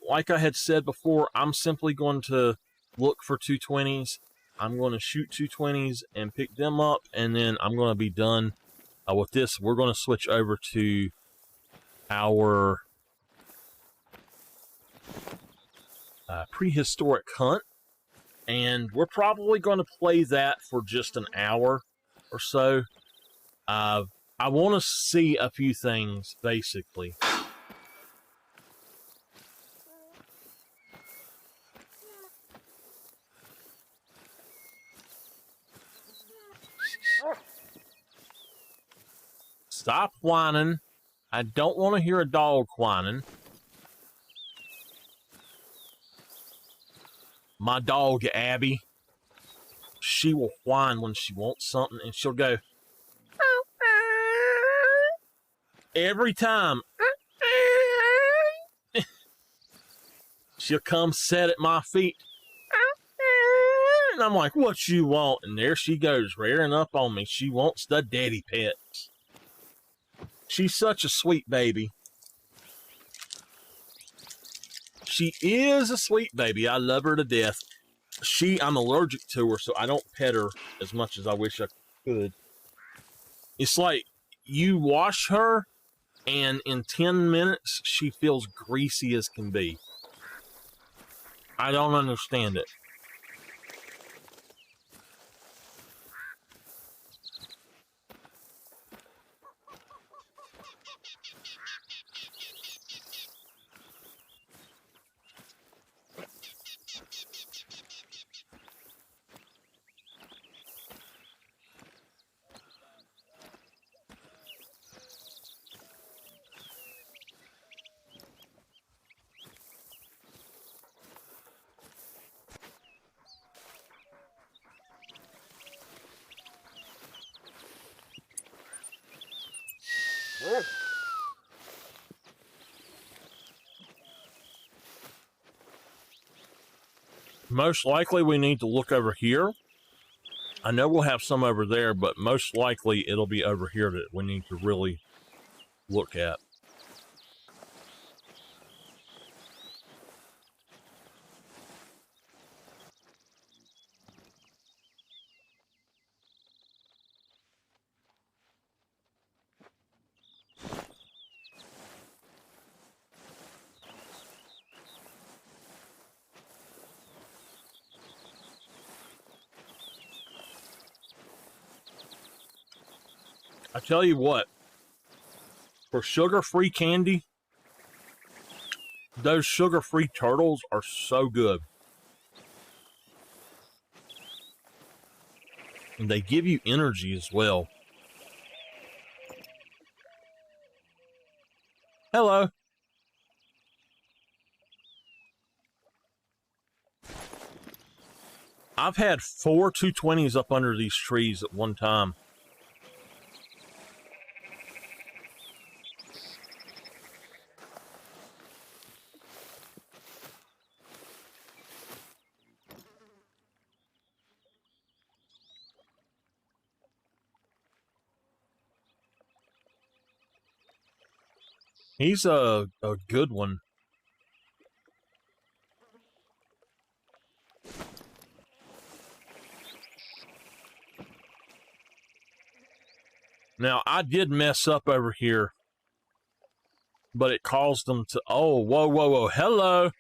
Like I had said before, I'm simply going to look for 220s. I'm going to shoot 220s and pick them up, and then I'm going to be done with this. We're going to switch over to our prehistoric hunt, and we're probably going to play that for just an hour or so. I want to see a few things, basically. Stop whining. I don't want to hear a dog whining. My dog, Abby, she will whine when she wants something, and she'll go every time. She'll come sit at my feet, and I'm like, what you want? And there she goes, rearing up on me. She wants the daddy pets. She's such a sweet baby. She is a sweet baby. I love her to death. I'm allergic to her, so I don't pet her as much as I wish I could. It's like you wash her, and in 10 minutes, she feels greasy as can be. I don't understand it. Most likely we need to look over here. I know we'll have some over there, but most likely it'll be over here that we need to really look at. I tell you what, for sugar-free candy, those sugar-free turtles are so good. And they give you energy as well. Hello. I've had 4 220s up under these trees at one time. He's a good one. Now, I did mess up over here, but it caused them to... Oh, whoa, whoa, whoa. Hello.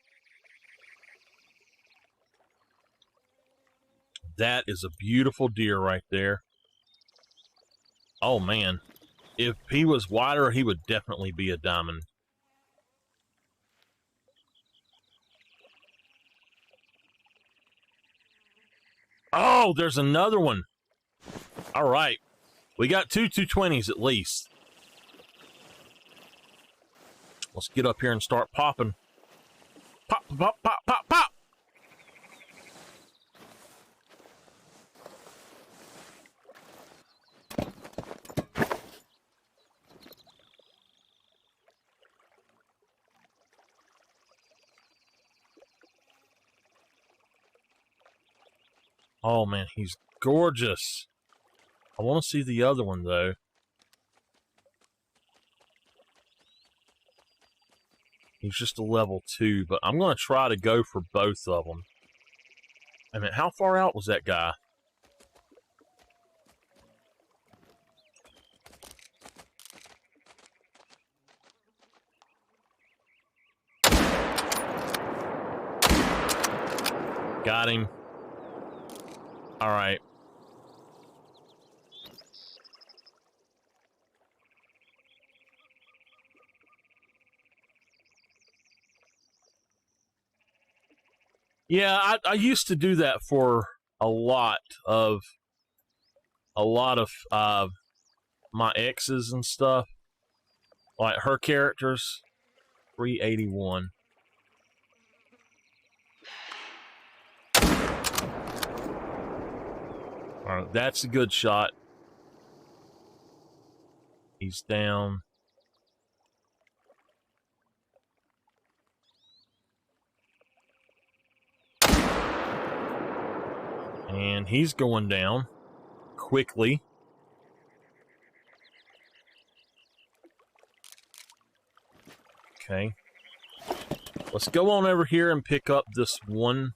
That is a beautiful deer right there. Oh, man. If he was wider, he would definitely be a diamond. Oh, there's another one. All right. We got 2 220s at least. Let's get up here and start popping. Pop, pop, pop, pop, pop. Oh, man, he's gorgeous. I want to see the other one, though. He's just a level 2, but I'm going to try to go for both of them. I mean, how far out was that guy? Got him. All right. Yeah, I used to do that for a lot of my exes and stuff, like her characters. 381. All right, that's a good shot. He's down. And he's going down quickly. Okay. Let's go on over here and pick up this one.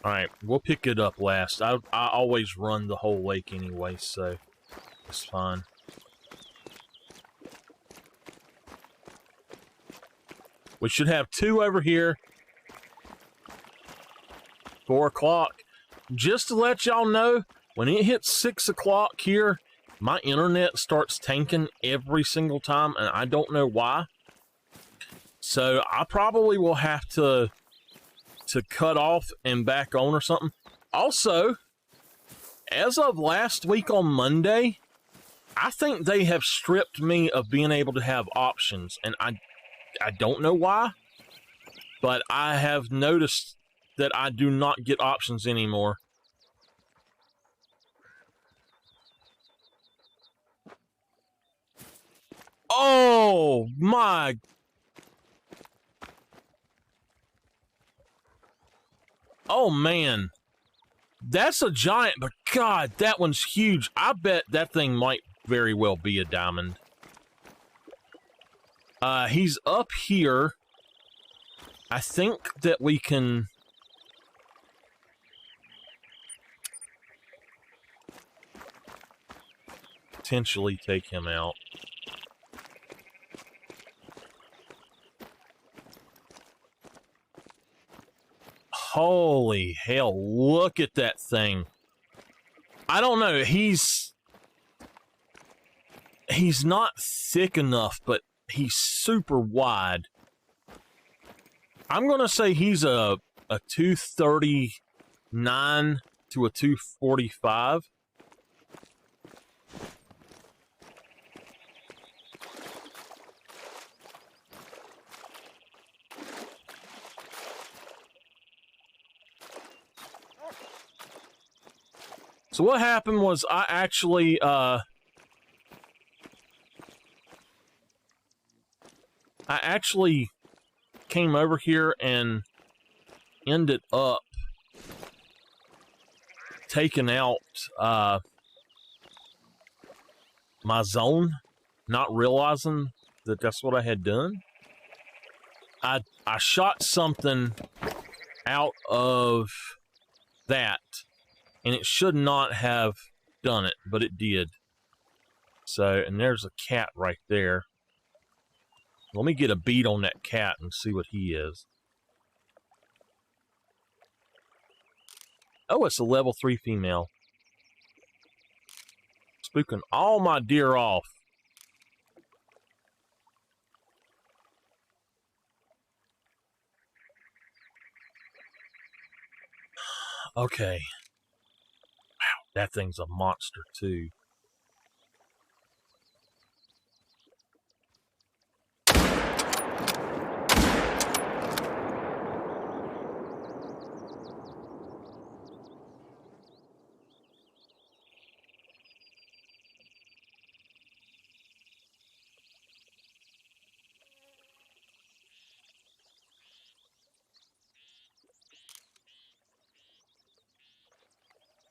Alright, we'll pick it up last. I always run the whole lake anyway, so it's fine. We should have 2 over here. 4 o'clock. Just to let y'all know, when it hits 6 o'clock here, my internet starts tanking every single time, and I don't know why. So I probably will have to cut off and back on or something. Also, as of last week on Monday, I think they have stripped me of being able to have options, and I don't know why, but I have noticed that I do not get options anymore. Oh my! Oh man, that's a giant, but God, that one's huge. I bet that thing might very well be a diamond. He's up here. I think that we can potentially take him out. Holy hell, look at that thing. I don't know, he's not thick enough, but he's super wide. I'm going to say he's a 239 to a 245. So what happened was I actually came over here and ended up taking out my zone, not realizing that that's what I had done. I shot something out of that, and it should not have done it, but it did. So, and there's a cat right there. Let me get a beat on that cat and see what he is. Oh, it's a level 3 female. Spooking all my deer off. Okay. Wow, that thing's a monster too.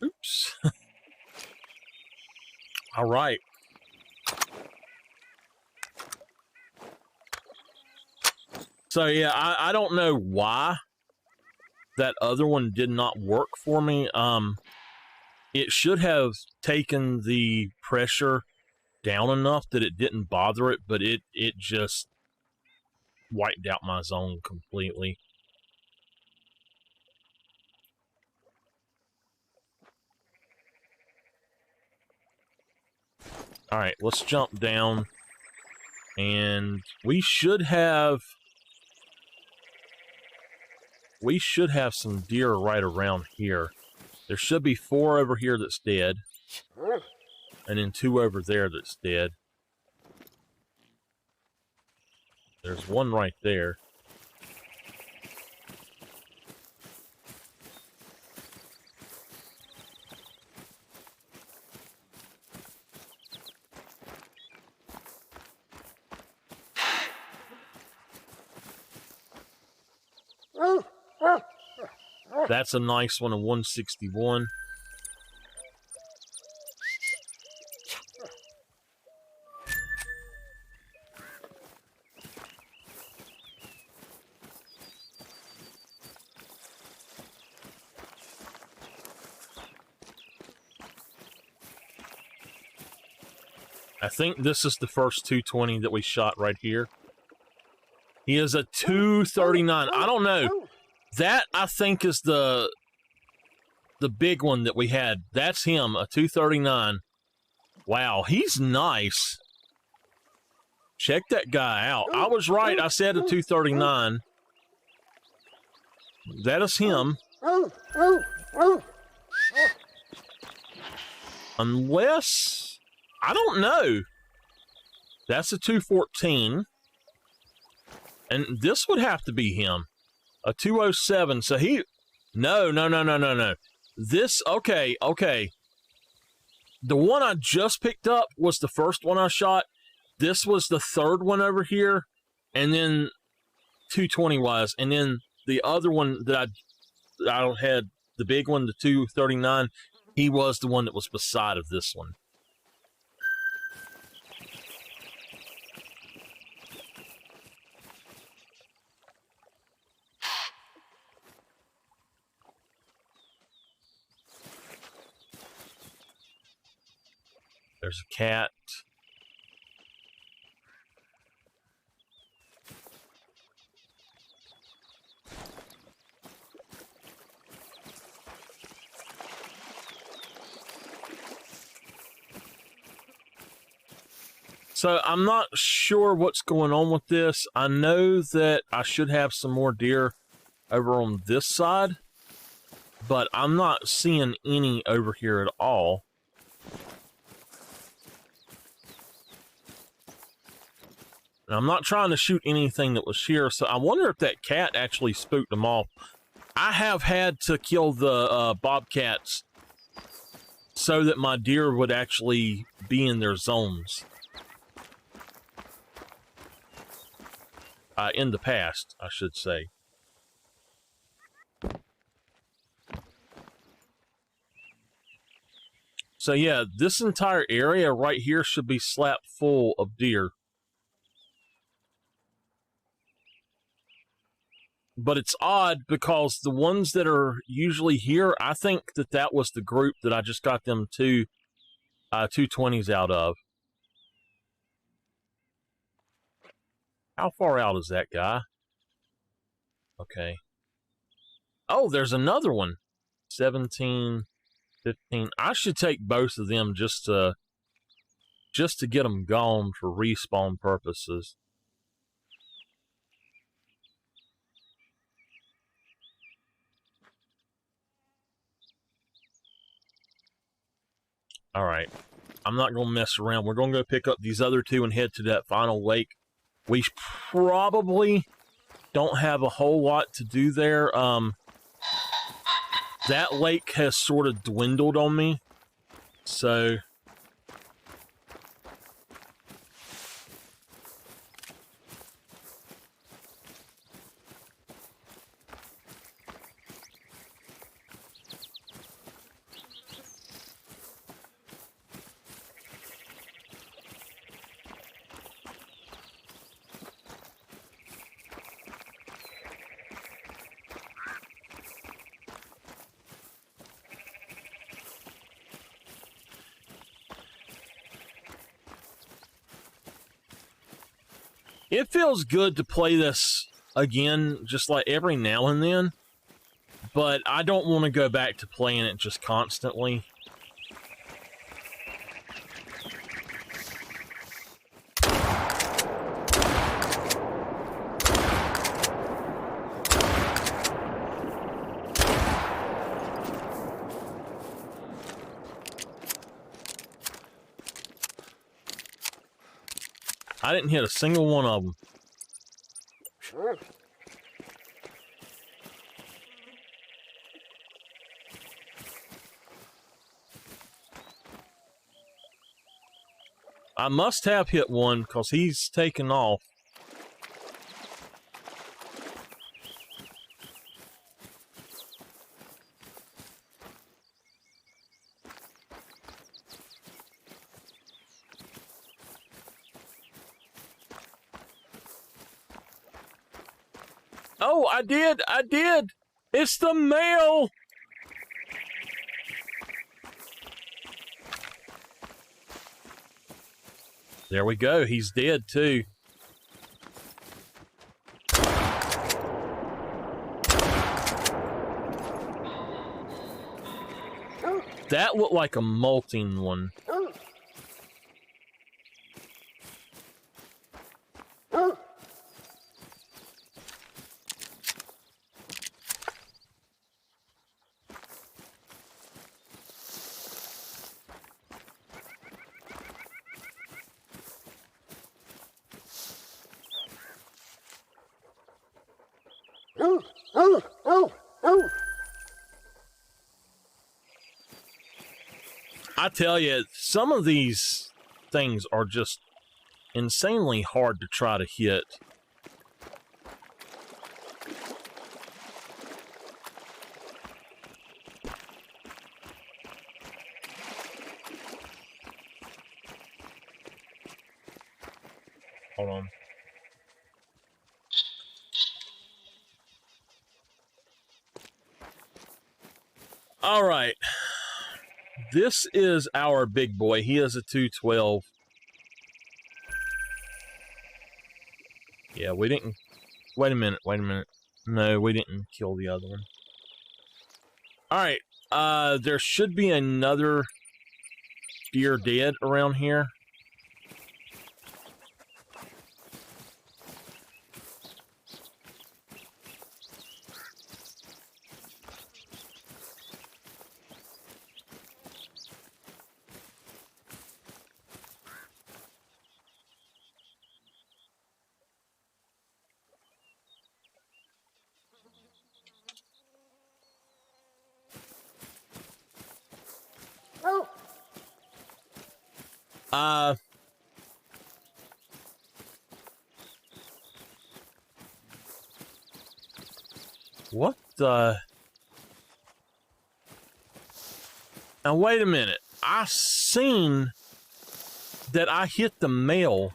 Oops. All right. So yeah, I don't know why that other one did not work for me. It should have taken the pressure down enough that it didn't bother it, but it just wiped out my zone completely. All right, let's jump down, and we should have some deer right around here. There should be 4 over here that's dead, and then 2 over there that's dead. There's 1 right there. That's a nice one, a 161. I think this is the first 220 that we shot right here. He is a 239. I don't know. That, I think, is the big one that we had. That's him, a 239. Wow, he's nice. Check that guy out. I was right. I said a 239. That is him. Unless... I don't know. That's a 214. And this would have to be him. A 207. So he... No. This... Okay. The one I just picked up was the first one I shot. This was the third one over here. And then 220 was. And then the other one that I had, the big one, the 239, he was the one that was beside of this one. There's a cat. So I'm not sure what's going on with this. I know that I should have some more deer over on this side, but I'm not seeing any over here at all. And I'm not trying to shoot anything that was here, so I wonder if that cat actually spooked them off. I have had to kill the bobcats so that my deer would actually be in their zones. In the past, I should say. So yeah, this entire area right here should be slapped full of deer. But it's odd because the ones that are usually here, I think that was the group that I just got them 220s out of. How far out is that guy? Okay. Oh, there's another one. 17, 15. I should take both of them just to get them gone for respawn purposes. All right. I'm not going to mess around. We're going to go pick up these other 2 and head to that final lake. We probably don't have a whole lot to do there. That lake has sort of dwindled on me. So... It feels good to play this again, just like every now and then, but I don't want to go back to playing it just constantly. I didn't hit a single one of them. Sure. I must have hit one because he's taken off. Oh, I did! It's the male! There we go, he's dead too. That looked like a molting one. I tell you, some of these things are just insanely hard to try to hit. Hold on. All right. This is our big boy. He is a 212. Yeah, we didn't... Wait a minute. No, we didn't kill the other one. Alright, there should be another deer dead around here. What the... Now, wait a minute. I seen that I hit the male.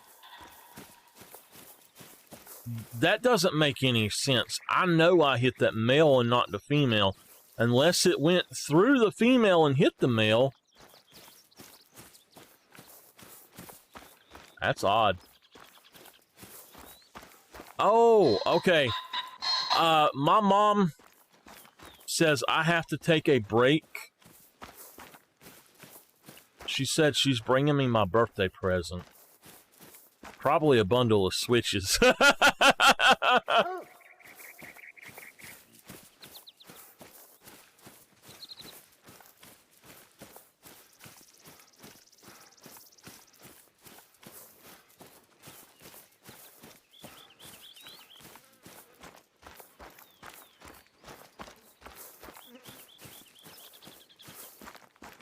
That doesn't make any sense. I know I hit that male and not the female. Unless it went through the female and hit the male. That's odd. Oh, okay. My mom says I have to take a break. She said she's bringing me my birthday present. Probably a bundle of switches.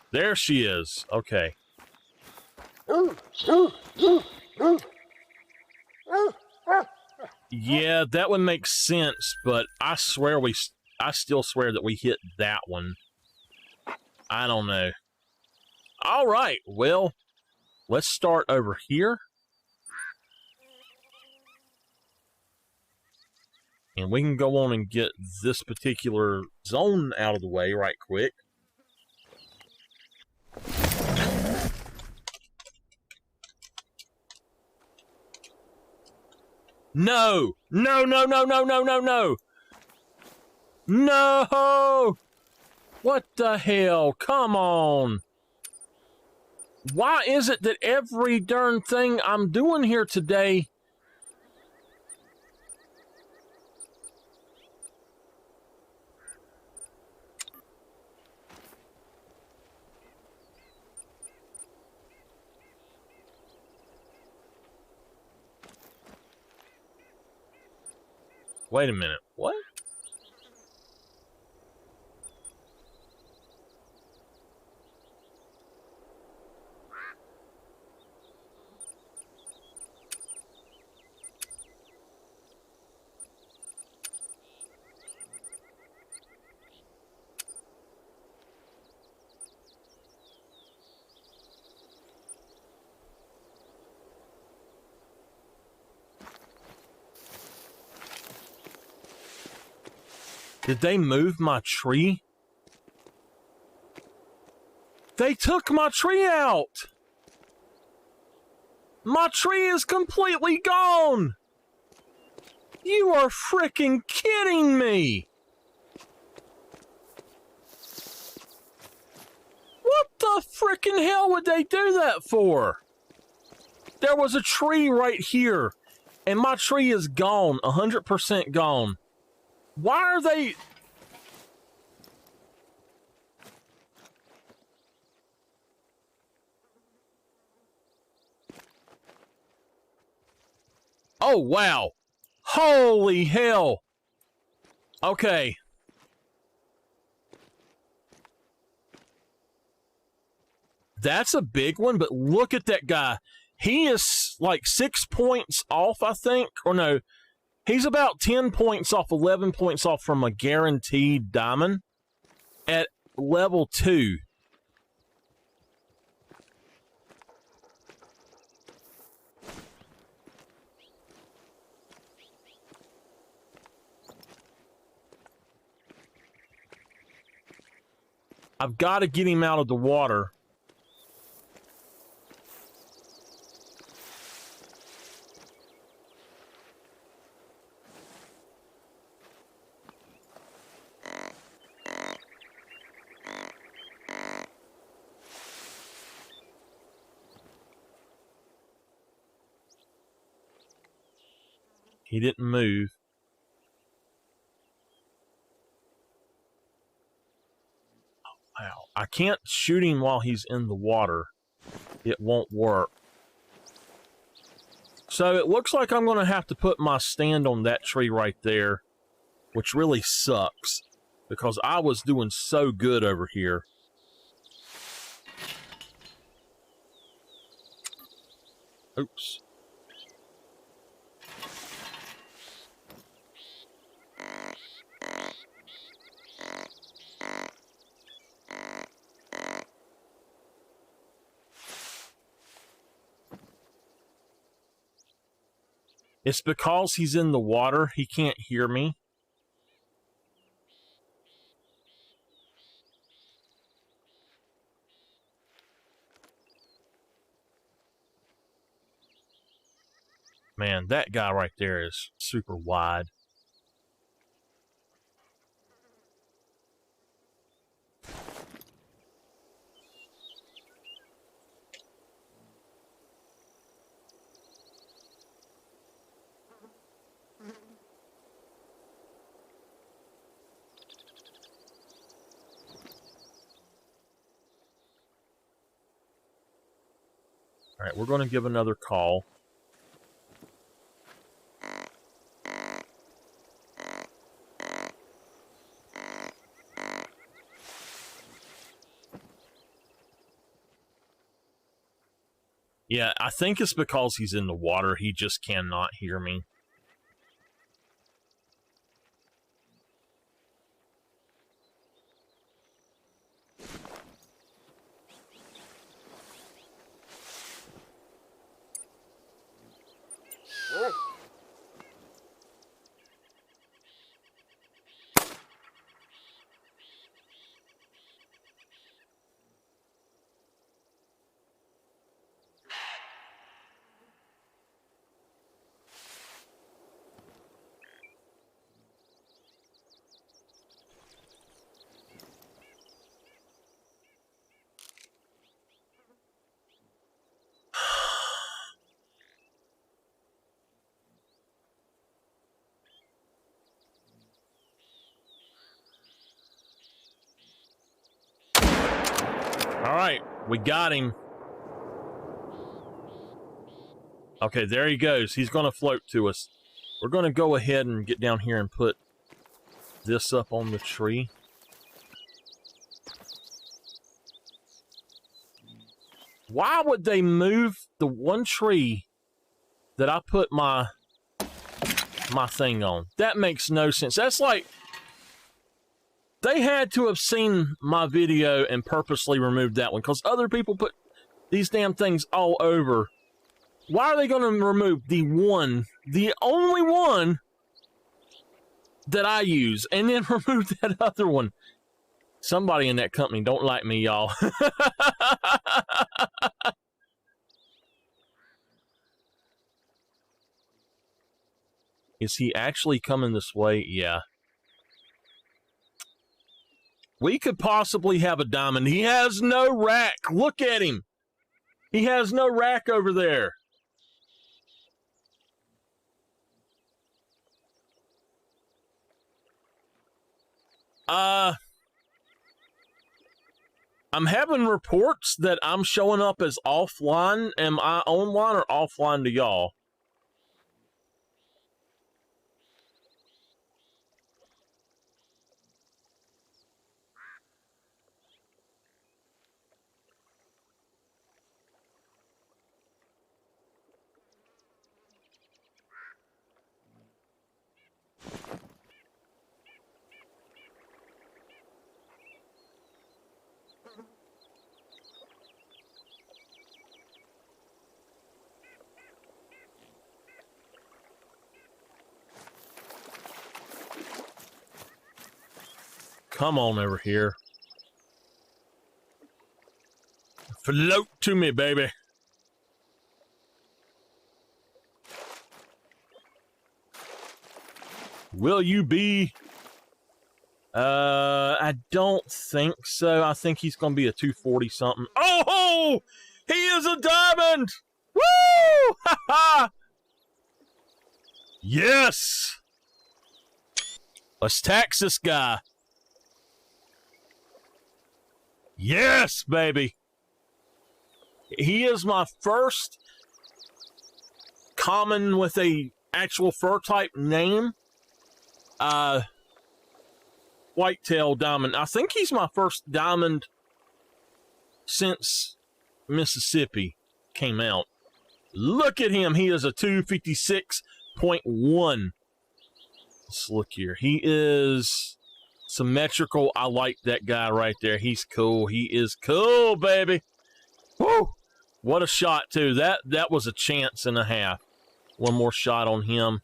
There she is. Okay. Yeah, that would make sense, but I still swear that we hit that one. I don't know. All right, well, let's start over here. And we can go on and get this particular zone out of the way right quick. No! No, no, no, no, no, no, no! No! What the hell? Come on! Why is it that every darn thing I'm doing here today... Wait a minute. What? Did they move my tree? They took my tree out! My tree is completely gone! You are freaking kidding me! What the freaking hell would they do that for? There was a tree right here, and my tree is gone, 100% gone. Why are they... Oh, wow. Holy hell. Okay. That's a big one, but look at that guy. He is like 6 points off, I think. Or no, he's about 10 points off, 11 points off from a guaranteed diamond at level 2. I've got to get him out of the water. He didn't move. Wow. I can't shoot him while he's in the water. It won't work. So it looks like I'm going to have to put my stand on that tree right there, which really sucks because I was doing so good over here. Oops. It's because he's in the water, he can't hear me. Man, that guy right there is super wide. All right, we're going to give another call. Yeah, I think it's because he's in the water. He just cannot hear me. All right, we got him. Okay, there he goes. He's going to float to us. We're going to go ahead and get down here and put this up on the tree. Why would they move the one tree that I put my thing on? That makes no sense. That's like they had to have seen my video and purposely removed that one, because other people put these damn things all over. Why are they going to remove the only one that I use, and then remove that other one? Somebody in that company don't like me, y'all. Is he actually coming this way? Yeah. We could possibly have a diamond. He has no rack. Look at him. He has no rack over there. I'm having reports that I'm showing up as offline. Am I online or offline to y'all? Come on over here. Float to me, baby. Will you be? I don't think so. I think he's going to be a 240 something. Oh, he is a diamond. Woo! Ha ha! Yes. Let's tax this guy. Yes, baby. He is my first common with a actual fur type name. Whitetail diamond. I think he's my first diamond since Mississippi came out. Look at him. He is a 256.1. Let's look here. He is symmetrical. I like that guy right there. He's cool. He is cool, baby. Woo! What a shot, too. That was a chance and a half. One more shot on him.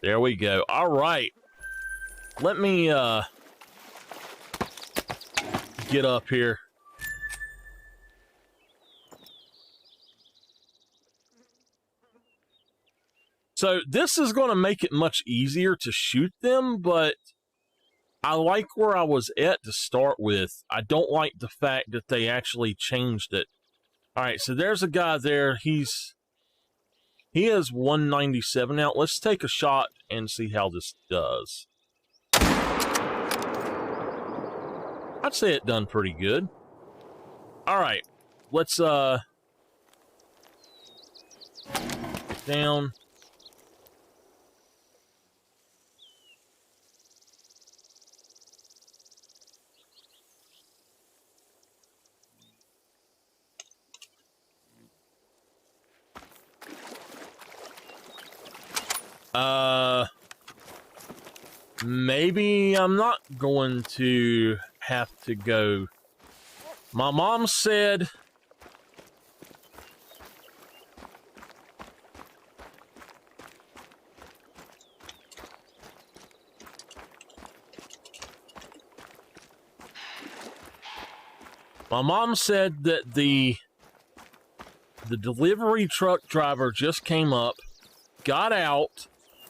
There we go. All right. Let me get up here. So this is going to make it much easier to shoot them, but I like where I was at to start with. I don't like the fact that they actually changed it. All right, so there's a guy there. He has 197 now. Let's take a shot and see how this does. I'd say it done pretty good. All right, let's get down. Maybe I'm not going to have to go. My mom said that the delivery truck driver just came up, got out,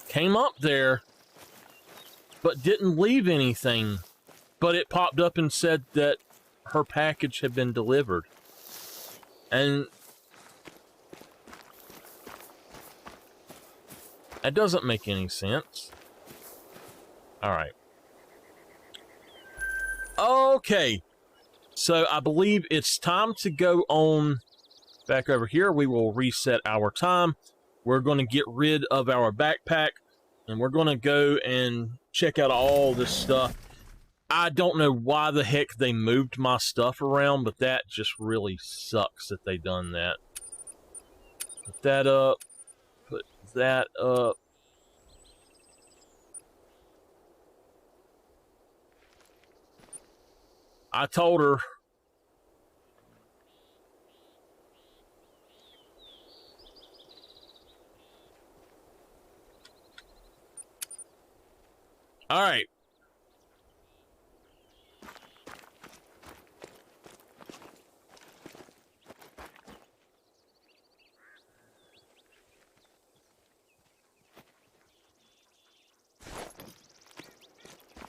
came up there, but didn't leave anything. But it popped up and said that her package had been delivered. And that doesn't make any sense. All right. Okay. So I believe it's time to go on back over here. We will reset our time. We're going to get rid of our backpack, and we're going to go and check out all this stuff. I don't know why the heck they moved my stuff around, but that just really sucks that they done that. Put that up. Put that up. I told her. All right.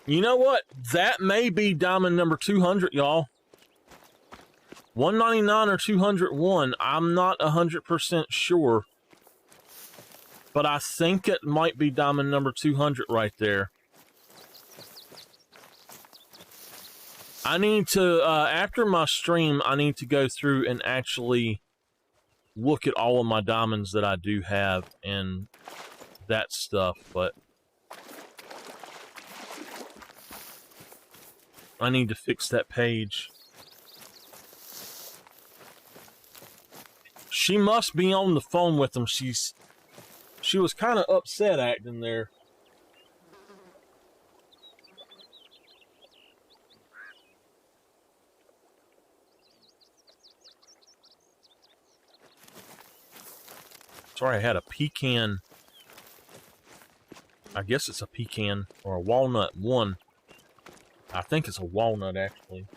You know what? That may be diamond number 200, y'all. 199 or 201. I'm not 100% sure. But I think it might be diamond number 200 right there. I need to, after my stream, I need to go through and actually look at all of my diamonds that I do have and that stuff, but I need to fix that page. She must be on the phone with them. She was kind of upset acting there. Sorry, I had a pecan. I guess it's a pecan or a walnut. One. I think it's a walnut, actually.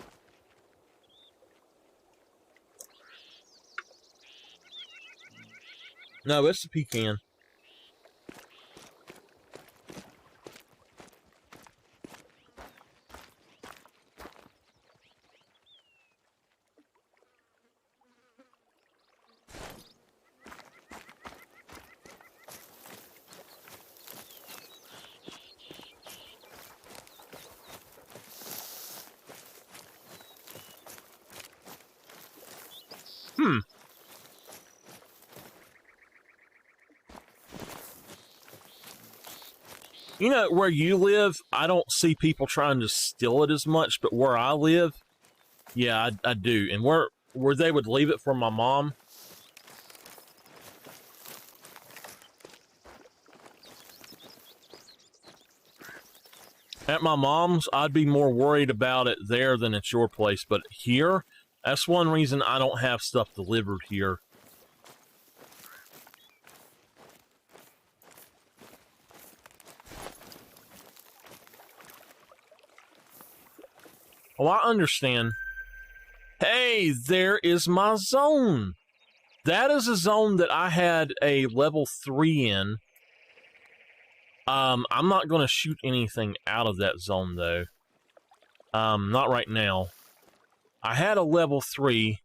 No, it's a pecan. You know, where you live, I don't see people trying to steal it as much, but where I live, yeah, I do. And where they would leave it for my mom. At my mom's, I'd be more worried about it there than at your place. But here, that's one reason I don't have stuff delivered here. Oh, I understand. Hey, there is my zone. That is a zone that I had a level 3 in. I'm not going to shoot anything out of that zone, though. Not right now. I had a level 3.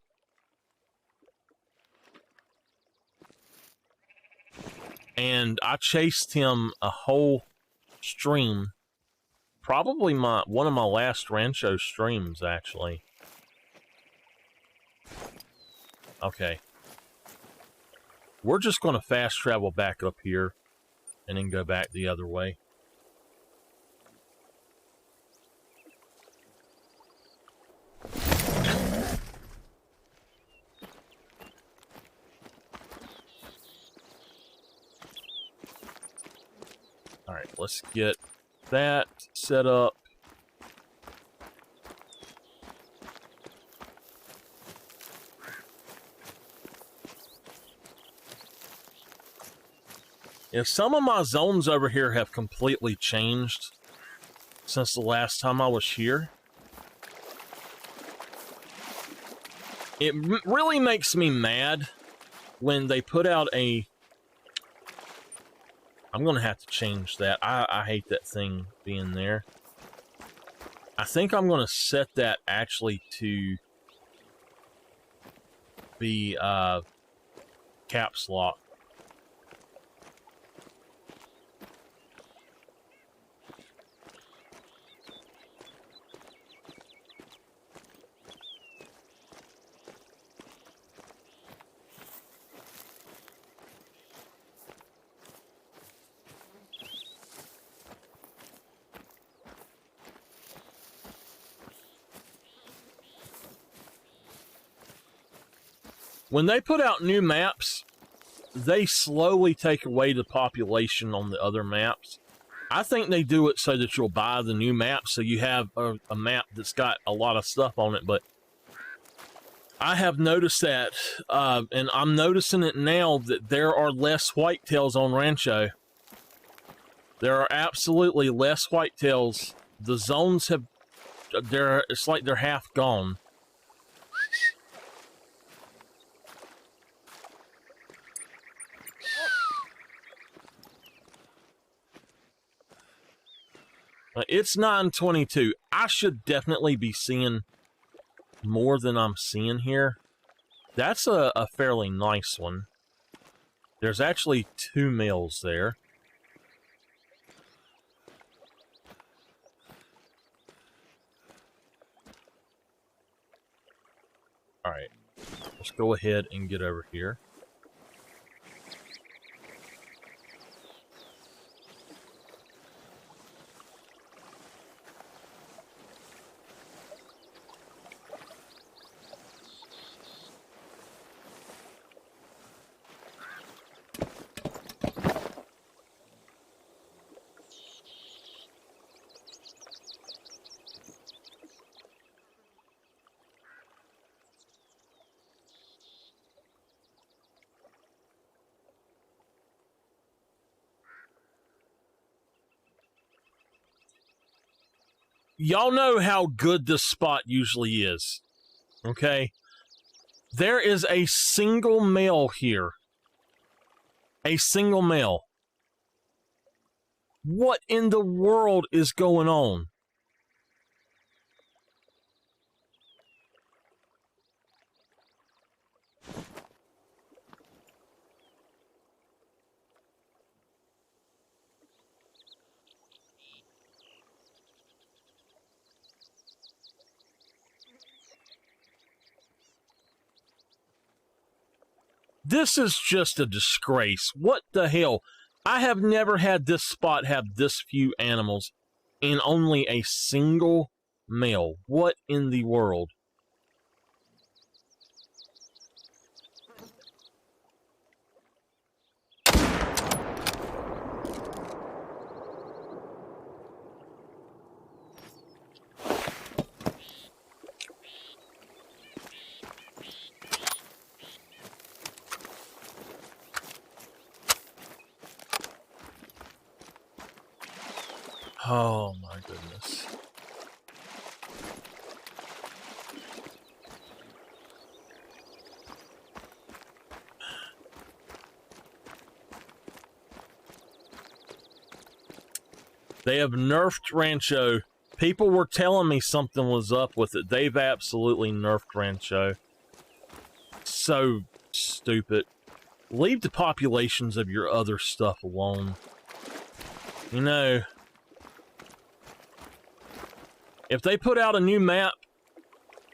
And I chased him a whole stream. Probably one of my last Rancho streams, actually. Okay. We're just going to fast travel back up here and then go back the other way. All right, let's get that set up. Yeah, some of my zones over here have completely changed since the last time I was here. It really makes me mad when they put out a... I'm going to have to change that. I hate that thing being there. I think I'm going to set that actually to be caps lock. When they put out new maps, they slowly take away the population on the other maps. I think they do it so that you'll buy the new map, so you have a map that's got a lot of stuff on it. But I have noticed that, and I'm noticing it now, that there are less whitetails on Rancho. There are absolutely less whitetails. The zones have, it's like they're half gone. It's 9:22. I should definitely be seeing more than I'm seeing here. That's a fairly nice one. There's actually 2 males there. All right, let's go ahead and get over here. Y'all know how good this spot usually is, okay? There is a single male here. A single male. What in the world is going on? This is just a disgrace. What the hell? I have never had this spot have this few animals and only a single male. What in the world? Oh my goodness. They have nerfed Rancho. People were telling me something was up with it. They've absolutely nerfed Rancho. So stupid. Leave the populations of your other stuff alone. You know, if they put out a new map,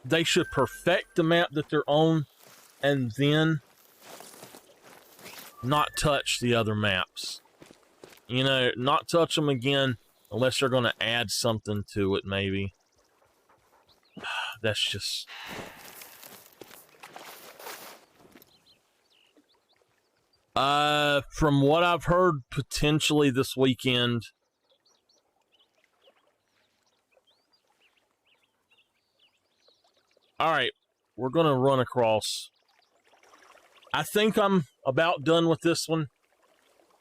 they should perfect the map that they're on and then not touch the other maps. You know, not touch them again unless they're going to add something to it, maybe. That's just... from what I've heard, potentially this weekend. Alright, we're going to run across. I think I'm about done with this one.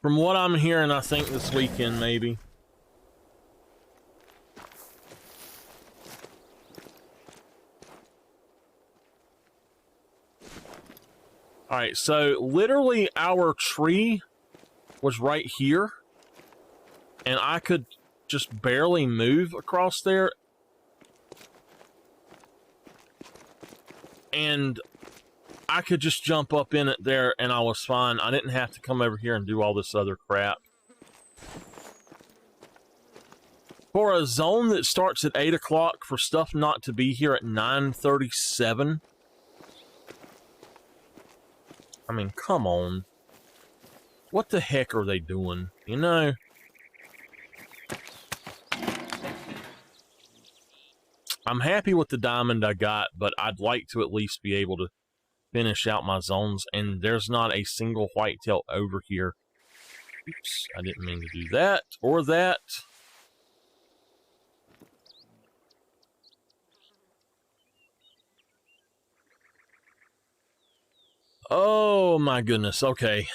From what I'm hearing, I think this weekend, maybe. Alright, so literally our tree was right here. And I could just barely move across there. And I could just jump up in it there and I was fine. I didn't have to come over here and do all this other crap. For a zone that starts at 8 o'clock, for stuff not to be here at 9:37. I mean, come on. What the heck are they doing? You know? I'm happy with the diamond I got, but I'd like to at least be able to finish out my zones, and there's not a single whitetail over here. Oops, I didn't mean to do that or that. Oh my goodness, okay.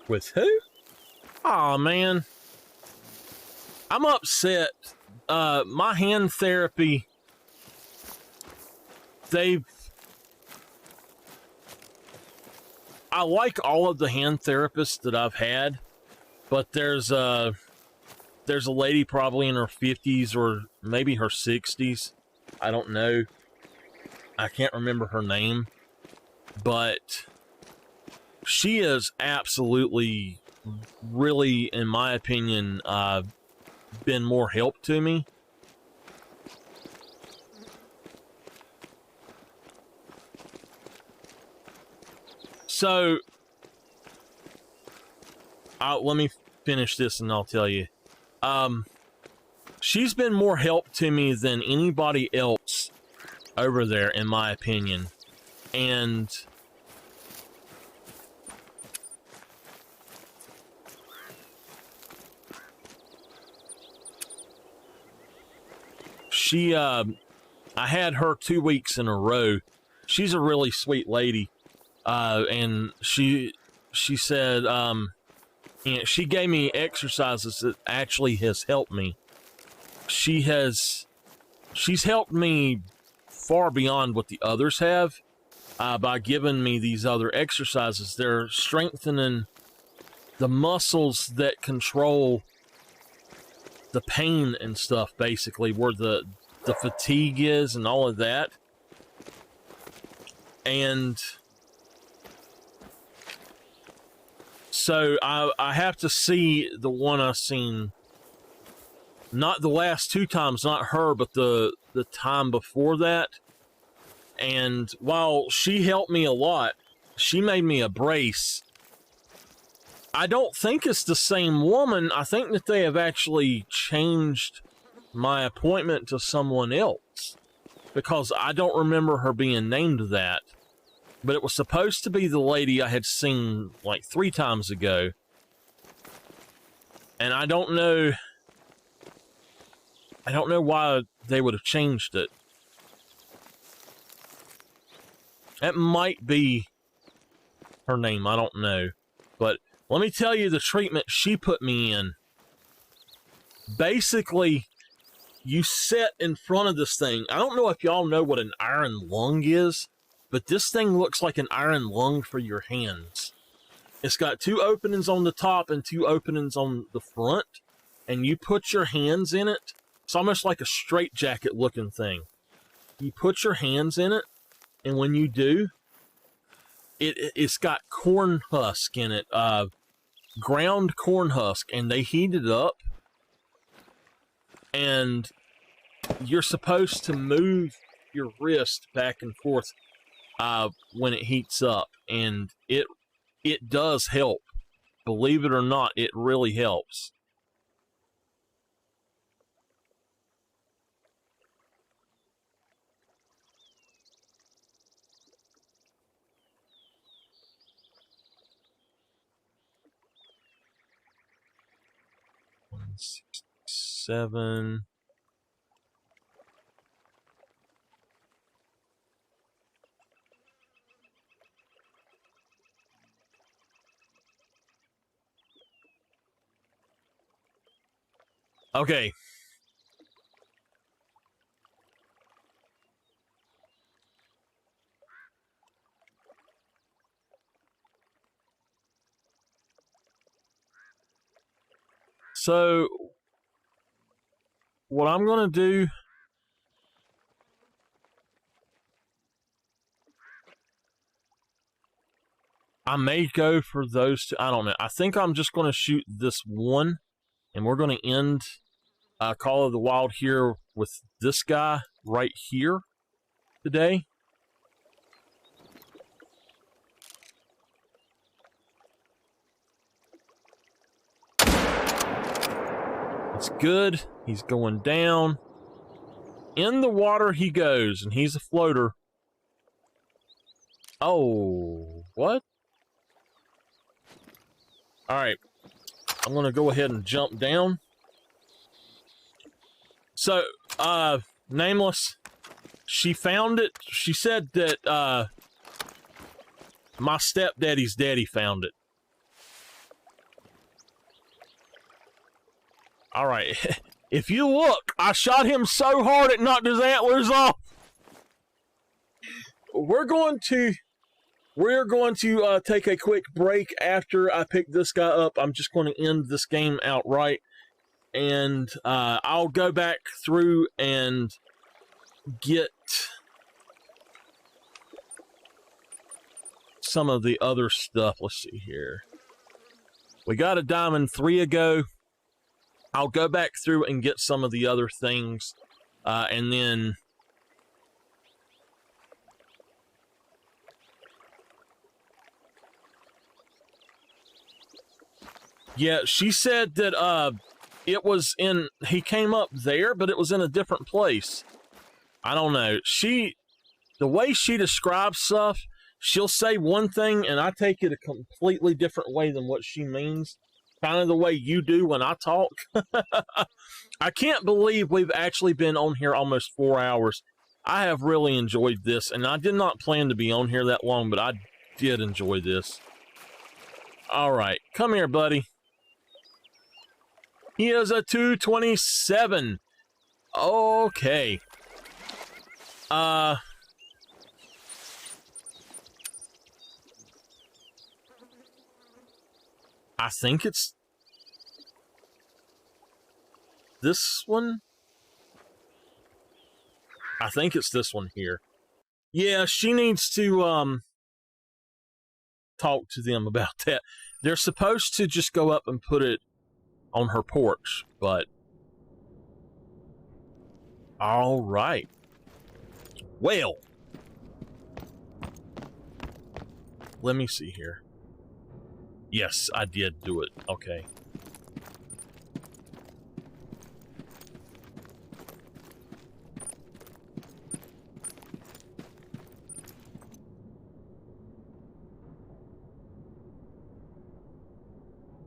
With who? Aw, man. I'm upset. My hand therapy, I like all of the hand therapists that I've had, but there's a lady probably in her 50s or maybe her 60s. I don't know. I can't remember her name, but she is absolutely, really, in my opinion, been more help to me. So, let me finish this and I'll tell you. She's been more help to me than anybody else over there, in my opinion. And she, I had her 2 weeks in a row. She's a really sweet lady. And she said, and she gave me exercises that actually has helped me. She's helped me far beyond what the others have, by giving me these other exercises. They're strengthening the muscles that control the pain and stuff, basically, where the fatigue is and all of that. And so I have to see the one I seen, not the last 2 times, not her, but the time before that. And while she helped me a lot, she made me a brace. I don't think it's the same woman. I think that they have actually changed my appointment to someone else, because I don't remember her being named that. But it was supposed to be the lady I had seen like 3 times ago. And I don't know why they would have changed it. It might be her name, I don't know. But let me tell you the treatment she put me in. Basically, you sit in front of this thing. I don't know if y'all know what an iron lung is, but this thing looks like an iron lung for your hands. It's got 2 openings on the top and 2 openings on the front, and you put your hands in it. It's almost like a straitjacket looking thing. You put your hands in it, and when you do, it's got corn husk in it, ground corn husk, and they heat it up, and you're supposed to move your wrist back and forth when it heats up, and it does help. Believe it or not, it really helps. $167. Okay. So, what I'm going to do, I may go for those two. I don't know. I think I'm just going to shoot this one, and we're going to end Call of the Wild here with this guy right here today. It's good. He's going down. In the water he goes, and he's a floater. Oh, what? All right. I'm going to go ahead and jump down. So, Nameless, she found it. She said that my stepdaddy's daddy found it. All right. If you look, I shot him so hard it knocked his antlers off. We're going to take a quick break after I pick this guy up. I'm just going to end this game outright, and I'll go back through and get some of the other stuff. Let's see here. We got a diamond 3 ago. I'll go back through and get some of the other things, and then yeah, she said that it was in, he came up there, but it was in a different place. I don't know. The way she describes stuff, she'll say one thing and I take it a completely different way than what she means. Kind of the way you do when I talk. I can't believe we've actually been on here almost 4 hours. I have really enjoyed this, and I did not plan to be on here that long, but I did enjoy this. All right, come here, buddy. He is a 227. Okay. I think it's this one. I think it's this one here. Yeah, she needs to talk to them about that. They're supposed to just go up and put it on her porch, but all right. Well, let me see here. Yes, I did do it. Okay.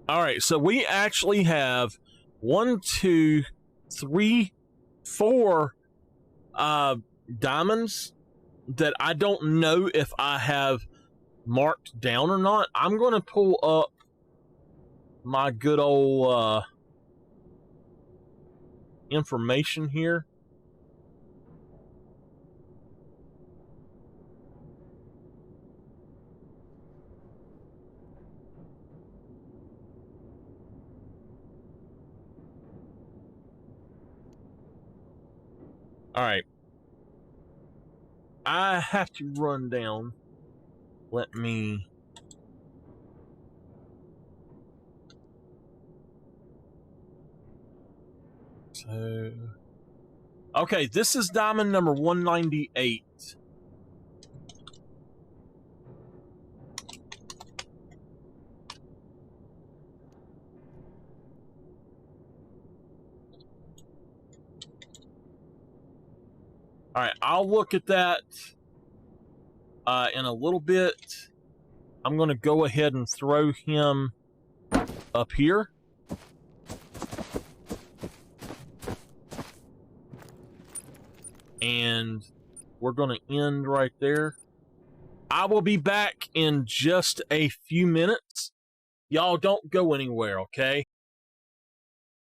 All right, so we actually have 1, 2, 3, 4 diamonds that I don't know if I have marked down or not. I'm going to pull up my good old information here. All right. I have to run down. Let me... So... Okay, this is diamond number 198. All right, I'll look at that in a little bit. I'm going to go ahead and throw him up here. And we're going to end right there. I will be back in just a few minutes. Y'all don't go anywhere, okay?